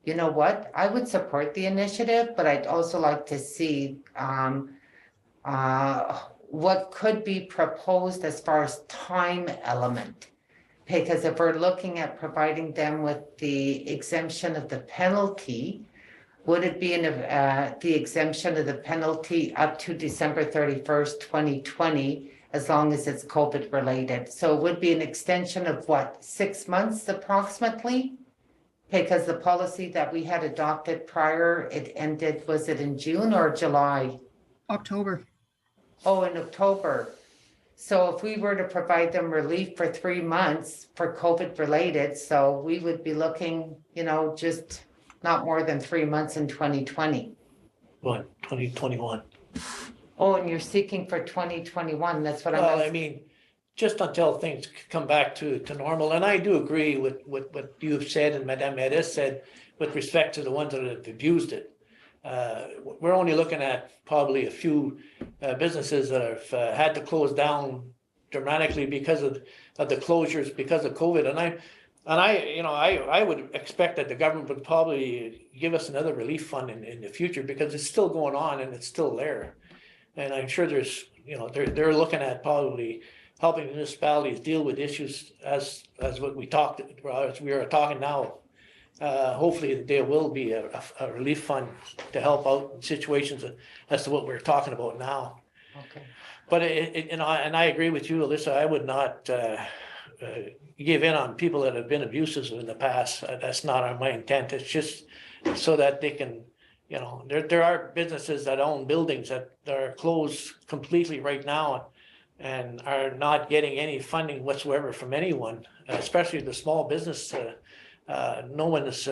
you know what, I would support the initiative, but I'd also like to see what could be proposed as far as time element. Because if we're looking at providing them with the exemption of the penalty, would it be in the exemption of the penalty up to December 31st, 2020, as long as it's COVID related? So it would be an extension of what, 6 months approximately? Because the policy that we had adopted prior, it ended, was it in June or July? October. Oh, in October. So if we were to provide them relief for 3 months for COVID related, so we would be looking, just not more than 3 months in 2020. 2021. Oh, and you're seeking for 2021, that's what I'm Well, I asking. mean, just until things come back to normal, and I do agree with what you've said and Madame Medes said with respect to the ones that have abused it. We're only looking at probably a few businesses that have had to close down dramatically because of the closures because of COVID. And I would expect that the government would probably give us another relief fund in the future because it's still going on and it's still there. And I'm sure there's, they're looking at probably helping municipalities deal with issues as what we talked, as we are talking now. Hopefully there will be a relief fund to help out in situations as to what we're talking about now. Okay. But and I agree with you, Alyssa. I would not give in on people that have been abusive in the past. That's not my intent. It's just so that they can, there are businesses that own buildings that are closed completely right now and are not getting any funding whatsoever from anyone, especially the small business. No one is,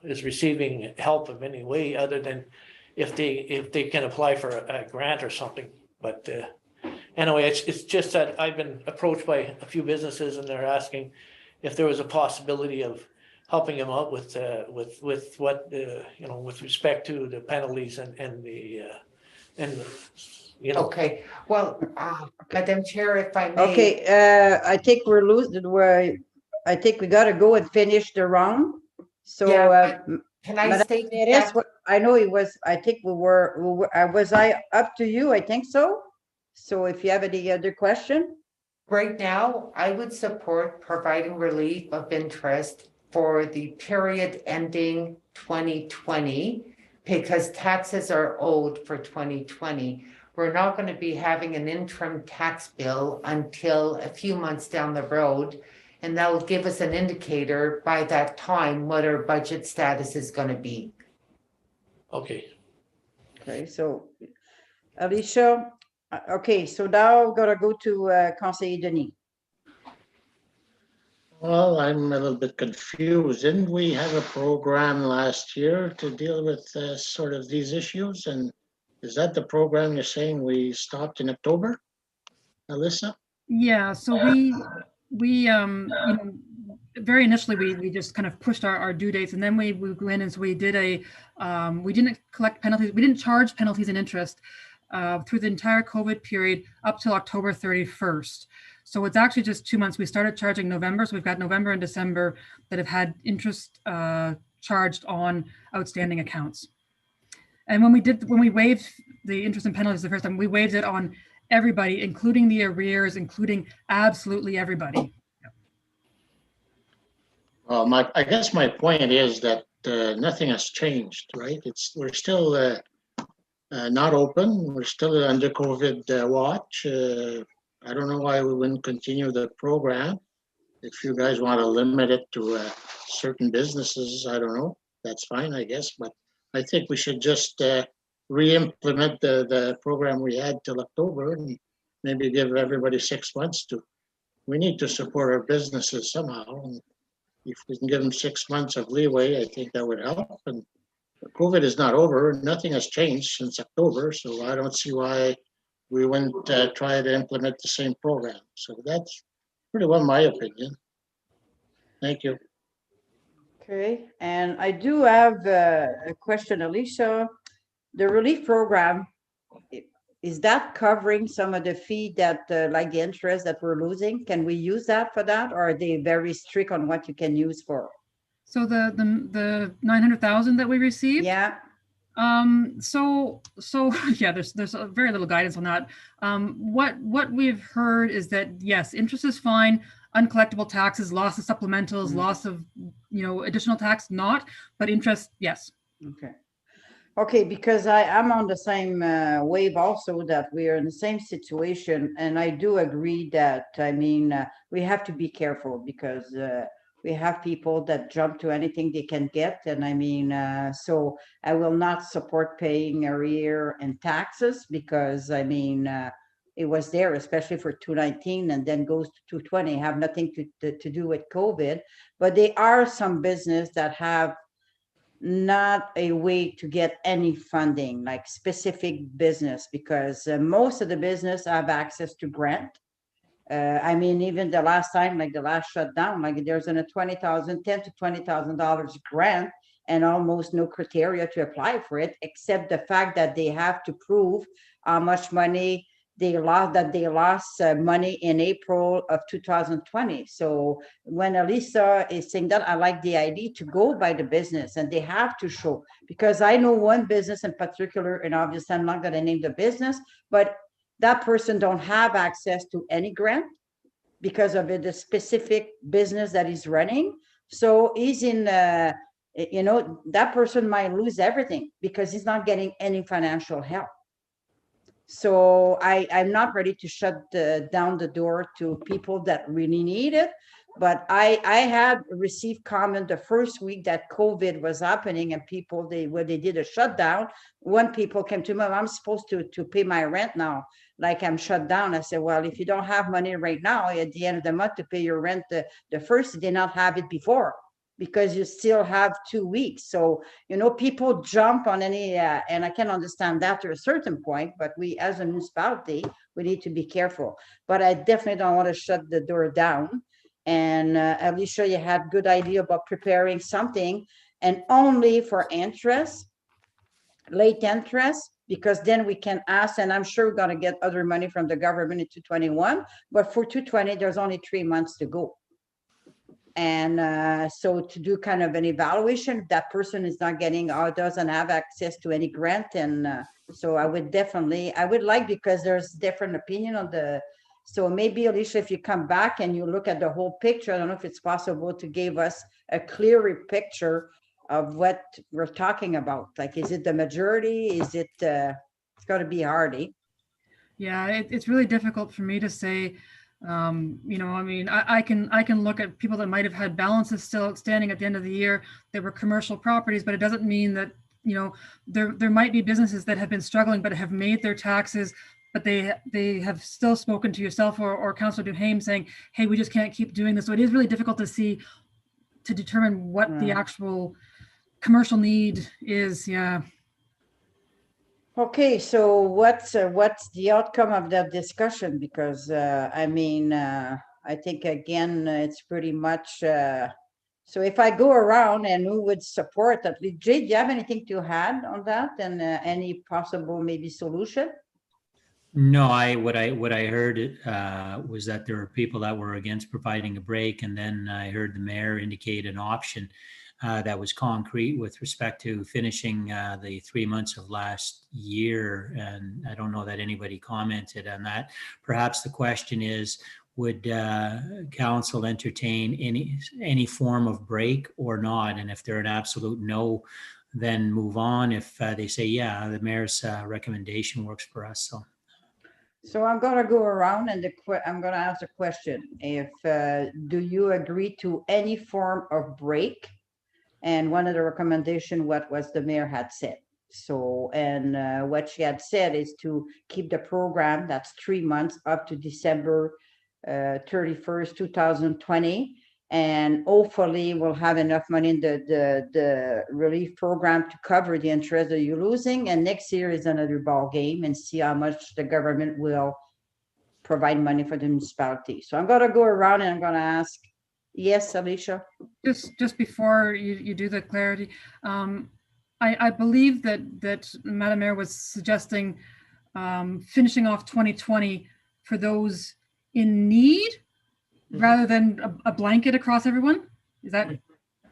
is receiving help of any way other than if they can apply for a grant or something. But anyway, it's just that I've been approached by a few businesses and they're asking if there was a possibility of helping them out with what with respect to the penalties and the. Okay, well, Madam Chair, if I may. Okay, I think we're losing. I think we got to go and finish the round. So, Yeah, can I Madame state Medes, that? I know it was. I think we were. Was I up to you? I think so. So, if you have any other question, Right now, I would support providing relief of interest for the period ending 2020 because taxes are owed for 2020. We're not going to be having an interim tax bill until a few months down the road. And that will give us an indicator by that time what our budget status is gonna be. Okay, Okay, so Alicia, okay, so now gotta go to Conseiller Denis. Well, I'm a little bit confused. Didn't we have a program last year to deal with sort of these issues? And is that the program you're saying we stopped in October, Alyssa? Yeah, so very initially we just kind of pushed our due dates, and then we went and so we did we didn't collect penalties, we didn't charge penalties and interest through the entire COVID period up till October 31st. So it's actually just 2 months. We started charging November, so we've got November and December that have had interest charged on outstanding accounts. And when we waived the interest and penalties the first time, we waived it on everybody, including the arrears, including absolutely everybody. Well, I guess my point is that nothing has changed, right? We're still not open. We're still under COVID watch. I don't know why we wouldn't continue the program. If you guys want to limit it to certain businesses, I don't know. That's fine, I guess. But I think we should just re-implement the program we had till October and maybe give everybody 6 months to. We need to support our businesses somehow. And if we can give them 6 months of leeway, I think that would help. And COVID is not over. Nothing has changed since October, so I don't see why we wouldn't try to implement the same program. So that's pretty well my opinion. Thank you. Okay, and I do have a question, Alicia. The relief program, is that covering some of the fee that, like the interest that we're losing? Can we use that for that, or are they very strict on what you can use for? So the 900,000 that we received. Yeah. So yeah, there's very little guidance on that. What we've heard is that yes, interest is fine, uncollectible taxes, loss of supplementals, loss of additional tax not, but interest yes. Okay. Okay, because I'm on the same wave also, that we are in the same situation, and I do agree that we have to be careful because we have people that jump to anything they can get, and so I will not support paying arrear and taxes because it was there, especially for 2019, and then goes to 2020, have nothing to do with COVID. But there are some business that have not a way to get any funding, like specific business, because most of the business have access to grant. Even the last time, like the last shutdown, like there's a $10,000 to $20,000 grant and almost no criteria to apply for it, except the fact that they have to prove how much money they lost money in April of 2020. So when Elisa is saying that, I like the idea to go by the business, and they have to show, because I know one business in particular, and obviously I'm not going to name the business, but that person don't have access to any grant because of the specific business that he's running. So he's in, that person might lose everything because he's not getting any financial help. So I'm not ready to shut down the door to people that really need it. But I had received comment the first week that COVID was happening, and people, when they did a shutdown, one people came to me, I'm supposed to pay my rent now, like I'm shut down. I said, well, if you don't have money right now at the end of the month to pay your rent, the first, you did not have it before, because you still have 2 weeks. So, people jump on any, and I can understand that to a certain point, but we as a municipality, we need to be careful. But I definitely don't want to shut the door down. And Alicia, you had good idea about preparing something, and only for interest, late interest, because then we can ask, and I'm sure we're going to get other money from the government in 2021, but for 2020, there's only 3 months to go. And so to do kind of an evaluation, if that person is not getting or doesn't have access to any grant. And so I would like, because there's different opinion on so maybe Alicia, if you come back and you look at the whole picture, I don't know if it's possible to give us a clearer picture of what we're talking about. Like, is it the majority? Is it, it's got to be Hardy? Yeah, it's really difficult for me to say You know, I mean, I can look at people that might have had balances still outstanding at the end of the year. They were commercial properties, but it doesn't mean that, you know, there might be businesses that have been struggling but have made their taxes, but they have still spoken to yourself or Councillor Duhaime saying, hey, we just can't keep doing this. So it is really difficult to determine what the actual commercial need is. Yeah. Okay, so what's the outcome of that discussion? Because I mean, I think again, it's pretty much. So if I go around and who would support that, Jay, do you have anything to add on that, and any possible maybe solution? No, what I heard was that there were people that were against providing a break, and then I heard the mayor indicate an option that was concrete with respect to finishing the 3 months of last year. And I don't know that anybody commented on that. Perhaps the question is, would council entertain any form of break or not? And if they're an absolute no, then move on. If they say, yeah, the mayor's recommendation works for us. So I'm gonna go around and I'm gonna ask a question. If do you agree to any form of break? And one of the recommendation, what was the mayor had said. So, and what she had said is to keep the program, that's 3 months up to December 31st, 2020. And hopefully we'll have enough money in the relief program to cover the interest that you're losing. And next year is another ball game, and see how much the government will provide money for the municipality. So I'm gonna go around and I'm gonna ask. Yes, Alicia. Just before you do the clarity, I believe that Madam Mayor was suggesting finishing off 2020 for those in need rather than a blanket across everyone. Is that?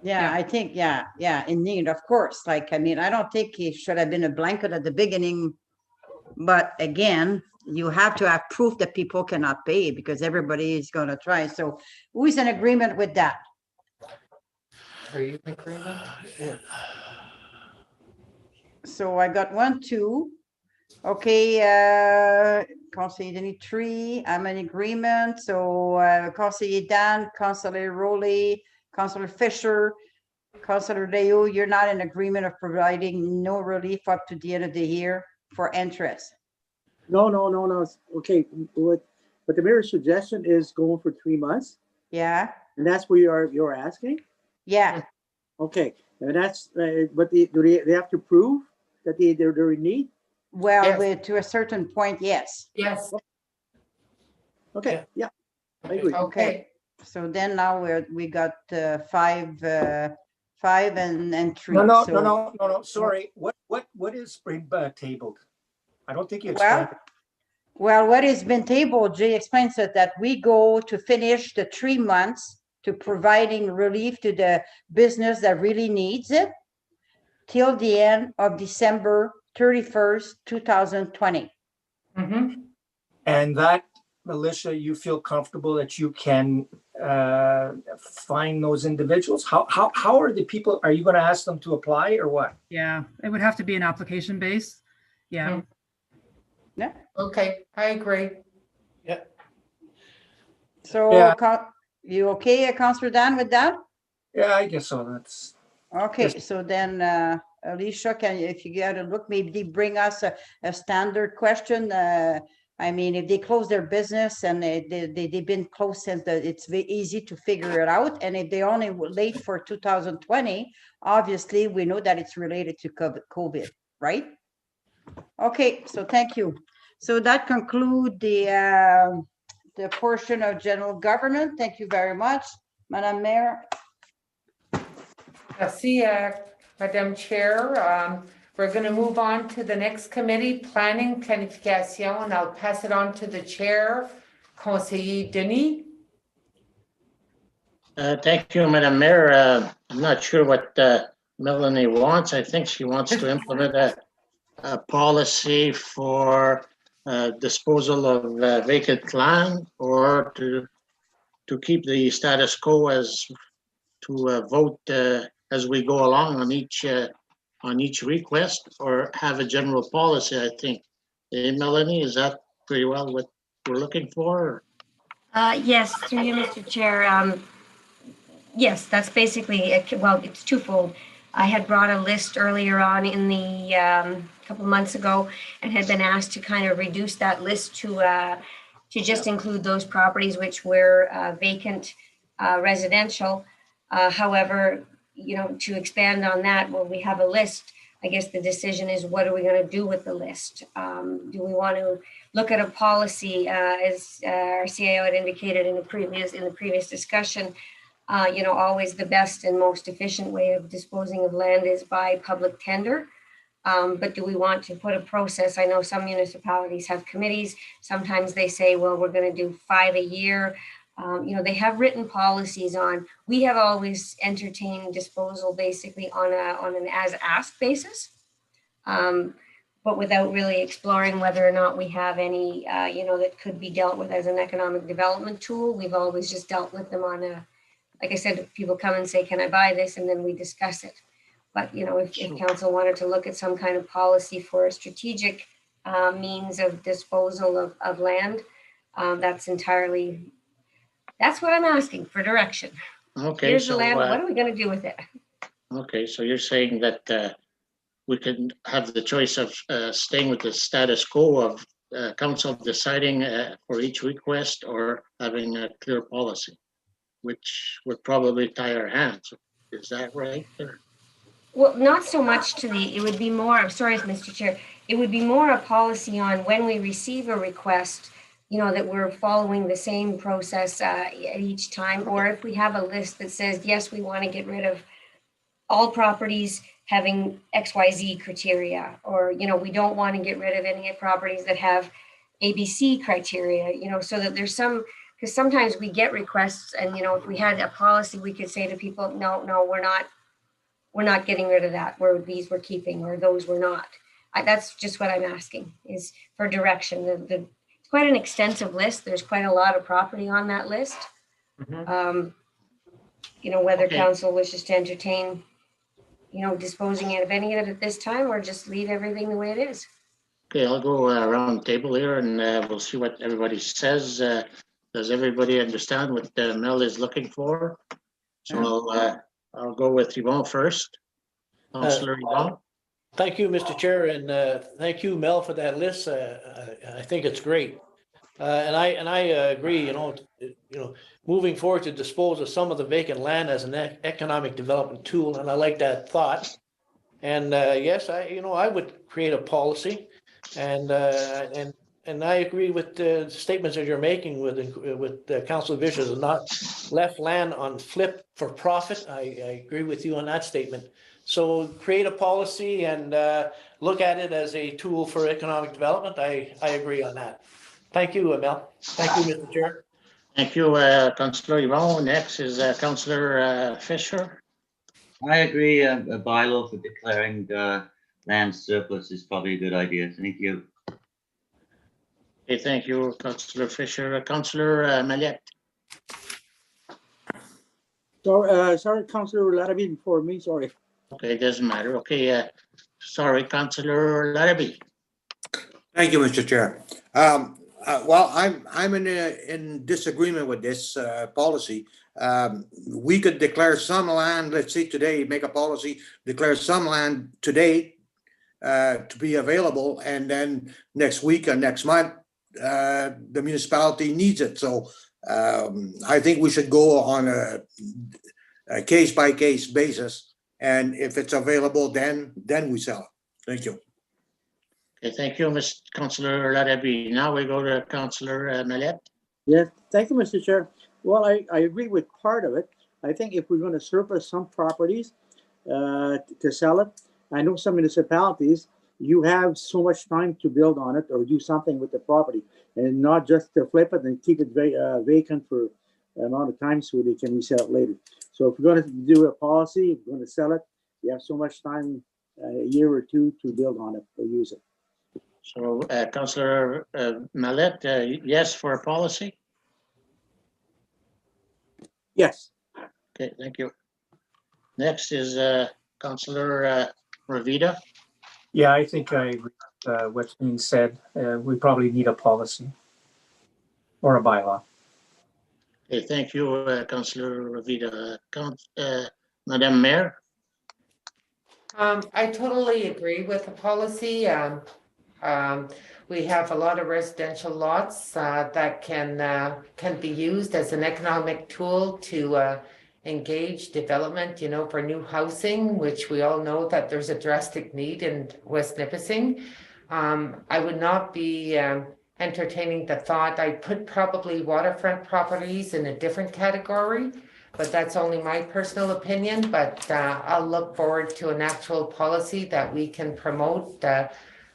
Yeah, I think, yeah, in need, of course. Like, I mean, I don't think it should have been a blanket at the beginning, but again, you have to have proof that people cannot pay, because everybody is going to try. So who is in agreement with that? Are you in agreement? So I got 1, 2. Okay, Councillor Denis 3, I'm in agreement. So Councillor Dan, Councillor Rowley, Councillor Fisher, Councillor Leo, you're not in agreement of providing no relief up to the end of the year for interest. No. Okay, what the mayor's suggestion is going for 3 months, Yeah, and that's what you're asking? yeah. Okay, and that's, but do they have to prove that they're in need? Well, Yes. to a certain point, yes. Yes, Okay, yeah, I agree. okay. So then now we got 5 and 3. No, sorry. What is tabled? I don't think you explained. Well, what has been tabled, Jay explains it, that we go to finish the 3 months to providing relief to the business that really needs it till the end of December 31st, 2020. Mm-hmm. And that, Melissa, you feel comfortable that you can find those individuals? How are the people, are you going to ask them to apply or what? Yeah, it would have to be an application base. Yeah. Yeah. Okay, I agree. So Yeah. you okay, Councillor Dan, with that? Yeah, I guess so. That's Okay, Yes. so then Alicia, if you get a look, maybe bring us a standard question. I mean, if they close their business and they've been closed since it's very easy to figure it out. And if they only were late for 2020, obviously we know that it's related to COVID, right? Okay, so thank you. So that concludes the portion of general government. Thank you very much, Madam Mayor. Merci, Madam Chair. We're going to move on to the next committee, Planning, Planification, and I'll pass it on to the chair, Conseiller Denis. Thank you, Madam Mayor. I'm not sure what Melanie wants. I think she wants to implement a policy for disposal of vacant land, or to keep the status quo as to vote as we go along on each request, or have a general policy, I think. Melanie, is that pretty well what we're looking for? Yes, through you, Mr. Chair. Yes, that's basically it. Well, it's twofold. I had brought a list earlier on in the couple months ago and had been asked to kind of reduce that list to just include those properties which were vacant residential. However, you know, to expand on that, when we have a list, I guess the decision is what are we going to do with the list? Do we want to look at a policy as our CIO had indicated in the previous discussion? You know, always the best and most efficient way of disposing of land is by public tender. But do we want to put a process? I know some municipalities have committees. Sometimes they say, well, we're going to do 5 a year. You know, they have written policies on. We have always entertained disposal basically on an as-asked basis, but without really exploring whether or not we have any, you know, that could be dealt with as an economic development tool. We've always just dealt with them on a, like I said, if people come and say, can I buy this? And then we discuss it. But, you know, if council wanted to look at some kind of policy for a strategic means of disposal of land, that's what I'm asking for direction. Okay, Here's the so, land, what are we going to do with it? okay, so you're saying that we can have the choice of staying with the status quo of council deciding for each request or having a clear policy, which would probably tie our hands. Is that right? Well, not so much it would be more, I'm sorry, Mr. Chair, it would be more a policy on when we receive a request, you know, that we're following the same process at each time, or if we have a list that says, yes, we want to get rid of all properties having XYZ criteria, or, you know, we don't want to get rid of any properties that have ABC criteria, you know, so that there's some, because sometimes we get requests and, you know, if we had a policy, we could say to people, no, we're not getting rid of that, these we're keeping, or those we're not. That's just what I'm asking, is for direction. It's quite an extensive list. There's quite a lot of property on that list. Mhm. You know, whether Okay. council wishes to entertain, you know, disposing of any of it at this time, or just leave everything the way it is. Okay, I'll go around the table here and we'll see what everybody says. Does everybody understand what Mel is looking for? So I'll go with Yvonne first. Councillor Yvonne. Thank you, Mr. Chair, and thank you, Mel, for that list. I think it's great. And I agree, you know, moving forward to dispose of some of the vacant land as an economic development tool, and I like that thought. And yes, I would create a policy, and I agree with the statements that you're making with Councilor Vicious, not left land on flip for profit. I agree with you on that statement. So create a policy and look at it as a tool for economic development. I agree on that. Thank you, Mel. Thank you, Mr. Chair. Thank you, Councillor Yvonne. Next is Councillor Fisher. I agree. A bylaw for declaring land surplus is probably a good idea. Thank you. Okay, thank you, Councillor Fisher. Councillor Mallette. Sorry, Councillor Larrabee before me, sorry. Okay, it doesn't matter. Okay, sorry, Councillor Larrabee. Thank you, Mr. Chair. Well, I'm in disagreement with this policy. We could declare some land, let's say today, make a policy, declare some land today to be available, and then next week or next month, the municipality needs it. So I think we should go on a case-by-case basis, and if it's available, then we sell it. Thank you. Okay, thank you, Ms. Councillor Larrabee. Now we go to Councillor Mallette. Yes, thank you, Mr. Chair. Well, I agree with part of it. I think if we're going to surplus some properties to sell it, I know some municipalities, you have so much time to build on it or do something with the property, and not just to flip it and keep it vacant for an amount of time so they can resell it later. So if we're going to do a policy, if we're going to sell it, you have so much time, a year or two, to build on it or use it. So, Councillor Mallette, yes for a policy? Yes. Okay, thank you. Next is Councillor Ravita. Yeah, I think I agree with what's being said. We probably need a policy or a bylaw. Okay, thank you, Councillor Ravita. Madam Mayor? I totally agree with the policy. We have a lot of residential lots that can be used as an economic tool to engage development, for new housing, which we all know that there's a drastic need in West Nipissing. I would not be entertaining the thought. I'd put probably waterfront properties in a different category, but that's only my personal opinion. But I'll look forward to an actual policy that we can promote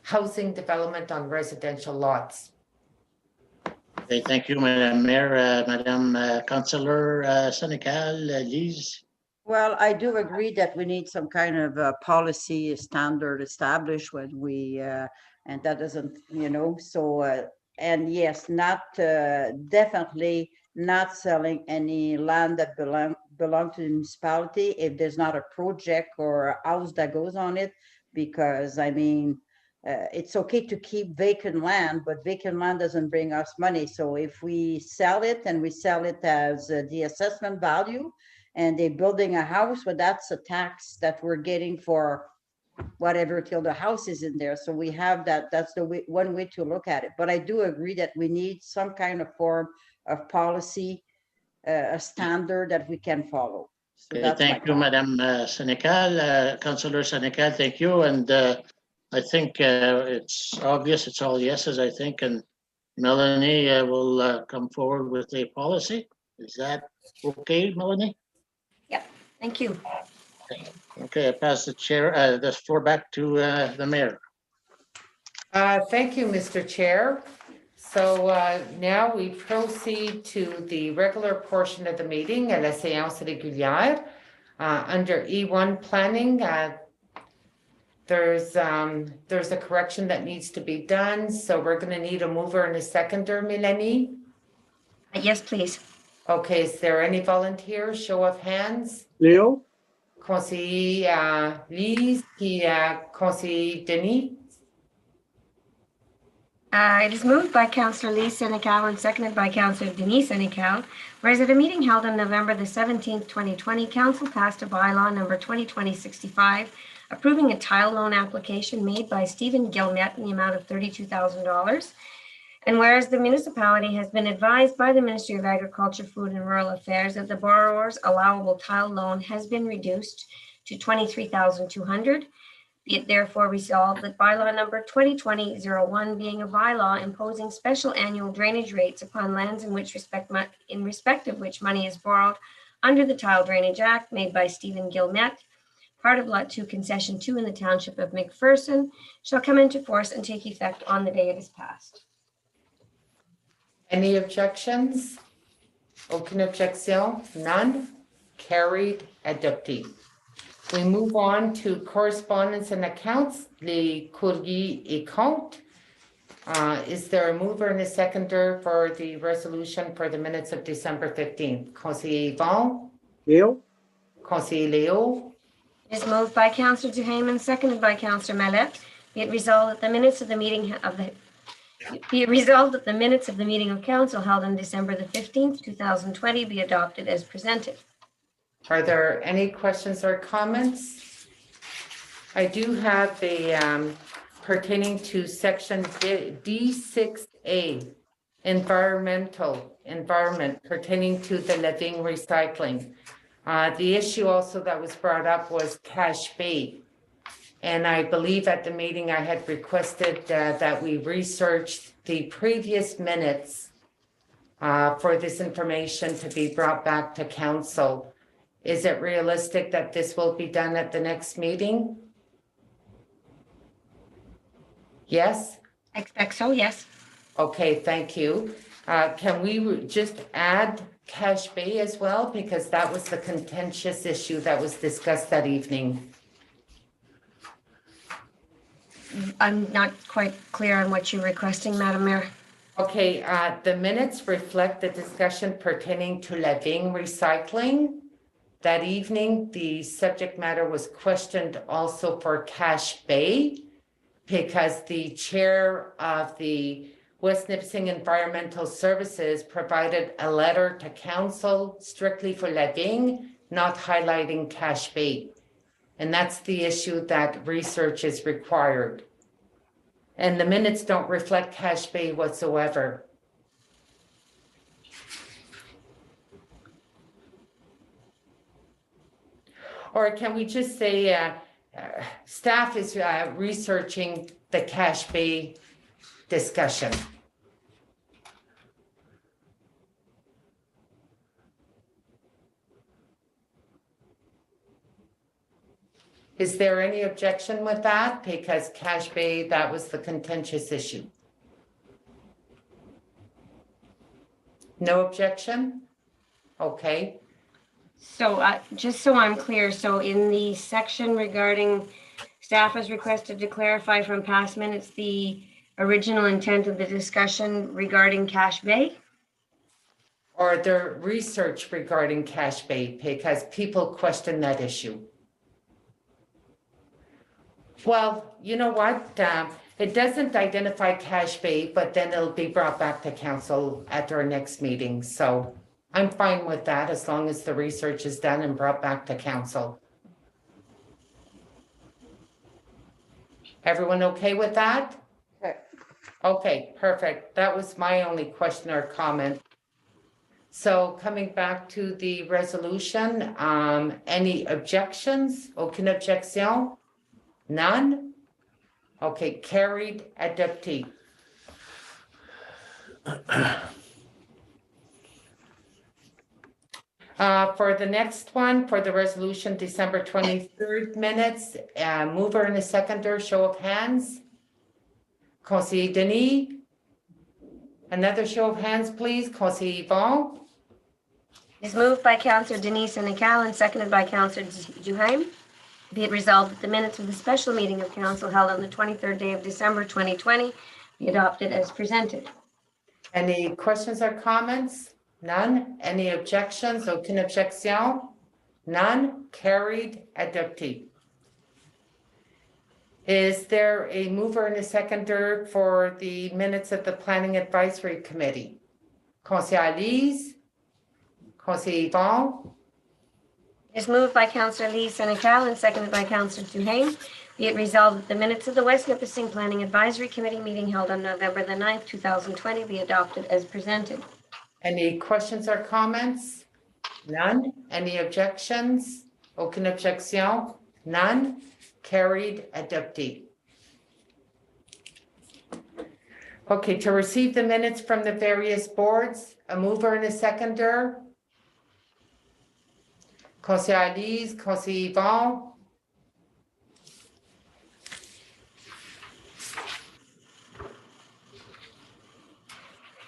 housing development on residential lots. Okay, thank you, Madam Mayor. Madam Councillor Senecal, Lise? Well, I do agree that we need some kind of policy standard established when we, and that doesn't, so, and yes, not, definitely not selling any land that belong to the municipality if there's not a project or a house that goes on it, because I mean, it's okay to keep vacant land, but vacant land doesn't bring us money. So if we sell it and we sell it as the assessment value, and they're building a house, well, that's a tax that we're getting for whatever till the house is in there. So we have that. That's the way, one way to look at it. But I do agree that we need some kind of form of policy, a standard that we can follow. So Okay, thank you, Madam Senecal. Councillor Senecal, thank you. And I think it's obvious, it's all yeses, I think, and Melanie will come forward with a policy. Is that okay, Melanie? Yep, thank you. Okay, I pass the floor back to the mayor. Thank you, Mr. Chair. So now we proceed to the regular portion of the meeting, la séance régulière. Under E1 planning, there's a correction that needs to be done. So we're going to need a mover and a seconder, Mélanie. Yes, please. Okay, is there any volunteers? Show of hands. Leo? Conseiller Lise, conseiller Denis. It is moved by Councillor Lise Senecal and seconded by Councillor Denise Senecal. Whereas at a meeting held on November the 17th, 2020, Council passed a bylaw number 2020-65, approving a tile loan application made by Stephen Gilmet in the amount of $32,000. And whereas the municipality has been advised by the Ministry of Agriculture, Food and Rural Affairs that the borrower's allowable tile loan has been reduced to $23,200, be it therefore resolved that bylaw number 2020-01, being a bylaw imposing special annual drainage rates upon lands in respect of which money is borrowed under the Tile Drainage Act made by Stephen Gilmet, part of Lot 2, Concession 2 in the Township of McPherson, shall come into force and take effect on the day it is passed. Any objections? Aucune objection? None? Carried, adopté. We move on to correspondence and accounts, les courriers et comptes. Is there a mover and a seconder for the resolution for the minutes of December 15th? Conseiller Yvon? Leo? Conseiller Leo? It is moved by Councillor Duhayman, seconded by Councillor Mallette. Be it resolved that the minutes of the meeting of council held on December the 15th, 2020 be adopted as presented. Are there any questions or comments? I do have a pertaining to section D6A, environment pertaining to the living recycling. The issue also that was brought up was Cache Bay. And I believe at the meeting I had requested that we research the previous minutes for this information to be brought back to council. Is it realistic that this will be done at the next meeting? Yes? I expect so, yes. Okay, thank you. Can we just add Cache Bay as well? Because that was the contentious issue that was discussed that evening. I'm not quite clear on what you're requesting, Madam Mayor. Okay, the minutes reflect the discussion pertaining to living recycling. That evening, the subject matter was questioned also for Cache Bay because the chair of the West Nipissing Environmental Services provided a letter to council strictly for La Vigne, not highlighting Cache Bay. And that's the issue that research is required. And the minutes don't reflect Cache Bay whatsoever. Or can we just say staff is researching the Cache Bay discussion? Is there any objection with that? Because Cache Bay, that was the contentious issue. No objection? Okay. So just so I'm clear, so in the section regarding staff has requested to clarify from past minutes the original intent of the discussion regarding Cache Bay? Or the research regarding Cache Bay, because people question that issue. Well, you know what? It doesn't identify Cache Bay, but then it'll be brought back to council at our next meeting. So I'm fine with that as long as the research is done and brought back to council. Everyone okay with that? Okay. Okay, perfect. That was my only question or comment. So coming back to the resolution, any objections? Aucune objection? None? Okay, carried, adopté. For the next one, for the resolution, December 23rd minutes, mover and a seconder, show of hands. Conseiller Denis. Another show of hands, please. Conseiller Yvon. Is moved by Councillor Denise Senecal and seconded by Councillor Duhaime. Be it resolved that the minutes of the special meeting of council held on the 23rd day of December 2020 be adopted as presented. Any questions or comments? None. Any objections? Aucune objection? None. Carried, adopté. Is there a mover and a seconder for the minutes of the Planning Advisory Committee? Conseiller Lise? Conseiller Yvon? Is moved by Councillor Lee Senecal and seconded by Councillor Duhaime. Be it resolved that the minutes of the West Nipissing Planning Advisory Committee meeting held on November the 9th, 2020 be adopted as presented. Any questions or comments? None. Any objections? Aucune objection? None. Carried, adopté. Okay, to receive the minutes from the various boards, a mover and a seconder. Conseiller Lise, Conseiller Yvon.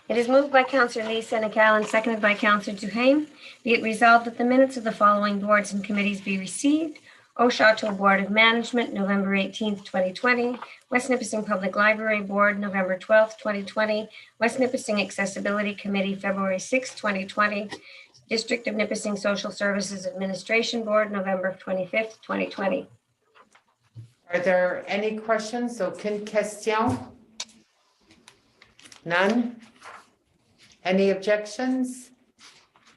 It is moved by Councillor Lee Senecal and seconded by Councillor Duhaime. Be it resolved that the minutes of the following boards and committees be received. Ochateau Board of Management, November 18th, 2020. West Nipissing Public Library Board, November 12th, 2020. West Nipissing Accessibility Committee, February 6th, 2020. District of Nipissing Social Services Administration Board, November 25th, 2020. Are there any questions? Aucune question? None? Any objections?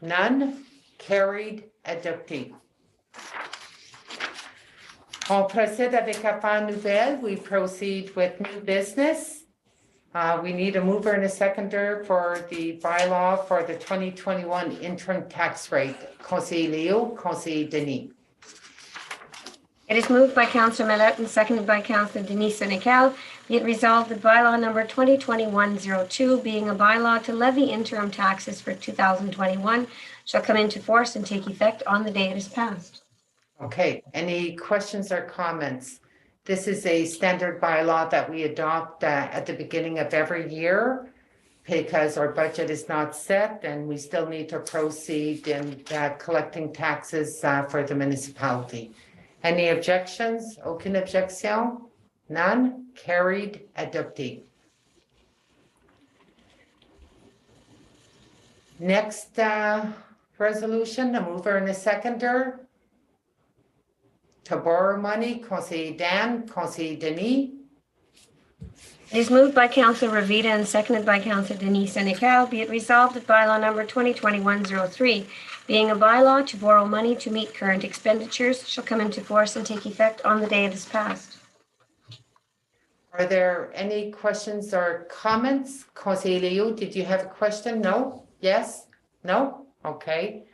None? Carried, adopté. On procède avec affaires nouvelles. We proceed with new business. We need a mover and a seconder for the bylaw for the 2021 interim tax rate. Conseiller Leo, Conseiller Denis. It is moved by Councillor Malette and seconded by Councillor Denise Senecal. Be it resolved that bylaw number 2021-02, being a bylaw to levy interim taxes for 2021, shall come into force and take effect on the day it is passed. Okay, any questions or comments? This is a standard bylaw that we adopt at the beginning of every year because our budget is not set and we still need to proceed in collecting taxes for the municipality. Any objections? Aucune objection? None? Carried, adopté. Next resolution, a mover and a seconder. To borrow money, Conseiller Dan, Conseiller Denis. It is moved by Councillor Ravita and seconded by Councillor Denise Senecal. Be it resolved that bylaw number 2021-03, being a bylaw to borrow money to meet current expenditures, shall come into force and take effect on the day it is passed. Are there any questions or comments? Conseiller Leo, did you have a question? No? Yes? No? Okay.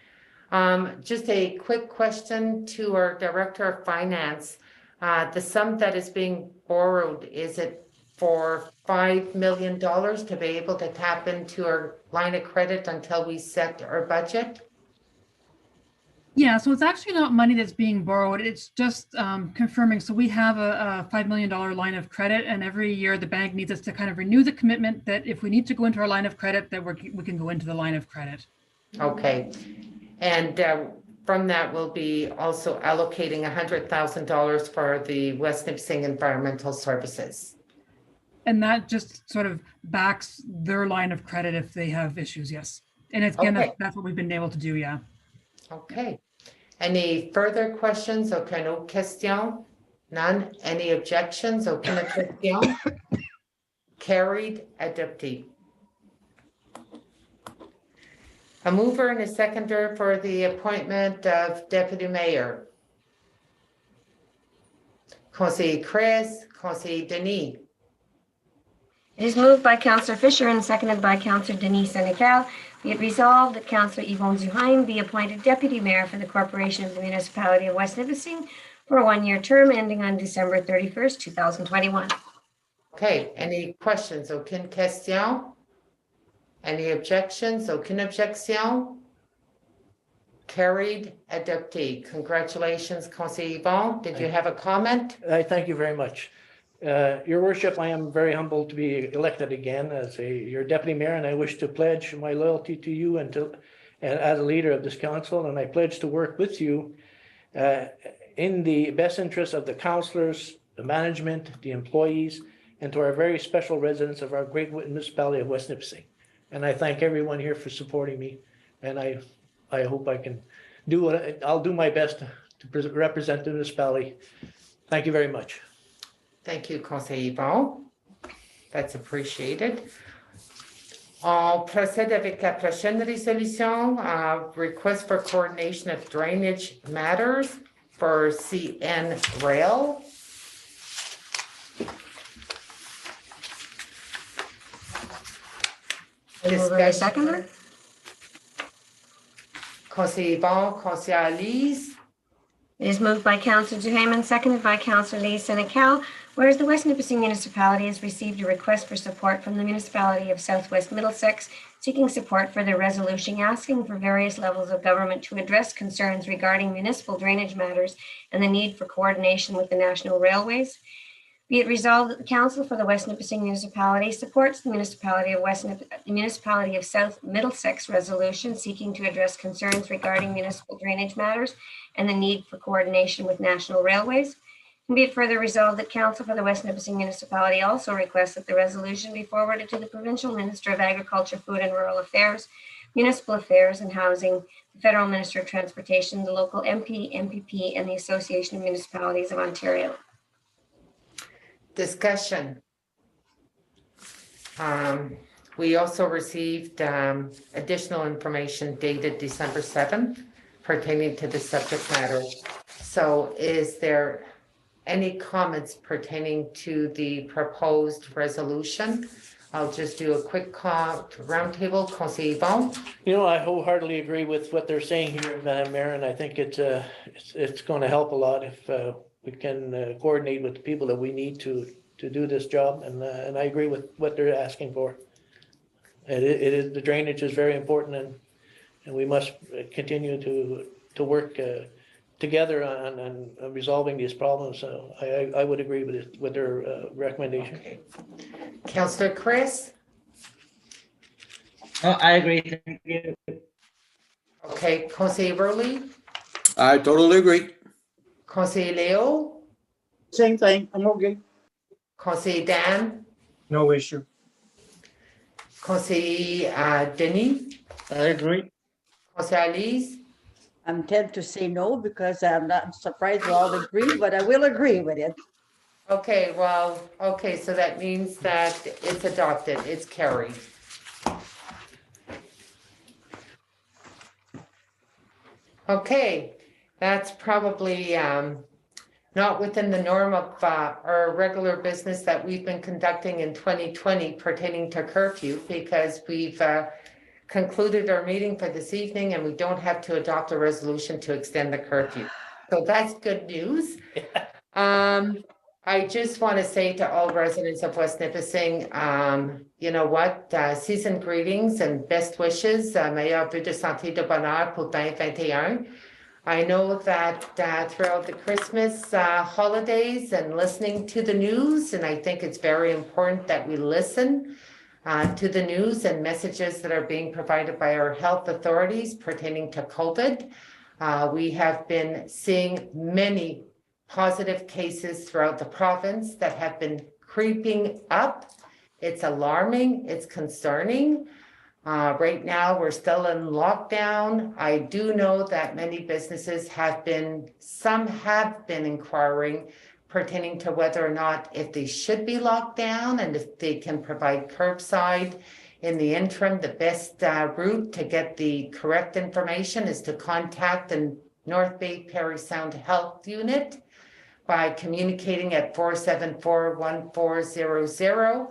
Just a quick question to our Director of Finance. The sum that is being borrowed, is it for $5 million to be able to tap into our line of credit until we set our budget? Yeah, so it's actually not money that's being borrowed. It's just confirming. So we have a $5 million line of credit, and every year the bank needs us to kind of renew the commitment that if we need to go into our line of credit, that we can go into the line of credit. Okay. And from that, we'll be also allocating $100,000 for the West Nipissing Environmental Services. And that just sort of backs their line of credit if they have issues, yes. And it's, again, Okay. that's what we've been able to do, yeah. Okay. Any further questions? Aucune autre question? None? Any objections? Aucune question? Carried, adopted. A mover and a seconder for the appointment of deputy mayor. Conseiller Chris, Conseiller Denis. It is moved by Councillor Fisher and seconded by Councillor Denise Senecal. Be it resolved that Councillor Yvonne Duhaime be appointed Deputy Mayor for the Corporation of the Municipality of West Nipissing for a one-year term ending on December 31st, 2021. Okay, any questions? Aucune question? Any objections? Aucune objection? Carried, adopted. Congratulations, Conseiller Yvonne. Did you have a comment? I thank you very much. Your worship, I am very humbled to be elected again as your deputy mayor, and I wish to pledge my loyalty to you and as a leader of this council, and I pledge to work with you in the best interest of the councillors, the management, the employees, and to our very special residents of our great municipality of West Nipissing. And I thank everyone here for supporting me, and I hope I can I'll do my best to represent the municipality. Thank you very much. Thank you, Conseiller Yvon. That's appreciated. On procède avec la prochaine résolution, request for coordination of drainage matters for CN Rail. Seconder. Conseiller Yvon, Conseiller Lise. It is moved by Councillor Duhaime and seconded by Councillor Lee Senecal. Whereas the West Nipissing Municipality has received a request for support from the Municipality of Southwest Middlesex, seeking support for their resolution asking for various levels of government to address concerns regarding municipal drainage matters and the need for coordination with the National Railways. Be it resolved that the Council for the West Nipissing Municipality supports the Municipality of South Middlesex resolution seeking to address concerns regarding municipal drainage matters and the need for coordination with National Railways. And be it further resolved that Council for the West Nipissing Municipality also requests that the resolution be forwarded to the Provincial Minister of Agriculture, Food and Rural Affairs, Municipal Affairs and Housing, the Federal Minister of Transportation, the local MP, MPP, and the Association of Municipalities of Ontario. Discussion. We also received additional information dated December 7th pertaining to the subject matter. So is there any comments pertaining to the proposed resolution? I'll just do a quick roundtable. Conseiller Yvon. You know, I wholeheartedly agree with what they're saying here, Madam Mayor, and I think it's going to help a lot if we can coordinate with the people that we need to do this job, and I agree with what they're asking for. It is the drainage is very important, and we must continue to work together on resolving these problems. So I would agree with their recommendation. Okay. Councillor Chris. Oh, I agree. Thank you. Okay, Conseiller Burley. I totally agree. Conseiller Leo. Same thing, I'm okay. Conseiller Dan. No issue. Conseiller Denis. I agree. Conseiller Lise. I'm tempted to say no because I'm not surprised we all agree, but I will agree with it. Okay, well, okay, so that means that it's adopted, it's carried. Okay, that's probably not within the norm of our regular business that we've been conducting in 2020 pertaining to curfew, because we've concluded our meeting for this evening and we don't have to adopt a resolution to extend the curfew. So that's good news. I just want to say to all residents of West Nipissing, you know what, season greetings and best wishes, meilleurs vœux de santé de bonheur pour 2021. I know that throughout the Christmas holidays and listening to the news, and I think it's very important that we listen to the news and messages that are being provided by our health authorities pertaining to COVID. We have been seeing many positive cases throughout the province that have been creeping up. It's alarming, it's concerning. Right now, we're still in lockdown. I do know that many businesses some have been inquiring pertaining to whether or not if they should be locked down and if they can provide curbside. In the interim, the best route to get the correct information is to contact the North Bay Parry Sound Health Unit by communicating at 474-1400.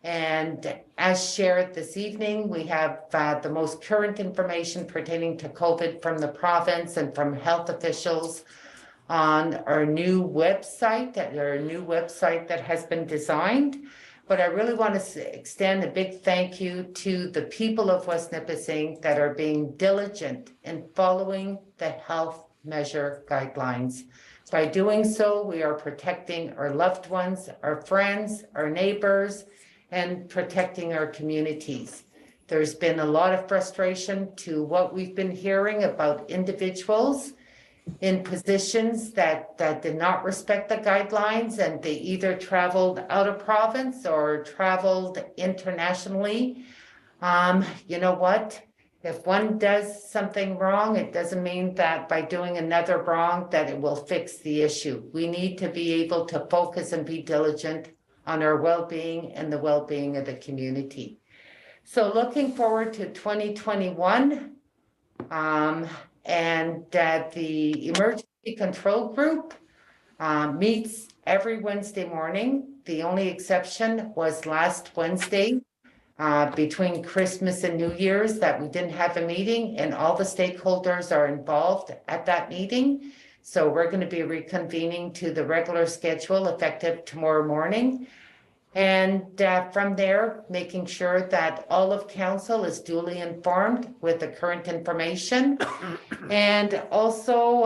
And as shared this evening, we have the most current information pertaining to COVID from the province and from health officials on our new website that has been designed. But I really want to extend a big thank you to the people of West Nipissing that are being diligent in following the health measure guidelines. By doing so, we are protecting our loved ones, our friends, our neighbors, and protecting our communities. There's been a lot of frustration to what we've been hearing about individuals in positions that did not respect the guidelines, and they either traveled out of province or traveled internationally. You know what? If one does something wrong, it doesn't mean that by doing another wrong that it will fix the issue. We need to be able to focus and be diligent on our well-being and the well-being of the community. So looking forward to 2021, and the Emergency Control Group meets every Wednesday morning. The only exception was last Wednesday between Christmas and New Year's that we didn't have a meeting, and all the stakeholders are involved at that meeting. So we're going to be reconvening to the regular schedule effective tomorrow morning. And from there, making sure that all of council is duly informed with the current information. And also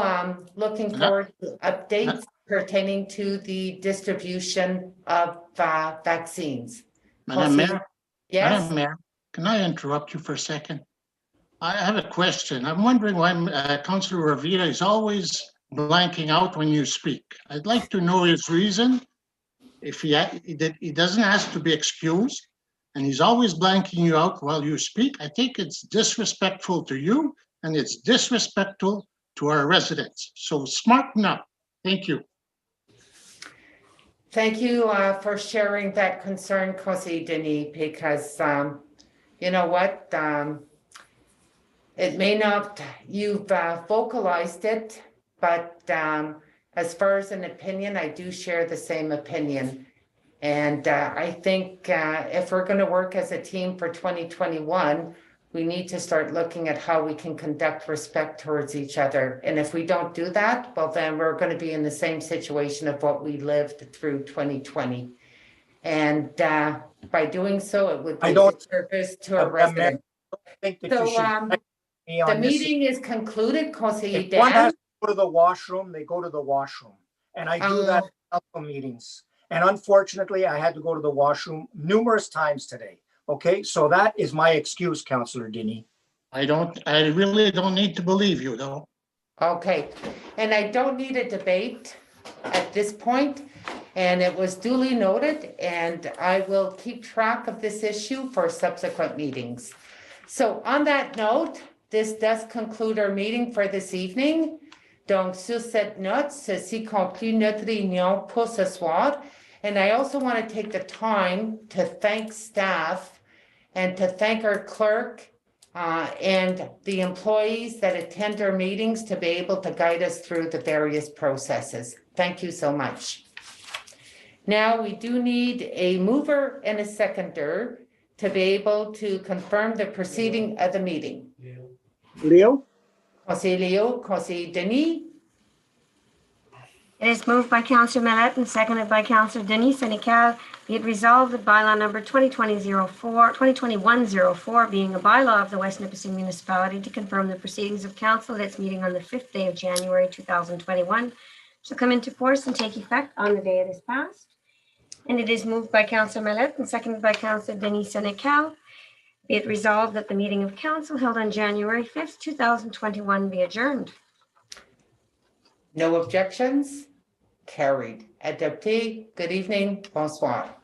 looking forward to updates pertaining to the distribution of vaccines. Madam Mayor? Yes? Madam Mayor, can I interrupt you for a second? I have a question. I'm wondering why Councillor Ravita is always blanking out when you speak. I'd like to know his reason. If he doesn't ask to be excused, and he's always blanking you out while you speak, I think it's disrespectful to you, and it's disrespectful to our residents. So smarten up. Thank you. Thank you for sharing that concern, Conseiller Denis, because you know what? It may not, you've vocalized it, but as far as an opinion, I do share the same opinion. And I think if we're going to work as a team for 2021, we need to start looking at how we can conduct respect towards each other. And if we don't do that, well, then we're going to be in the same situation of what we lived through 2020. And by doing so, it would be a service to our residents. So the meeting is concluded, Conseiller Dan. One has to go to the washroom, they go to the washroom. And I do that at council meetings. And unfortunately, I had to go to the washroom numerous times today. Okay, so that is my excuse, Councillor Denis. I really don't need to believe you, though. Okay, and I don't need a debate at this point, and it was duly noted, and I will keep track of this issue for subsequent meetings. So on that note, this does conclude our meeting for this evening. Donc, sur cette note, ceci conclut notre réunion pour ce soir. And I also want to take the time to thank staff and to thank our clerk and the employees that attend our meetings to be able to guide us through the various processes. Thank you so much. Now, we do need a mover and a seconder to be able to confirm the proceeding of the meeting. Leo? Conseiller Leo, Conseiller Denis, It is moved by Councillor Mallette and seconded by Councillor Denis Senecal. Be it resolved that bylaw number 2021-04, being a bylaw of the West Nipissing Municipality to confirm the proceedings of council at its meeting on the 5th day of January 2021, shall come into force and take effect on the day it is passed. And it is moved by Councillor Mallette and seconded by Councillor Denis Senecal. Be it resolved that the meeting of council held on January 5th, 2021 be adjourned. no objections? Carried. Adopté. Good evening. Bonsoir.